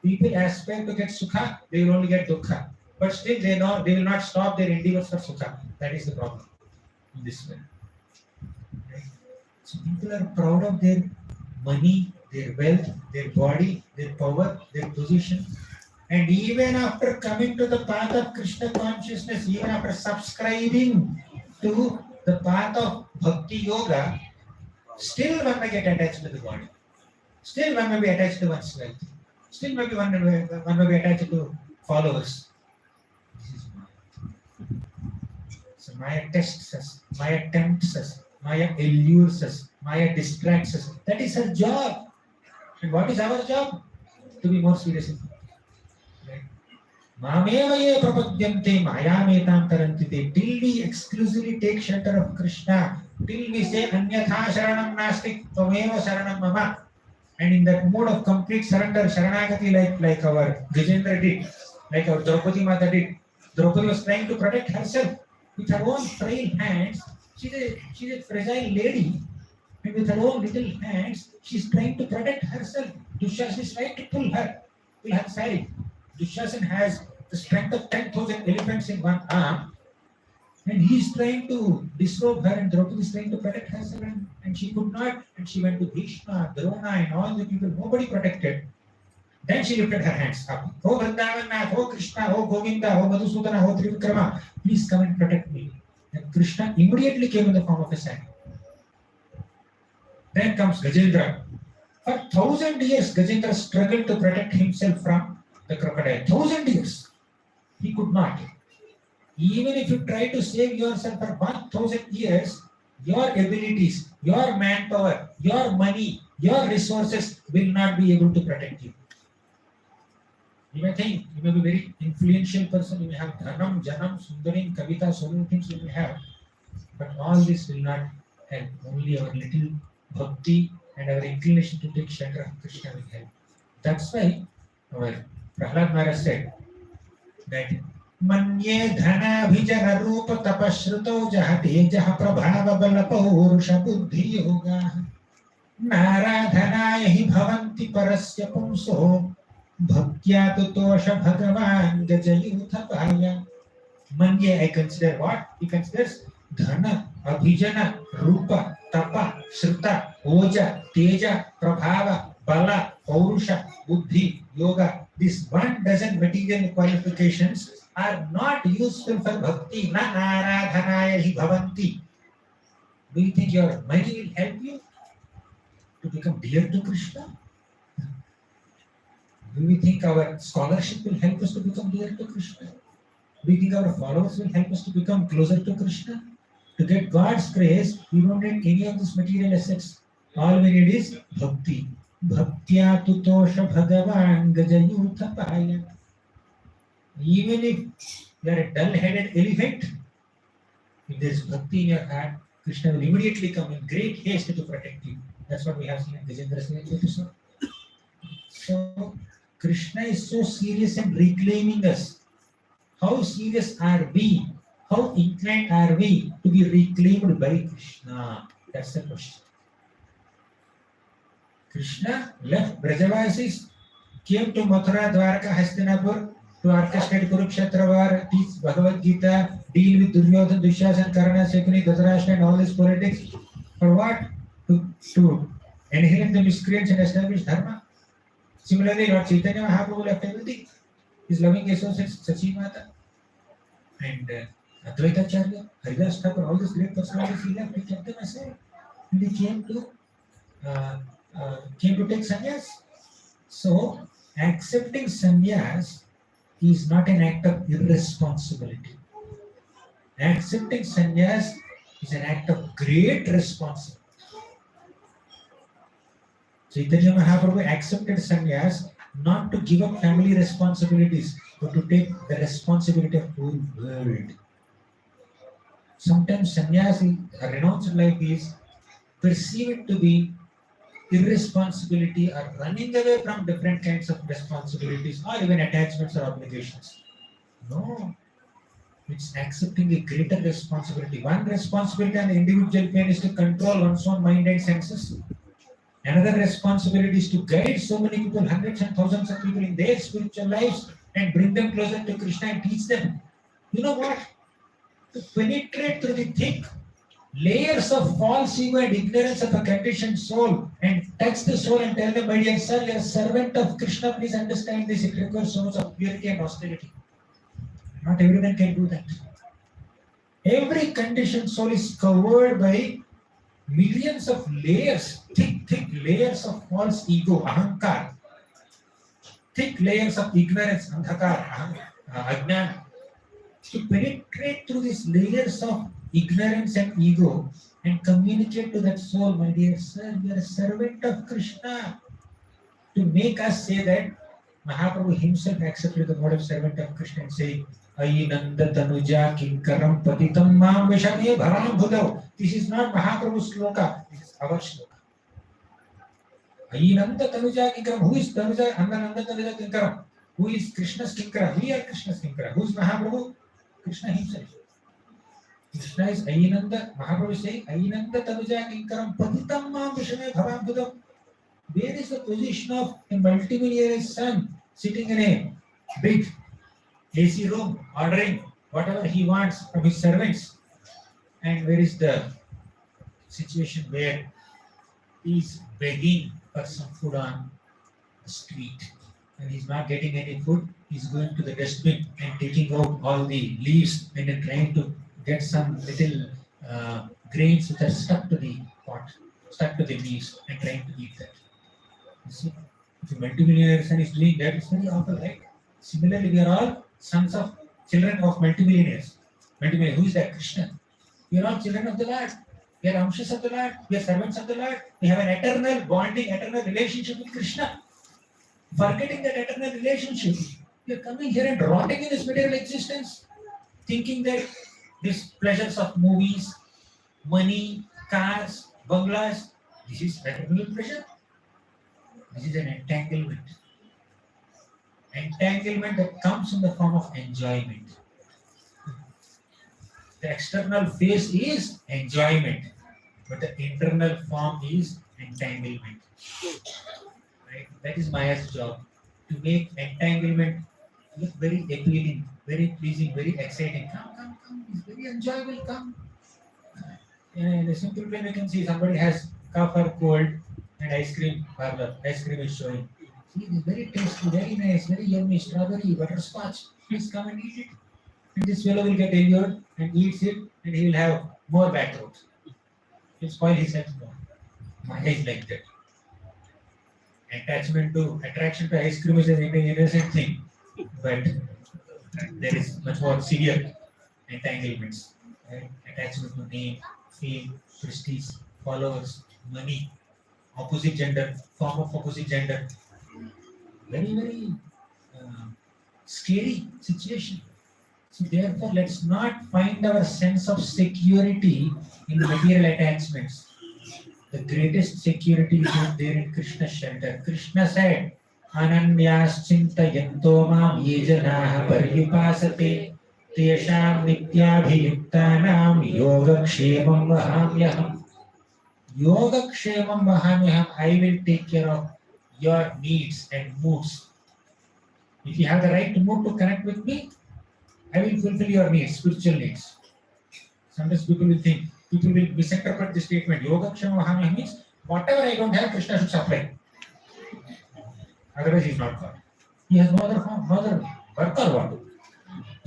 People aspire to get sukha, they will only get dukkha. But still they will not stop their endeavors for sukha. That is the problem in this way. Right? So people are proud of their money, their wealth, their body, their power, their position. And even after coming to the path of Krishna consciousness, even after subscribing to the path of Bhakti Yoga, still one may get attached to the body. Still one may be attached to one's wealth. Still maybe one may be attached to followers. This is Maya. So Maya tests us, Maya tempts us, Maya allures us, Maya distracts us. That is her job. And what is our job? To be more serious. Right? Mameva ye prapadyante mayametam tarantite. Till we exclusively take shelter of Krishna, till we say anyatha sharanam nasti tvameva sharanam mama. And in that mode of complete surrender, Sharanagati, like our Gajendra did, like our Draupadi Mata did. Draupadi was trying to protect herself with her own frail hands. She's a fragile lady, and with her own little hands, she's trying to protect herself. Dushyasan is trying to pull her sari. Dushyasan has the strength of 10,000 elephants in one arm, and he's trying to disrobe her, and Draupadi is trying to protect herself, and she could not, and she went to Bhishma, Gaura, and all the people, nobody protected. Then she lifted her hands up. Oh Vrindavanath, oh Krishna, oh Govinda, oh Madhusudana, oh Trivikrama, please come and protect me. And Krishna immediately came in the form of a sand. Then comes Gajendra. For 1,000 years, Gajendra struggled to protect himself from the crocodile. 1,000 years. He could not. Even if you try to save yourself for 1,000 years, your abilities, your manpower, your money, your resources will not be able to protect you. You may think, you may be a very influential person, you may have dhanam, janam, sundarim, kavita, so many things you may have, but all this will not help. Only our little bhakti and our inclination to take shelter of Krishna will help. That's why our Prahlad Maharaj said that Manye dhana bhijana rupa tapashruto jahate jaha prabhava bala paurusha buddhi yoga naradhanaya hi bhavanti parasya pumso bhaktya tutosha bhagavan gajayutha paya. Manye, I consider what? He considers dhana, abhijana, rupa, tapa, shruta, oja, teja, prabhava, bala, paurusha, buddhi, yoga. This 12 material qualifications are not useful for bhakti. Na aradhanaya hi bhavanti. Do you think your money will help you to become dear to Krishna? Do you think our scholarship will help us to become dear to Krishna? Do you think our followers will help us to become closer to Krishna? To get God's grace, we don't need any of these material assets. All we need is bhakti. Bhaktya tutosha bhagavan gajayutha paya. Even if you are a dull-headed elephant, if there is bhakti in your heart, Krishna will immediately come in great haste to protect you. That's what we have seen in Gajendra's episode. So, Krishna is so serious in reclaiming us. How serious are we? How inclined are we to be reclaimed by Krishna? That's the question. Krishna left Brajavasis, came to Mathura, Dwarka, Hastinapur to orchestrate Kurukshetra war, teach Bhagavad Gita, deal with Duryodhana, Dushyasan, Karna, Shakuni, Dhritarashtra and all this politics. For what? To inherit the miscreants and establish Dharma. Similarly, Lord Chaitanya Mahaprabhu left everything. His loving associates, Sachi Mata and Advaita Acharya, Haridas Thakur, all these great personalities he left, he kept them aside. And he came to take sannyas. So, accepting sannyas is not an act of irresponsibility. Accepting sannyas is an act of great responsibility. Chaitanya Mahaprabhu accepted sannyas not to give up family responsibilities, but to take the responsibility of whole world. Sometimes sannyasi, a renounced life is perceived to be irresponsibility or running away from different kinds of responsibilities or even attachments or obligations. No, it's accepting a greater responsibility. One responsibility on the individual plane is to control one's own mind and senses. Another responsibility is to guide so many people, hundreds and thousands of people in their spiritual lives and bring them closer to Krishna and teach them. You know what? To penetrate through the thick layers of false ego and ignorance of a conditioned soul and touch the soul and tell them, my dear sir, you are a servant of Krishna, please understand this. It requires so much of purity and austerity. Not everyone can do that. Every conditioned soul is covered by millions of layers, thick layers of false ego, ahankar, thick layers of ignorance, andhakar, ajnana. To penetrate through these layers of ignorance and ego and communicate to that soul, my dear sir, you are a servant of Krishna. To make us say that, Mahaprabhu himself accepted the mode of servant of Krishna and saying, Ainanda Tanuja Kinkaram Patitam Mam Vishame Bharam Bhudav. This is not Mahaprabhu's sloka, this is our sloka. Ainanda Tanuja Kinkaram. Who is Tanuja? Ananda Tanuja Kinkaram. Who is Krishna's Kinkara? We are Krishna's Kinkara. Who is Mahaprabhu? Krishna himself. Krishna is Ainanda. Mahaprabhu is saying, Ainanda Tanuja Kinkaram Patitam Mam Vishame Bharam Bhudav. Where is the position of a multimillionaire son sitting in a big AC room, ordering whatever he wants from his servants? And where is the situation where he is begging for some food on the street and he's not getting any food? He's going to the dustbin and taking out all the leaves and then trying to get some little grains which are stuck to the pot, stuck to the leaves, and trying to eat that. You see, if a multimillionaire son is doing that, it's very awful, right? Similarly, we are all sons of children of multimillionaires. Multimillionaire, who is that? Krishna. We are all children of the Lord. We are amshas of the Lord. We are servants of the Lord. We have an eternal bonding, eternal relationship with Krishna. Forgetting that eternal relationship, we are coming here and rotting in this material existence, thinking that these pleasures of movies, money, cars, bungalows, this is eternal pleasure. This is an entanglement. Entanglement that comes in the form of enjoyment. The external face is enjoyment, but the internal form is entanglement. Right? That is Maya's job, to make entanglement look very appealing, very pleasing, very exciting. Come, it's very enjoyable, come. In the simple way we can see somebody has cough or cold and ice cream parlor, ice cream is showing. See, it is very tasty, very nice, very yummy, strawberry, butterscotch. Please come and eat it. And this fellow will get injured and eats it, and he will have more bad throat. He'll spoil his health more. Maya is like that. Attraction to ice cream is an innocent thing, but there is much more severe entanglements. Right? Attachment to name, fame, prestige, followers, money, opposite gender, form of opposite gender. Very scary situation. So therefore, let's not find our sense of security in material attachments. The greatest security is out there in Krishna's shelter. Krishna said, Ananyas chintayanto mam ye janaha paryupasate tesham nityabhiyuktanam yogakshemam vahamyaham. Yogakshemam vahamyaham. I will take care of your needs and moods. If you have the right mood to connect with me, I will fulfill your needs, spiritual needs. Sometimes people will misinterpret this statement. Yogakshema Mahamya means whatever I don't have, Krishna should supply. Otherwise, he is not God. He has no other form, no other work or what.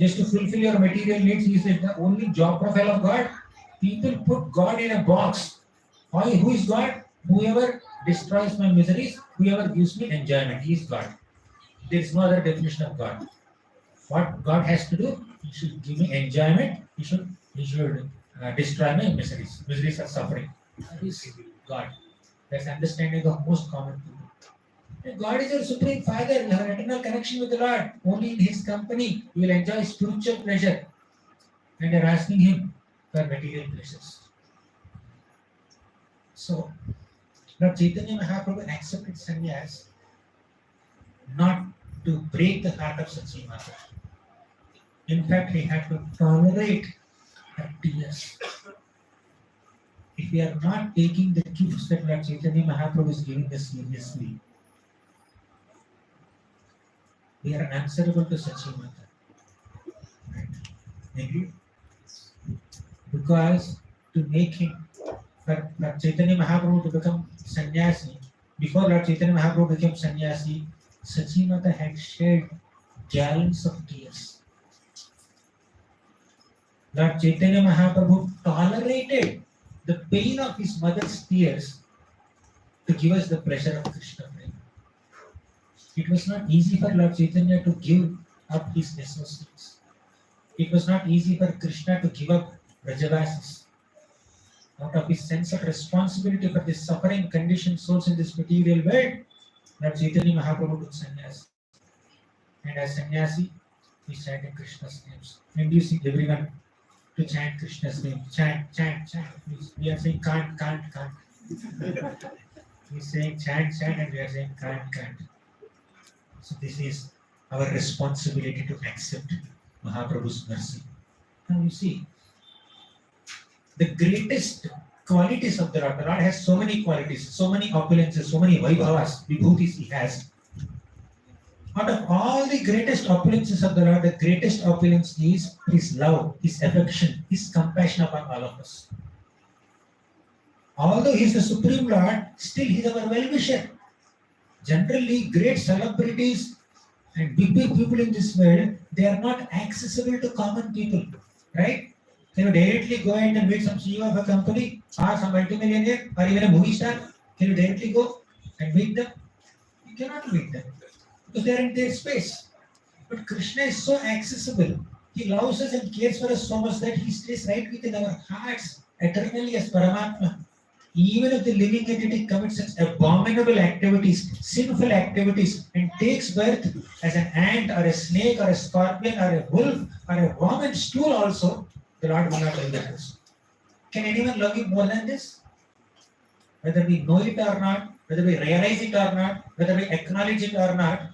Just to fulfill your material needs, he is the only job profile of God. People put God in a box. Why? Who is God? Whoever destroys my miseries, whoever gives me enjoyment, he is God. There is no other definition of God. What God has to do, he should give me enjoyment, he should destroy my miseries. Miseries are suffering. That is God. That's understanding of most common people. God is your supreme father. You have an eternal connection with the Lord. Only in his company you will enjoy spiritual pleasure. And you're asking him for material pleasures. So, Lord Chaitanya Mahaprabhu accepted sannyas not to break the heart of Sachi Mata. In fact, he had to tolerate her tears. If we are not taking the gifts that Lord Chaitanya Mahaprabhu is giving us seriously, we are answerable to Sachi Mata. Right? Agree? Because to make him, for Lord Chaitanya Mahaprabhu to become sannyasi, before Lord Chaitanya Mahaprabhu became sannyasi, Sachi Mata had shed gallons of tears. Lord Chaitanya Mahaprabhu tolerated the pain of his mother's tears to give us the pleasure of Krishna prema. It was not easy for Lord Chaitanya to give up his associates. It was not easy for Krishna to give up Brajavasis. Out of his sense of responsibility for the suffering conditioned souls in this material world, Lord Chaitanya Mahaprabhu took sannyas. And as sannyasi, he chanted Krishna's names. Inducing everyone to chant Krishna's name. Chant, chant, chant. We are saying can't. He's saying chant, and we are saying can't. So this is our responsibility to accept Mahaprabhu's mercy. Now you see, the greatest qualities of the Lord has so many qualities, so many opulences, so many vaibhavas, vibhutis he has. Out of all the greatest opulences of the Lord, the greatest opulence is his love, his affection, his compassion upon all of us. Although he is the Supreme Lord, still he is our well-wisher. Generally, great celebrities and big people in this world, they are not accessible to common people, right? Can you directly go ahead and meet some CEO of a company or some multimillionaire or even a movie star? Can you directly go and meet them? You cannot meet them because they are in their space. But Krishna is so accessible. He loves us and cares for us so much that he stays right within our hearts eternally as Paramatma. Even if the living entity commits such abominable activities, sinful activities, and takes birth as an ant or a snake or a scorpion or a wolf or a worm and stool also, the Lord will not love us. Can anyone love you more than this? Whether we know it or not, whether we realize it or not, whether we acknowledge it or not,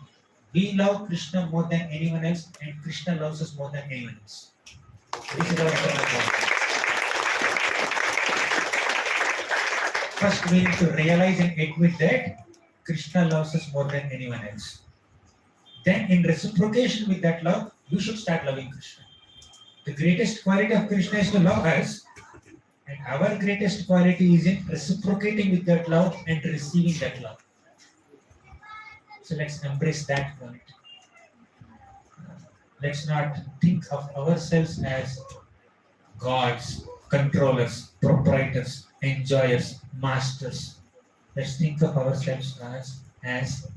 we love Krishna more than anyone else, and Krishna loves us more than anyone else. This is our eternal bond. First, we need to realize and admit that Krishna loves us more than anyone else. Then, in reciprocation with that love, you should start loving Krishna. The greatest quality of Krishna is to love us, and our greatest quality is in reciprocating with that love and receiving that love. So let's embrace that quality. Let's not think of ourselves as gods, controllers, proprietors, enjoyers, masters. Let's think of ourselves as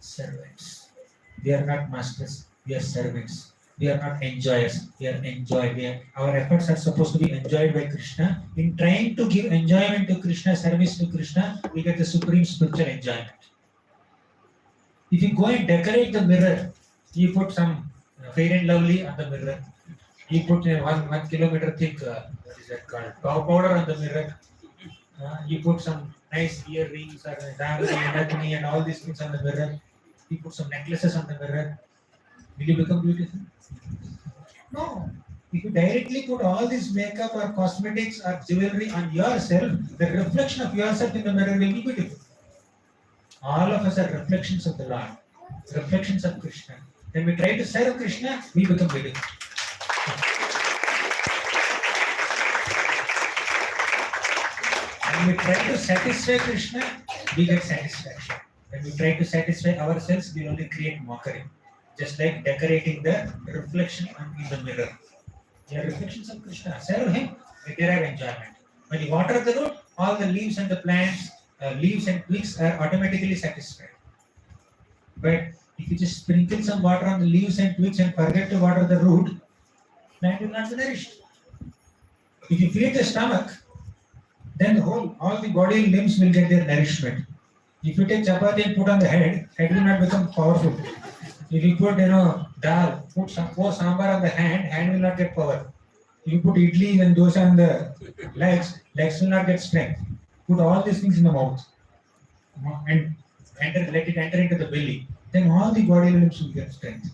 servants. We are not masters, we are servants. We are not enjoyers, we are enjoyed. Our efforts are supposed to be enjoyed by Krishna. In trying to give enjoyment to Krishna, service to Krishna, we get the supreme spiritual enjoyment. If you go and decorate the mirror, you put some Fair and Lovely on the mirror. You put a 1 kilometer thick, what is that called, cow powder on the mirror. You put some nice earrings or diamond and and all these things on the mirror. You put some necklaces on the mirror. Will you become beautiful? No. If you directly put all this makeup or cosmetics or jewelry on yourself, the reflection of yourself in the mirror will be beautiful. All of us are reflections of the Lord, reflections of Krishna. When we try to serve Krishna, we become beautiful. When we try to satisfy Krishna, we get satisfaction. When we try to satisfy ourselves, we only create mockery. Just like decorating the reflection in the mirror. They are reflections of Krishna. Serve him, we derive enjoyment. When you water the root, all the leaves and the plants, leaves and twigs are automatically satisfied. But if you just sprinkle some water on the leaves and twigs and forget to water the root, plant will not be nourished. If you feed the stomach, then all the body limbs will get their nourishment. If you take chapati and put on the head will not become powerful. If you put, dal, pour sambar on the hand will not get power. If you put idli and dosa on the legs will not get strength. Put all these things in the mouth and let it enter into the belly. Then all the body limbs will get strength.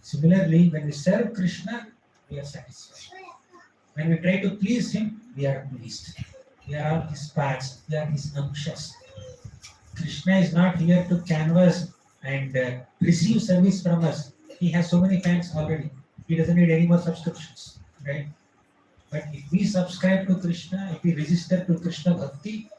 Similarly, when we serve Krishna, we are satisfied. When we try to please him, we are pleased. We are all his parts, we are his anshas. Krishna is not here to canvas and receive service from us. He has so many fans already. He doesn't need any more subscriptions, right? But if we subscribe to Krishna, if we register to Krishna Bhakti,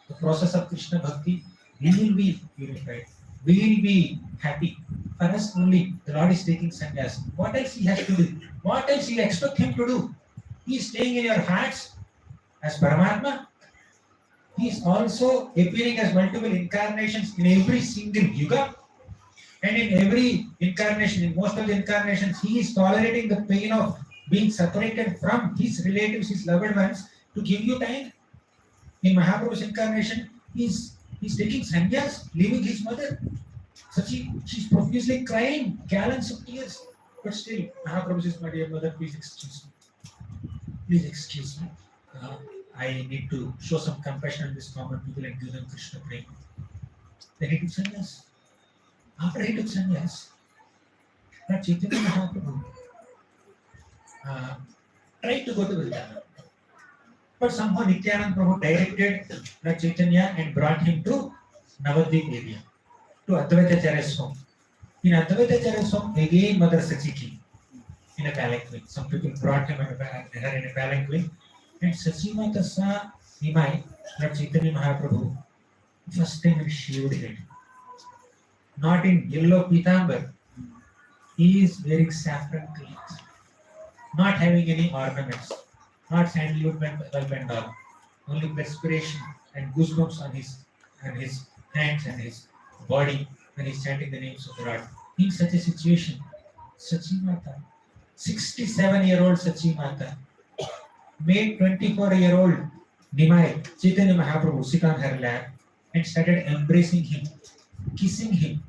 the process of Krishna Bhakti, we will be purified. We will be happy. For us only, the Lord is taking sannyas. What else he has to do? What else you expect him to do? He is staying in your hearts as Paramatma. He is also appearing as multiple incarnations in every single yuga. And in every incarnation, in most of the incarnations, he is tolerating the pain of being separated from his relatives, his loved ones, to give you time. In Mahaprabhu's incarnation, he's taking sannyas, leaving his mother. She's profusely crying, gallons of tears. But still, Mahaprabhu says, my dear mother, please excuse me. Please excuse me. I need to show some compassion on this common people and give them Krishna prema. Then he took sannyas. After he took sannyas, Lord Chaitanya Mahaprabhu tried to go to Vrindavan. But somehow Nityananda Prabhu directed Lord Chaitanya and brought him to Navadvip area, to Advaita Acharya's home. In Advaita Acharya's home, again Mother Sachi came in a palanquin. Some people brought him her in a palanquin. And Sachi Mata saw Nimai, Lord Chaitanya Mahaprabhu, first time with shaved head. Not in yellow pitambar. He is wearing saffron cloth. Not having any ornaments. Not sandalwood bulb and all. Only perspiration and goosebumps on his hands and his body when he's chanting the names of the Lord. In such a situation, Sachi Mata, 67-year-old Sachi Mata, made 24-year-old Nimai, Chaitanya Mahaprabhu, sit on her lap and started embracing him, kissing him,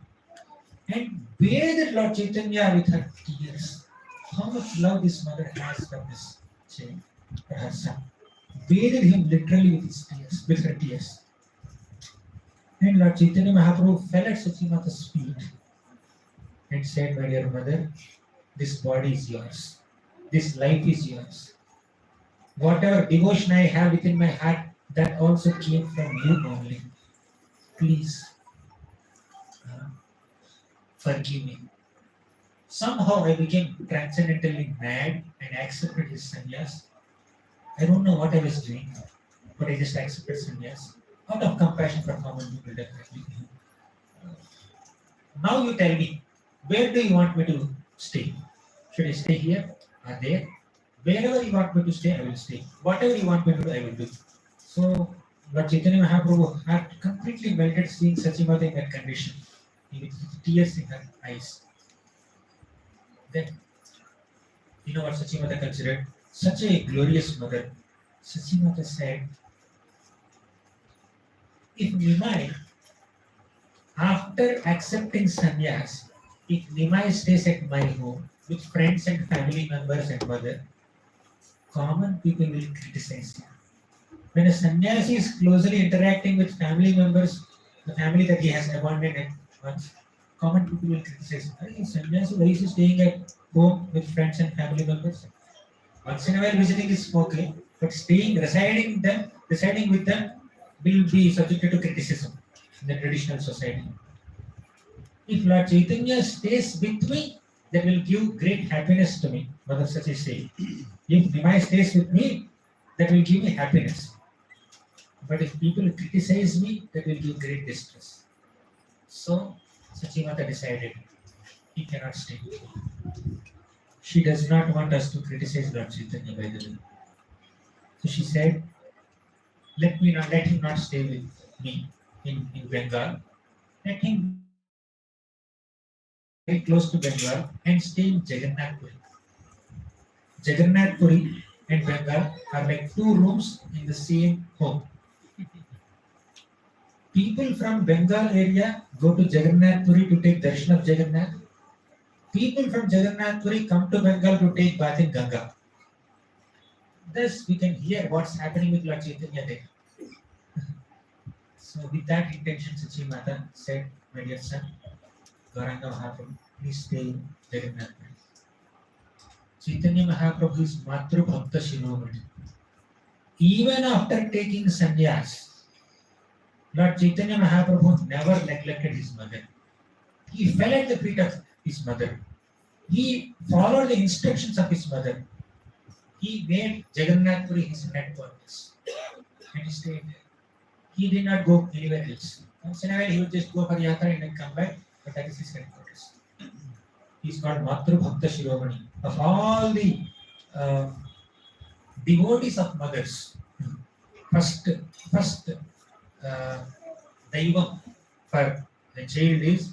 and bathed Lord Chaitanya with her tears. How much love this mother has for this child, for her son. Bathed him literally with his tears, with her tears. And Lord Chaitanya Mahaprabhu fell at Sachi Mata's feet and said, my dear mother, this body is yours. This life is yours. Whatever devotion I have within my heart, that also came from you only. Please forgive me. Somehow I became transcendentally mad and accepted his sannyas. I don't know what I was doing, but I just accepted sannyas out of compassion for common people, definitely. Now you tell me, where do you want me to stay? Should I stay here or there? Wherever you want me to stay, I will stay. Whatever you want me to do, I will do. So, Lord Chaitanya Mahaprabhu had completely melted seeing Sachi Mata in that condition, with tears in her eyes. Then, you know what Sachi Mata considered? Such a glorious mother. Sachi Mata said, if Nimai, after accepting sannyas, if Nimai stays at my home with friends and family members and mother, common people will criticize him. When a sannyasi is closely interacting with family members, the family that he has abandoned at once, common people will criticize him. Hey, sannyasi, why is he staying at home with friends and family members? Once in a while visiting is okay, but residing with them will be subjected to criticism in the traditional society. If Lord Chaitanya stays with me, that will give great happiness to me, Mother Sachi said. If Nimai stays with me, that will give me happiness. But if people criticize me, that will give great distress. So, Sachi Mata decided he cannot stay with me. She does not want us to criticize Lord Chaitanya, by the way. So she said, let him not stay with me in Bengal. Let him very close to Bengal and stay in Jagannath Puri. Jagannath Puri and Bengal are like two rooms in the same home. People from Bengal area go to Jagannath Puri to take darshan of Jagannath. People from Jagannath Puri come to Bengal to take bath in Ganga. Thus, we can hear what's happening with Lord Chaitanya there. So, with that intention, Sachi Mata said, my dear son, Gauranga Mahaprabhu, please stay in Jagannath Puri. Chaitanya Mahaprabhu is Matru Bhakta Shiromani. Even after taking sannyas, Lord Chaitanya Mahaprabhu never neglected his mother. He fell at the feet of his mother. He followed the instructions of his mother. He made Jagannath Puri his headquarters. And he stayed there. He did not go anywhere else. Once in a while he would just go for yatra and then come back, but that is his headquarters. He is called Matru Bhakta Shiromani. Of all the devotees of mothers, first Daivam for the child is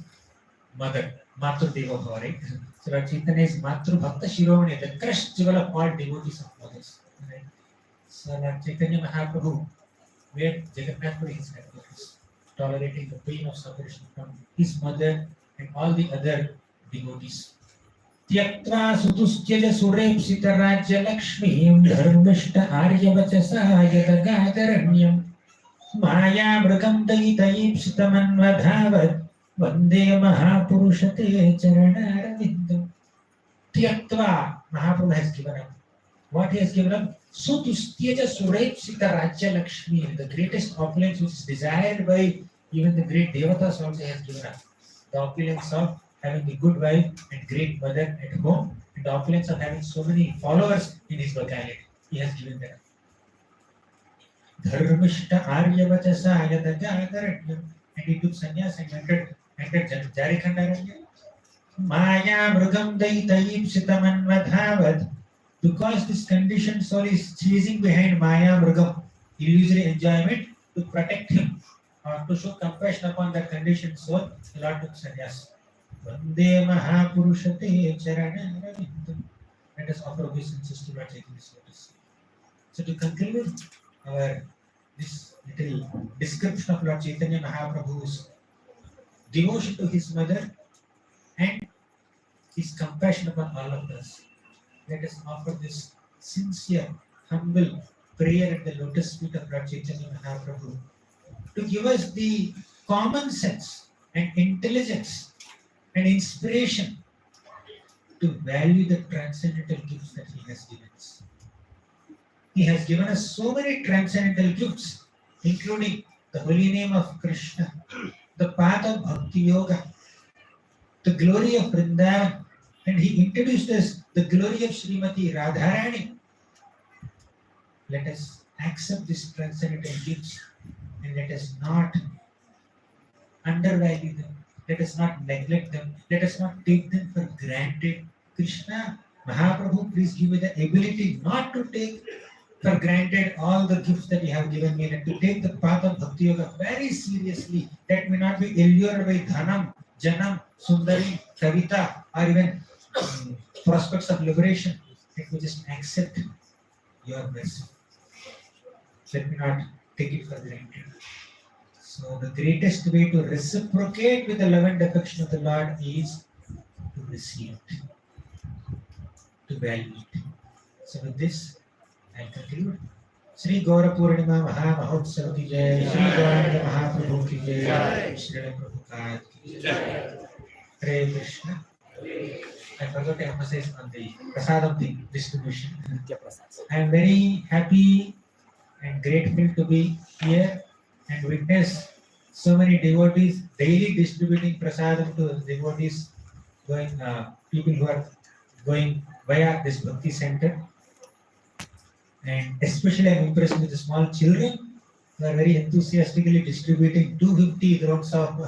mother, Matru Deva, right? So Lord Chaitanya is Matru Bhakta Shiromani, the crushed jewel of all devotees of mothers. Right? So Lord Chaitanya Mahaprabhu made Jagannath Puri his headquarters, tolerating the pain of separation from his mother and all the other devotees. त्यक्त्वा सुतुस्त्यज सुरेप्सित राज्य लक्ष्मीं धर्मिष्ठ आर्यवचसा यदगादरण्यं माया मृगं दयितयीप्सितमन्वधावत् वन्दे महापुरुषते चरणारविन्दं. त्यक्त्वा, Mahaprabhu has given up. What he has given up? Sutustyaja surepsita rajya lakshmi, the greatest opulence which is desired by even the great devatas also has given up. The opulence of having a good wife and great mother at home, and the opulence of having so many followers in his locality. He has given them. Dharmishta Aryavachasa Yadagadaranyam, and he took sannyas and entered Jarikhandaranya. Maya Mrugam Daitayipsitamanvadhavad. Because this conditioned soul is chasing behind Maya Mrugam, illusory enjoyment, to protect him or to show compassion upon that conditioned soul, the Lord took sannyas. Vande Mahapurushate Charana. Let us offer obeisances to Lord Chaitanya's lotus. So to conclude our this little description of Lord Chaitanya Mahaprabhu's devotion to his mother and his compassion upon all of us, let us offer this sincere, humble prayer at the lotus feet of Lord Chaitanya Mahaprabhu to give us the common sense and intelligence and inspiration to value the transcendental gifts that he has given us. He has given us so many transcendental gifts, including the holy name of Krishna, the path of Bhakti Yoga, the glory of Vrindavan, and he introduced us the glory of Srimati Radharani. Let us accept these transcendental gifts and let us not undervalue them. Let us not neglect them. Let us not take them for granted. Krishna, Mahaprabhu, please give me the ability not to take for granted all the gifts that you have given me and to take the path of Bhakti Yoga very seriously. That may not be allured by Dhanam, Janam, Sundari, Kavita, or even prospects of liberation. Let me just accept your mercy. Let me not take it for granted. So the greatest way to reciprocate with the love and affection of the Lord is to receive it, to value it. So with this, I'll conclude. Shri Gaura Purnima Maha Mahotsav ki jai, Shri Gauranga Mahaprabhu ki jai, Shri Prabhupada ki jai. Hare Krishna. I forgot to emphasize on the prasadam thing, distribution. I am very happy and grateful to be here and witness so many devotees daily distributing prasadam to devotees going, people who are going via this Bhakti center. And especially I am impressed with the small children who are very enthusiastically distributing 250 grams of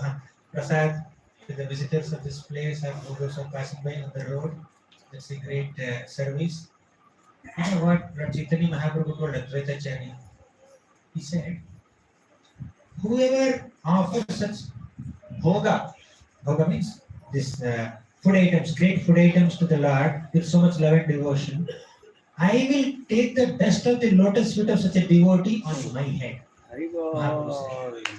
prasad to the visitors of this place and those who are passing by on the road. That's a great service. You know what Lord Chaitanya Mahaprabhu told Advaitacharya? He said, whoever offers such bhoga means this food items, great food items to the Lord with so much love and devotion, I will take the dust of the lotus feet of such a devotee on my head. Mahaprabhu said.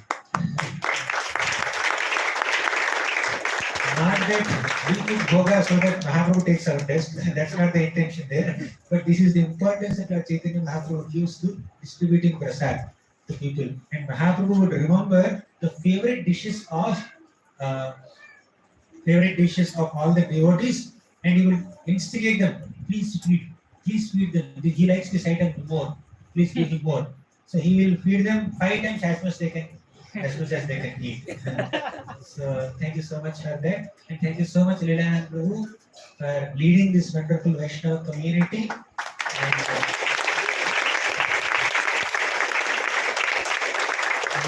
that we keep Bhoga so that Mahaprabhu takes our test. That's not the intention there. But this is the importance that our Chaitanya Mahaprabhu gives to distributing prasad to people. And Mahaprabhu would remember the favorite dishes of all the devotees, and he will instigate them. Please feed them. He likes this item more. Please feed him more. So he will feed them 5 times as much as they can eat. So thank you so much for that, and thank you so much Leela and Prabhu for leading this wonderful Vaishnava community. And,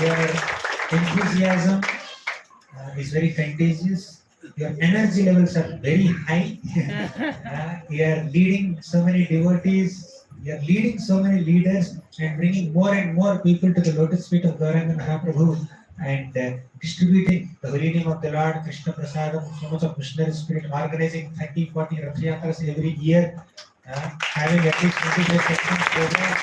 your enthusiasm is very contagious. Your energy levels are very high. You are leading so many devotees. You are leading so many leaders and bringing more and more people to the lotus feet of Gauranga Mahaprabhu and distributing the holy name of the Lord, Krishna Prasadam, so much of missionary spirit, organizing 30-40 Rath Yatras every year, having at least 25 sections program.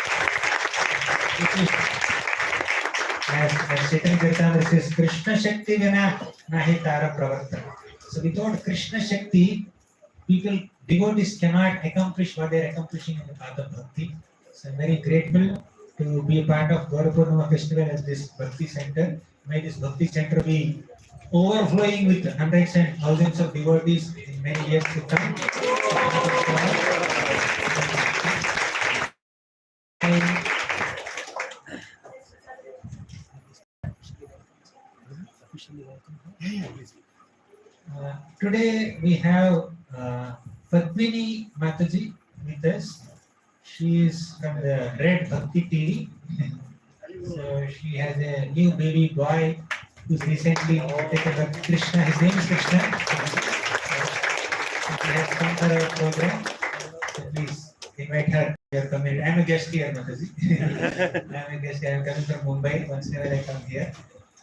As Chaitanya Charitamrita says, Krishna Shakti Vina Nahi Tara Pravarta. So without Krishna Shakti, devotees cannot accomplish what they are accomplishing in the path of Bhakti. So I'm very grateful to be a part of Gaura Purnima festival as this Bhakti center. May this Bhakti center be overflowing with hundreds and thousands of devotees in many years to come. Today we have Padmini Mataji with us. She is from the Red Bhakti TV. So she has a new baby boy who's recently taken up Krishna. His name is Krishna. She has come for our program. So please invite her. I'm a guest here, Mataji. I'm a guest here. I'm coming from Mumbai. Once in a while I come here.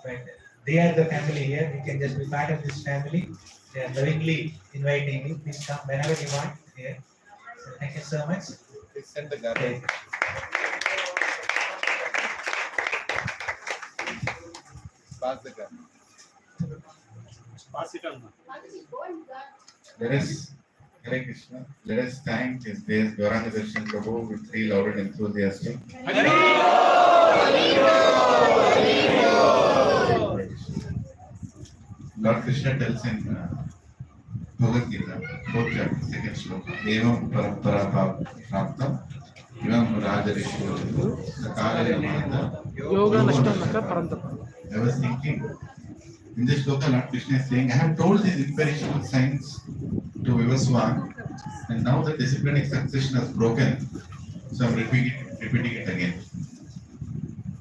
But they are the family here. You can just be part of this family. They are lovingly inviting you. Please come whenever you want here. So thank you so much. Please send the Gaura. Pass the Gaura. Pass it on. Let us, Hare Krishna, let us thank His Grace Gauranga Darshan Prabhu with 3 loud and enthusiastic. Lord Krishna tells in Bhagavad Gita, 4th chapter, 2nd sloka, Evam Parampara Praptam, Evam Rajarishwara, Sakala Yamata, Yoga Nashtamaka Parantapa. I was thinking, in this sloka, Lord Krishna is saying, I have told these imperishable signs to Vivaswan, and now the disciplinic succession has broken, so I am repeating it again.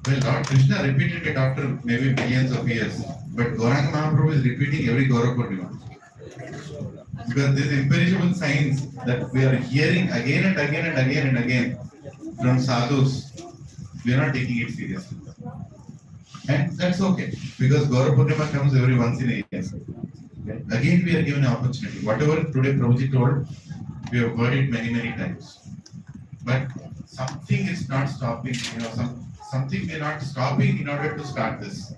Well, Lord Krishna repeated it after maybe millions of years, but Gauranga Mahaprabhu is repeating every Gaura Purnima. Because these imperishable signs that we are hearing again and again and again and again from sadhus, we are not taking it seriously. And that's okay, because Gaura Purnima comes every once in a year. Again, we are given an opportunity. Whatever today Prabhuji told, we have heard it many, many times. But something is not stopping, something we are not stopping in order to start this.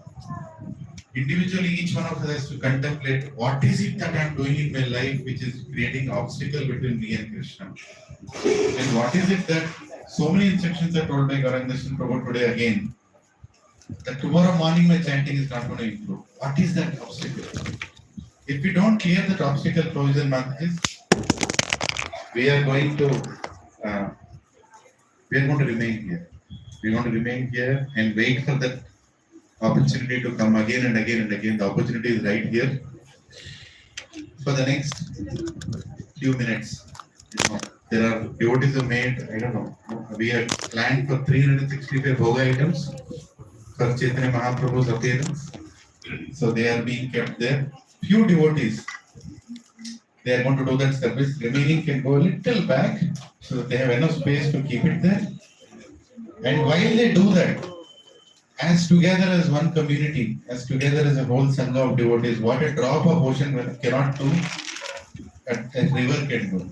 Individually, each one of us has to contemplate what is it that I am doing in my life which is creating obstacle between me and Krishna. And what is it that so many instructions are told by Gauranga Darshan Prabhu today again, that tomorrow morning my chanting is not going to improve. What is that obstacle? If we don't clear that obstacle, provision Mataji, we are going to remain here. We are going to remain here and wait for that opportunity to come again and again and again. The opportunity is right here. For the next few minutes, there are devotees who made, I don't know, we have planned for 365 Bhoga items for Chaitanya Mahaprabhu's appearance. So they are being kept there. Few devotees, they are going to do that service. Remaining can go a little back so that they have enough space to keep it there. And while they do that, as together as one community, as together as a whole sangha of devotees, what a drop of ocean cannot do, a river can do.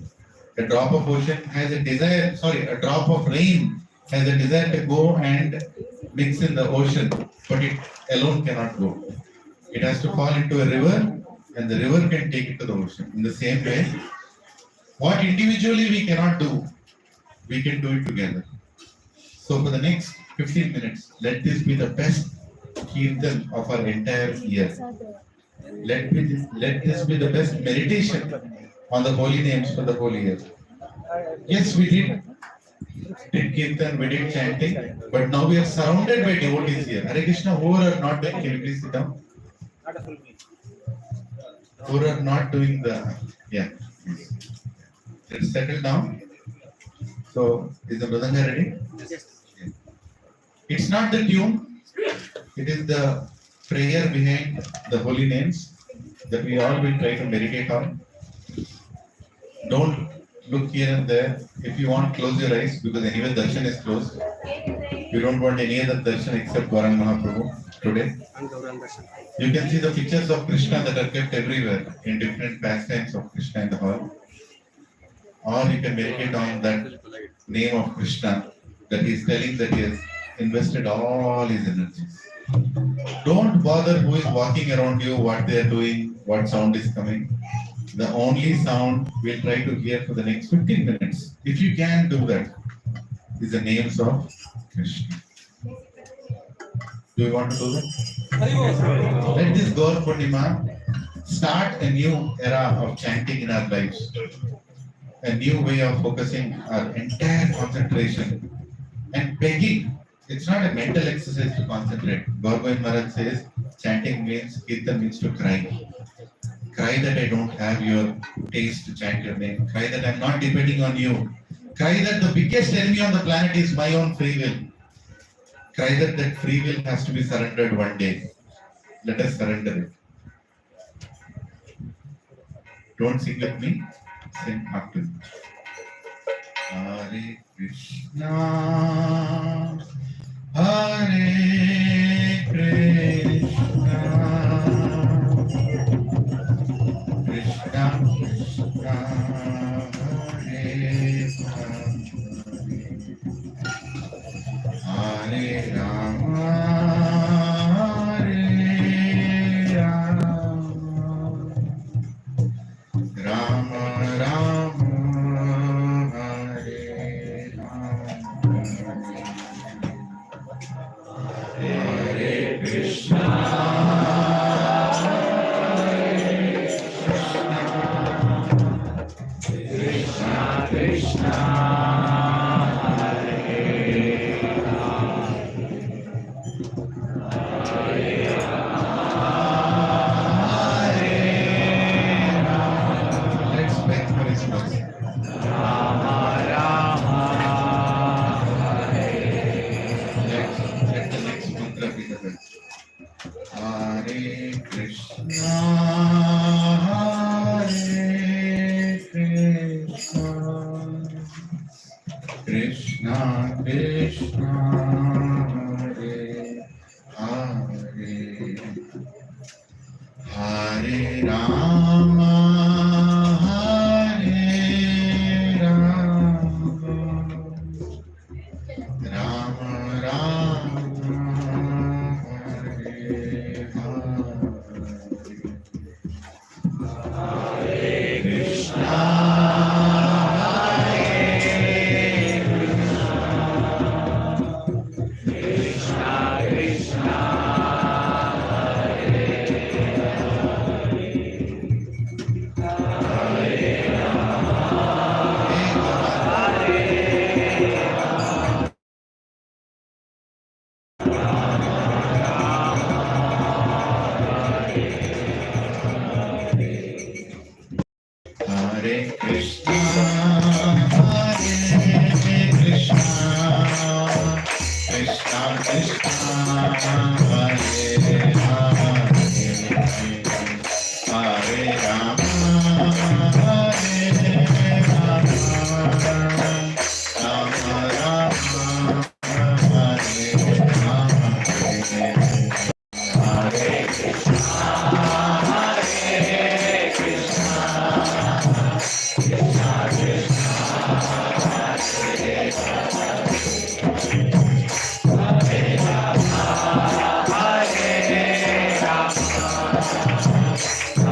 A drop of ocean has a desire, a drop of rain has a desire to go and mix in the ocean, but it alone cannot go. It has to fall into a river, and the river can take it to the ocean. In the same way, what individually we cannot do, we can do it together. So for the next 15 minutes, let this be the best kirtan of our entire year. Let this be the best meditation on the holy names for the whole year. Yes, we did kirtan, we did chanting, but now we are surrounded by devotees here. Hare Krishna, who are not doing, can you please sit down? Who are not doing the, yeah. Let's settle down. So, is the Mridanga ready? Yes. Yeah. It's not the tune, it is the prayer behind the holy names that we all will try to meditate on. Don't look here and there. If you want, close your eyes, because anyway Darshan is closed. You don't want any other Darshan except Gauranga Mahaprabhu today. And Gauranga. You can see the pictures of Krishna that are kept everywhere in different pastimes of Krishna in the hall. Or you can meditate on that name of Krishna that he is telling that he has invested all his energies. Don't bother who is walking around you, what they are doing, what sound is coming. The only sound we'll try to hear for the next 15 minutes, if you can do that, is the names of Krishna. Do you want to do that? Let this Gaura Purnima start a new era of chanting in our lives. A new way of focusing our entire concentration and begging. It's not a mental exercise to concentrate. Gaura Maharaj says chanting means, kirtan means to cry. Cry that I don't have your taste to chant your name. Cry that I'm not depending on you. Cry that the biggest enemy on the planet is my own free will. Cry that that free will has to be surrendered one day. Let us surrender it. Don't sing with me. Sing after. Hare Krishna, Hare Krishna, Krishna Krishna, Hare Hare, Hare Rama, Hare Rama, Rama Rama, Hare Rama, Hare Krishna. Krishna Krishna, Hare Hare, Hare Rama, Hare Rama, Rama Rama, Hare Hare, Hare Krishna. Hare Krishna, Hare Krishna, Krishna Krishna, Hare Rama, Hare Rama, Hare Rama, Rama Rama, Hare Rama, Hare Krishna.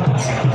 Hare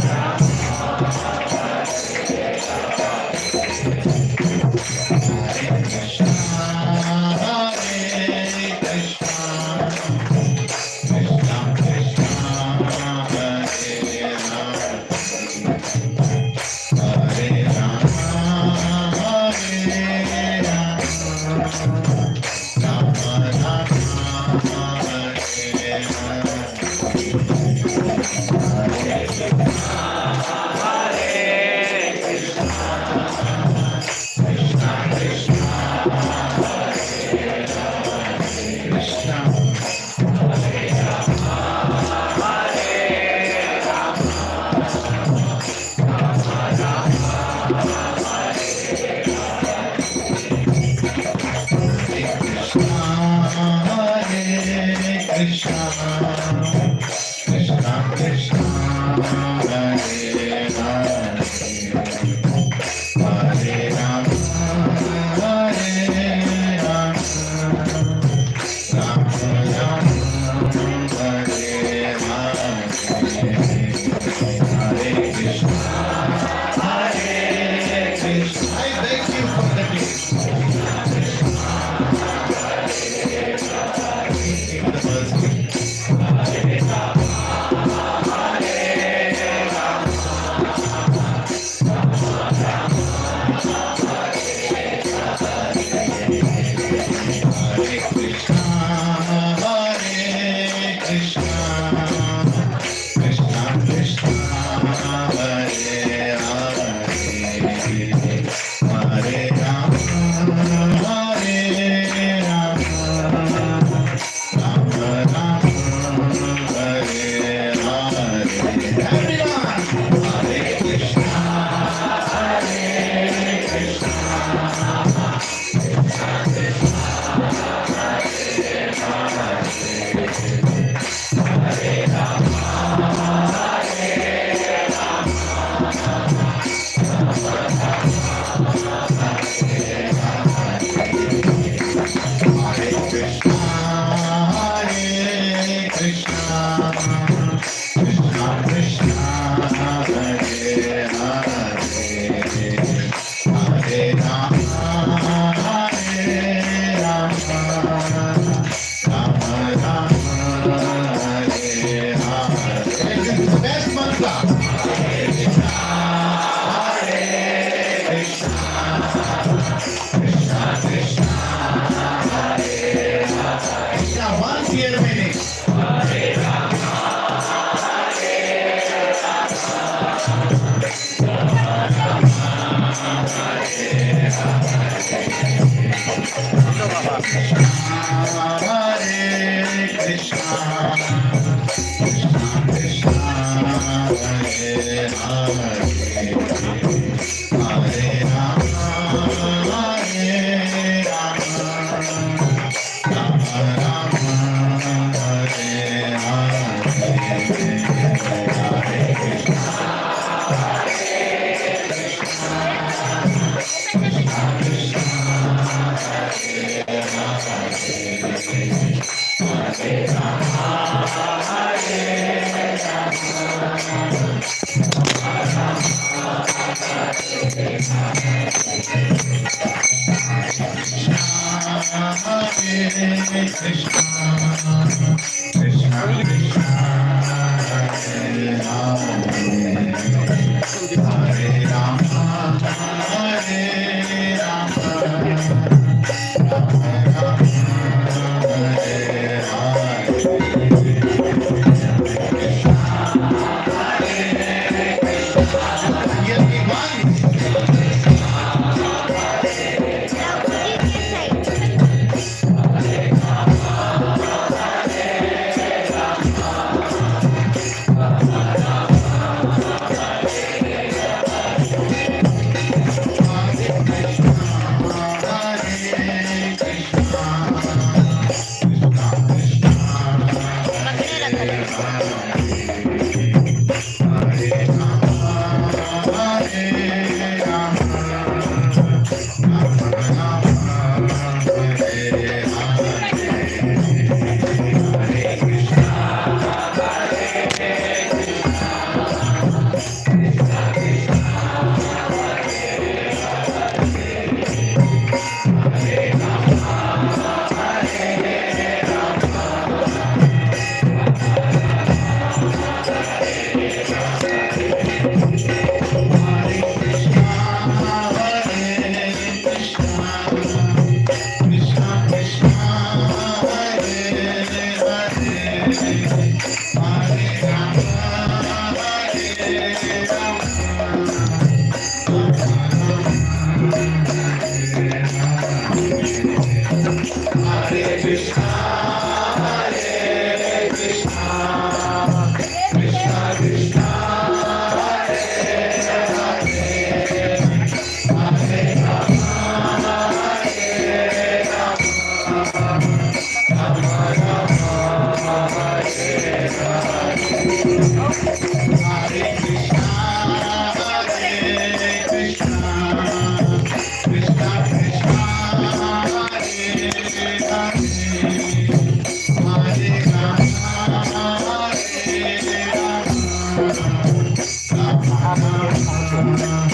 Hare